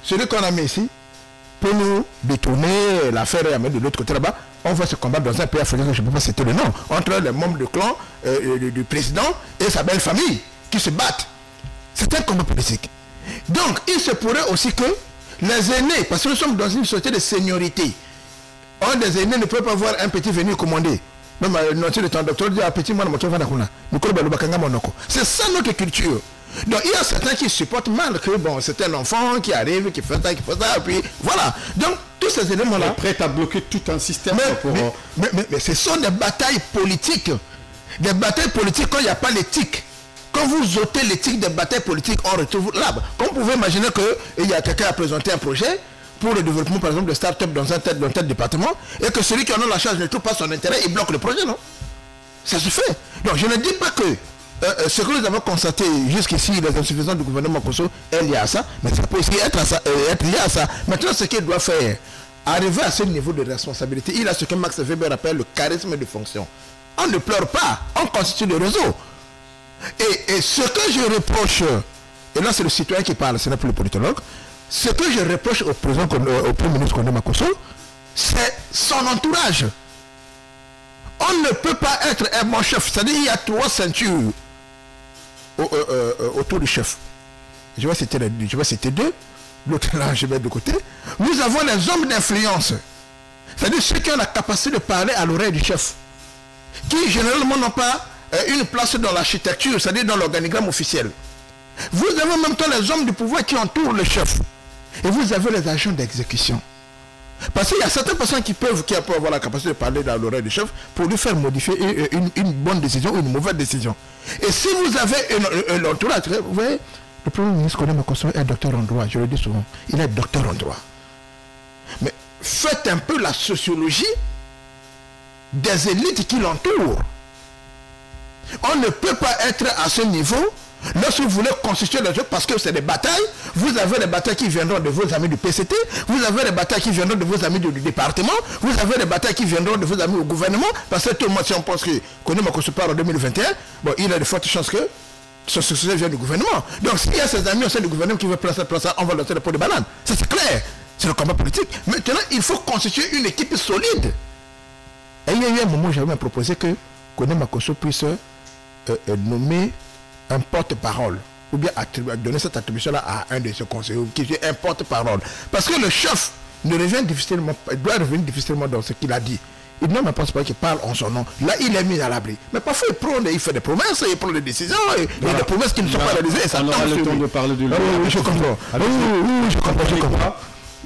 celui qu'on a mis ici peut nous détourner l'affaire et amener de l'autre côté là-bas. On va se combattre dans un pays africain, je ne peux pas citer le nom, entre les membres du clan du président et sa belle famille qui se battent. C'est un combat politique. Donc, il se pourrait aussi que les aînés, parce que nous sommes dans une société de seniorité, un des aînés ne peut pas voir un petit venir commander. Même le temps docteur dit petit moi c'est ça notre culture. Donc il y a certains qui supportent mal que bon c'est un enfant qui arrive, qui fait ça, puis voilà. Donc tous ces éléments là prêts à bloquer tout un système. Mais ce sont des batailles politiques. Des batailles politiques quand il n'y a pas l'éthique. Quand vous ôtez l'éthique des batailles politiques, on retrouve là. Comme vous pouvez imaginer qu'il y a quelqu'un à présenter un projet pour le développement par exemple de start-up dans tel département et que celui qui en a la charge ne trouve pas son intérêt, il bloque le projet, non? Ça se fait. Donc je ne dis pas que ce que nous avons constaté jusqu'ici, les insuffisances du gouvernement Kosso est lié à ça, mais ça peut aussi être lié à ça. Maintenant, ce qu'il doit faire, arriver à ce niveau de responsabilité, il a ce que Max Weber appelle le charisme de fonction. On ne pleure pas, on constitue le réseau. Et ce que je reproche, et là c'est le citoyen qui parle, ce n'est plus le politologue, ce que je reproche au Premier ministre Kone Makosso, c'est son entourage. On ne peut pas être un bon chef. C'est-à-dire qu'il y a 3 ceintures autour du chef. Je vais citer 2. L'autre là, je vais de côté. Nous avons les hommes d'influence. C'est-à-dire ceux qui ont la capacité de parler à l'oreille du chef. Qui généralement n'ont pas une place dans l'architecture, c'est-à-dire dans l'organigramme officiel. Vous avez en même temps les hommes du pouvoir qui entourent le chef. Et vous avez les agents d'exécution. Parce qu'il y a certaines personnes qui peuvent avoir la capacité de parler dans l'oreille du chef pour lui faire modifier une bonne décision ou une mauvaise décision. Et si vous avez l'entourage, vous voyez, le Premier ministre Kone Makosso est docteur en droit, je le dis souvent, il est docteur en droit. Mais faites un peu la sociologie des élites qui l'entourent. On ne peut pas être à ce niveau lorsque vous voulez constituer le jeu, parce que c'est des batailles. Vous avez des batailles qui viendront de vos amis du PCT, vous avez des batailles qui viendront de vos amis du département, vous avez des batailles qui viendront de vos amis au gouvernement, parce que tout le monde, si on pense que Kone Makosso part en 2021, bon, il a de fortes chances que ce succès vient du gouvernement. Donc s'il y a ses amis au sein du gouvernement qui veulent placer, on va leur faire le pot de banane. Ça c'est clair. C'est le combat politique. Maintenant, il faut constituer une équipe solide. Et il y a eu un moment où j'avais même proposé que Kone Makosso puisse nommer un porte-parole, ou bien donner cette attribution-là à un de ses conseillers, qui est un porte-parole. Parce que le chef ne revient difficilement, doit revenir difficilement dans ce qu'il a dit. Il ne pense pas qu'il parle en son nom. Là, il est mis à l'abri. Mais parfois, il fait des promesses, il prend des décisions, et il y a des promesses qui ne sont pas réalisées. Et ça on aura le temps de parler de lui. Oui, je comprends. Oui, je comprends.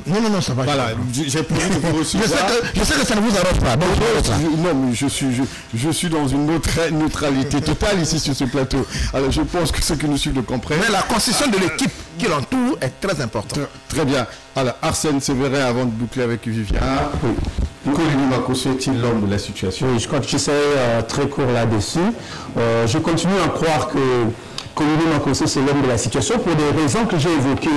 Non, ça va. Voilà, j'ai prévu de vous recevoir. Je sais que ça ne vous arrange pas. Non, mais je suis dans une autre neutralité totale ici sur ce plateau. Alors je pense que ceux qui nous suivent le comprennent. Mais la constitution de l'équipe qui l'entoure est très importante. Très bien. Alors Arsène Sévérin, avant de boucler avec Viviane. Kone Makosso est-il l'homme de la situation? Oui, je crois que je serai très court là-dessus. Je continue à croire que Kone Makosso, c'est l'homme de la situation pour des raisons que j'ai évoquées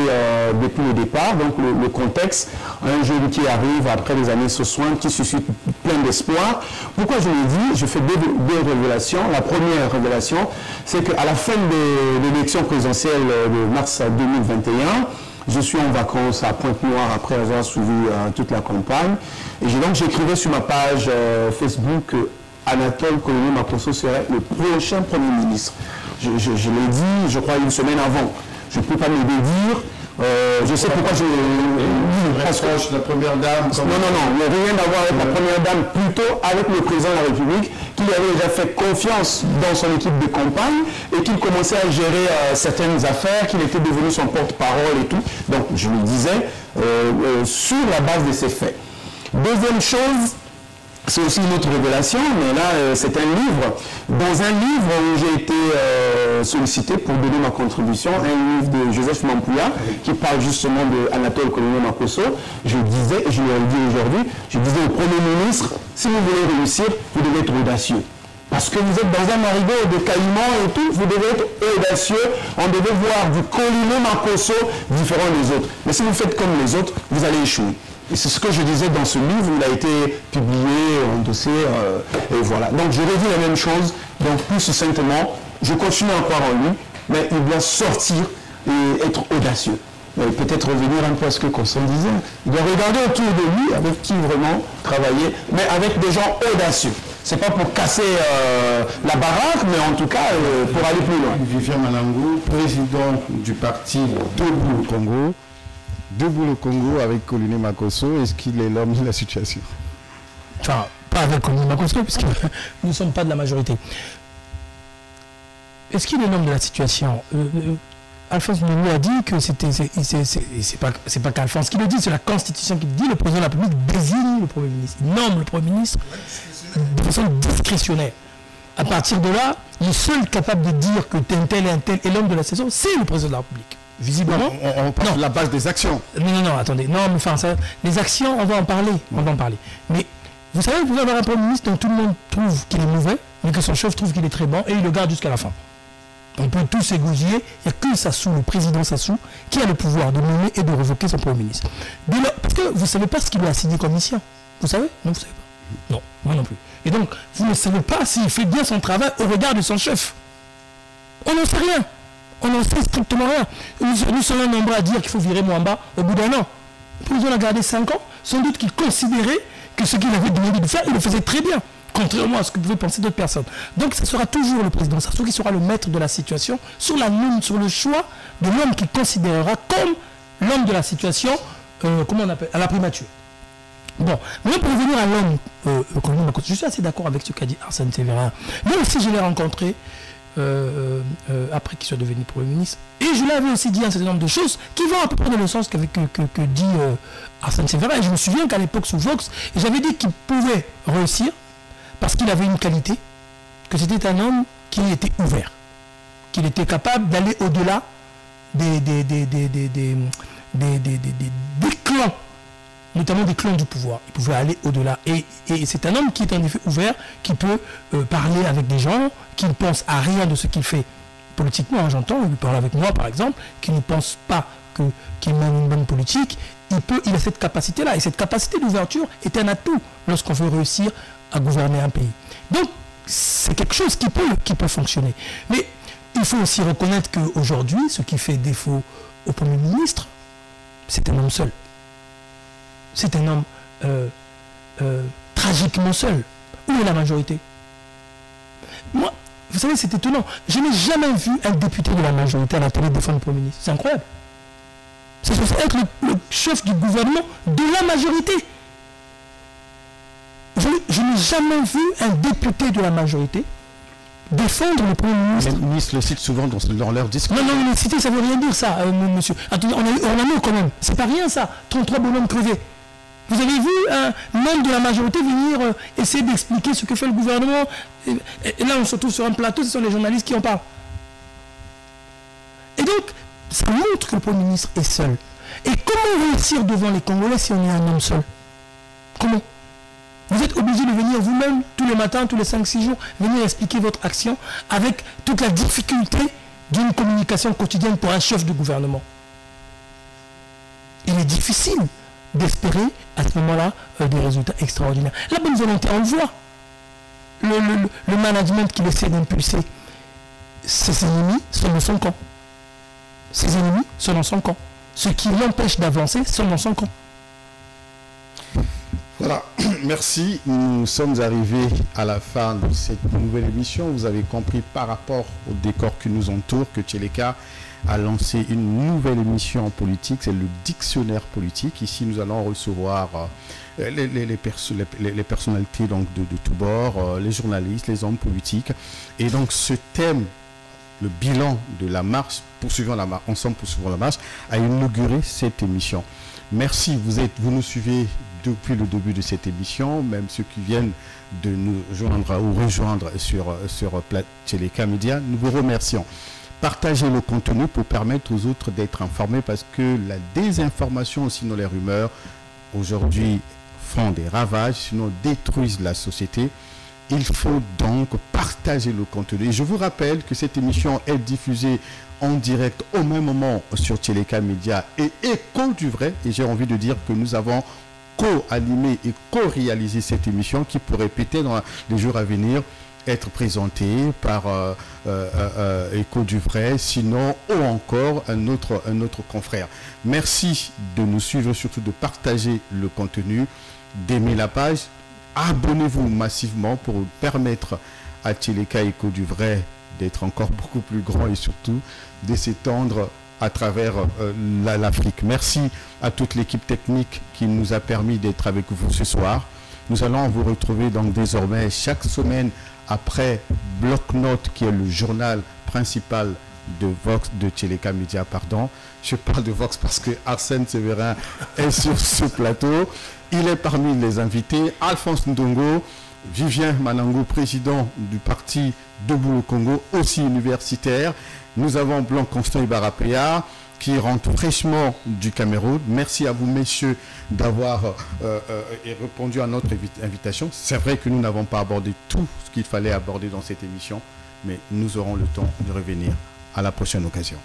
depuis le départ. Donc le contexte, un jeune qui arrive après les années 60, qui suscite plein d'espoir. Pourquoi je le dis? Je fais deux révélations. La première révélation, c'est qu'à la fin de l'élection présidentielle de mars 2021, je suis en vacances à Pointe-Noire après avoir suivi toute la campagne. Et j'écrivais sur ma page Facebook que Anatole Kone Makosso serait le prochain Premier ministre. Je l'ai dit, je crois, une semaine avant. Je ne peux pas me le dire. Je sais pourquoi je... La première dame... Non, rien d'avoir avec la première dame, plutôt avec le président de la République, qui avait déjà fait confiance dans son équipe de campagne et qu'il commençait à gérer certaines affaires, qu'il était devenu son porte-parole et tout. Donc, je le disais, sur la base de ces faits. Deuxième chose, c'est aussi une autre révélation, mais là, c'est un livre. Dans un livre où j'ai été sollicité pour donner ma contribution, un livre de Joseph Mampouya, qui parle justement de Anatole Kone Makosso, je disais, et je le dis aujourd'hui, je disais au Premier ministre, si vous voulez réussir, vous devez être audacieux. Parce que vous êtes dans un marigot de caïmans et tout, vous devez être audacieux. On devait voir du Kone Makosso différent des autres. Mais si vous faites comme les autres, vous allez échouer. Et c'est ce que je disais dans ce livre, il a été publié, endossé, et voilà. Donc je redis la même chose, donc plus succinctement, je continue à croire en lui, mais il doit sortir et être audacieux. Peut-être revenir un peu à ce que Constant disait. Il doit regarder autour de lui avec qui vraiment travailler, mais avec des gens audacieux. C'est pas pour casser la baraque, mais en tout cas pour aller plus loin. Viviane Malangou, président du parti Debout le Congo. Debout le Congo avec Kone Makosso, est-ce qu'il est l'homme de la situation? Enfin, pas avec Kone Makosso, puisque nous ne sommes pas de la majorité. Est-ce qu'il est l'homme de la situation? Alphonse Ndongo a dit que c'est pas qu'Alphonse qui le dit, c'est la Constitution qui le dit. Le président de la République désigne le Premier ministre. Il nomme le Premier ministre de façon discrétionnaire. À partir de là, le seul capable de dire que tel et un tel est l'homme de la situation, c'est le président de la République. Visiblement. On parle de la base des actions. Non, attendez. Non, mais enfin, ça, les actions, on va en parler. On va en parler. Mais vous savez, vous pouvez avoir un Premier ministre dont tout le monde trouve qu'il est mauvais, mais que son chef trouve qu'il est très bon, et il le garde jusqu'à la fin. On peut tous s'égosiller, il n'y a que Sassou, le président Sassou, qui a le pouvoir de nommer et de révoquer son Premier ministre. Parce que vous ne savez pas ce qu'il lui a assigné comme mission. Vous savez? Non, vous ne savez pas. Non, moi non plus. Et donc, vous ne savez pas s'il fait bien son travail au regard de son chef. On n'en sait rien. On n'en sait strictement rien. Nous sommes nombreux à dire qu'il faut virer Mwamba au bout d'un an. Le président l'a gardé 5 ans, sans doute qu'il considérait que ce qu'il avait demandé de faire, il le faisait très bien, contrairement à ce que pouvaient penser d'autres personnes. Donc ce sera toujours le président Sassou qui sera le maître de la situation sur le choix de l'homme qu'il considérera comme l'homme de la situation, comment on appelle, à la primature. Bon, mais pour revenir à l'homme, je suis assez d'accord avec ce qu'a dit Arsène Sévérin. Même si je l'ai rencontré, après qu'il soit devenu Premier ministre. Et je l'avais aussi dit un certain nombre de choses qui vont à peu près dans le sens que dit Arsène Sévérin. Et je me souviens qu'à l'époque sous Vox, j'avais dit qu'il pouvait réussir parce qu'il avait une qualité, que c'était un homme qui était ouvert, qu'il était capable d'aller au-delà des clans notamment des clans du pouvoir. Il pouvait aller au-delà. Et c'est un homme qui est en effet ouvert, qui peut parler avec des gens, qui ne pense à rien de ce qu'il fait politiquement, hein, j'entends, il parle avec moi par exemple, qui ne pense pas qu'il mène une bonne politique. Il a cette capacité-là. Et cette capacité d'ouverture est un atout lorsqu'on veut réussir à gouverner un pays. Donc, c'est quelque chose qui peut fonctionner. Mais il faut aussi reconnaître qu'aujourd'hui, ce qui fait défaut au Premier ministre, c'est un homme seul. C'est un homme tragiquement seul. Où est la majorité? Moi, vous savez, c'est étonnant. Je n'ai jamais vu un député de la majorité à la télé défendre le Premier ministre. C'est incroyable. C'est censé être le chef du gouvernement de la majorité. Je n'ai jamais vu un député de la majorité défendre le Premier ministre. Les ministres le citent souvent dans leur discours. Non, mais citer, ça ne veut rien dire ça, monsieur. Attendez, on a eu quand même. C'est pas rien ça, 33 bonhommes crevés. Vous avez vu un membre de la majorité venir essayer d'expliquer ce que fait le gouvernement. Et là, on se retrouve sur un plateau, ce sont les journalistes qui en parlent. Et donc, ça montre que le Premier ministre est seul. Et comment réussir devant les Congolais si on est un homme seul? Comment? Vous êtes obligé de venir vous-même, tous les matins, tous les 5-6 jours, venir expliquer votre action avec toute la difficulté d'une communication quotidienne pour un chef de gouvernement. Il est difficile d'espérer à ce moment-là des résultats extraordinaires. La bonne volonté, on le voit. Le management qu'il essaie d'impulser, ses ennemis sont dans son camp. Ses ennemis sont dans son camp. Ce qui l'empêche d'avancer sont dans son camp. Voilà, merci. Nous sommes arrivés à la fin de cette nouvelle émission. Vous avez compris par rapport au décor qui nous entoure que Tcheleka a lancé une nouvelle émission en politique, c'est le dictionnaire politique. Ici, nous allons recevoir les personnalités donc, de tous bords, les journalistes, les hommes politiques. Et donc, ce thème, le bilan de la marche, ensemble poursuivons la marche, a inauguré cette émission. Merci, vous nous suivez depuis le début de cette émission, même ceux qui viennent de nous joindre ou rejoindre sur Tcheleka Media, nous vous remercions. Partagez le contenu pour permettre aux autres d'être informés parce que la désinformation, sinon les rumeurs, aujourd'hui font des ravages, sinon détruisent la société. Il faut donc partager le contenu. Et je vous rappelle que cette émission est diffusée en direct au même moment sur Tcheleka Media et Écho du Vrai. Et j'ai envie de dire que nous avons co-animé et co-réalisé cette émission qui pourrait peut-être dans les jours à venir être présentée par Écho du Vrai, sinon ou encore un autre confrère. Merci de nous suivre, surtout de partager le contenu, d'aimer la page. Abonnez-vous massivement pour permettre à Tcheleka Écho du Vrai d'être encore beaucoup plus grand et surtout de s'étendre à travers l'Afrique. Merci à toute l'équipe technique qui nous a permis d'être avec vous ce soir. Nous allons vous retrouver donc désormais chaque semaine après Bloc-Notes qui est le journal principal de Vox, de Tcheleka Media, pardon. Je parle de Vox parce que Arsène Séverin est sur ce plateau. Il est parmi les invités. Alphonse Ndongo, Vivien Manango, président du parti Debout le Congo, aussi universitaire. Nous avons Blanc Constant Ibarapéa qui rentre fraîchement du Cameroun. Merci à vous, messieurs, d'avoir répondu à notre invitation. C'est vrai que nous n'avons pas abordé tout ce qu'il fallait aborder dans cette émission, mais nous aurons le temps de revenir à la prochaine occasion.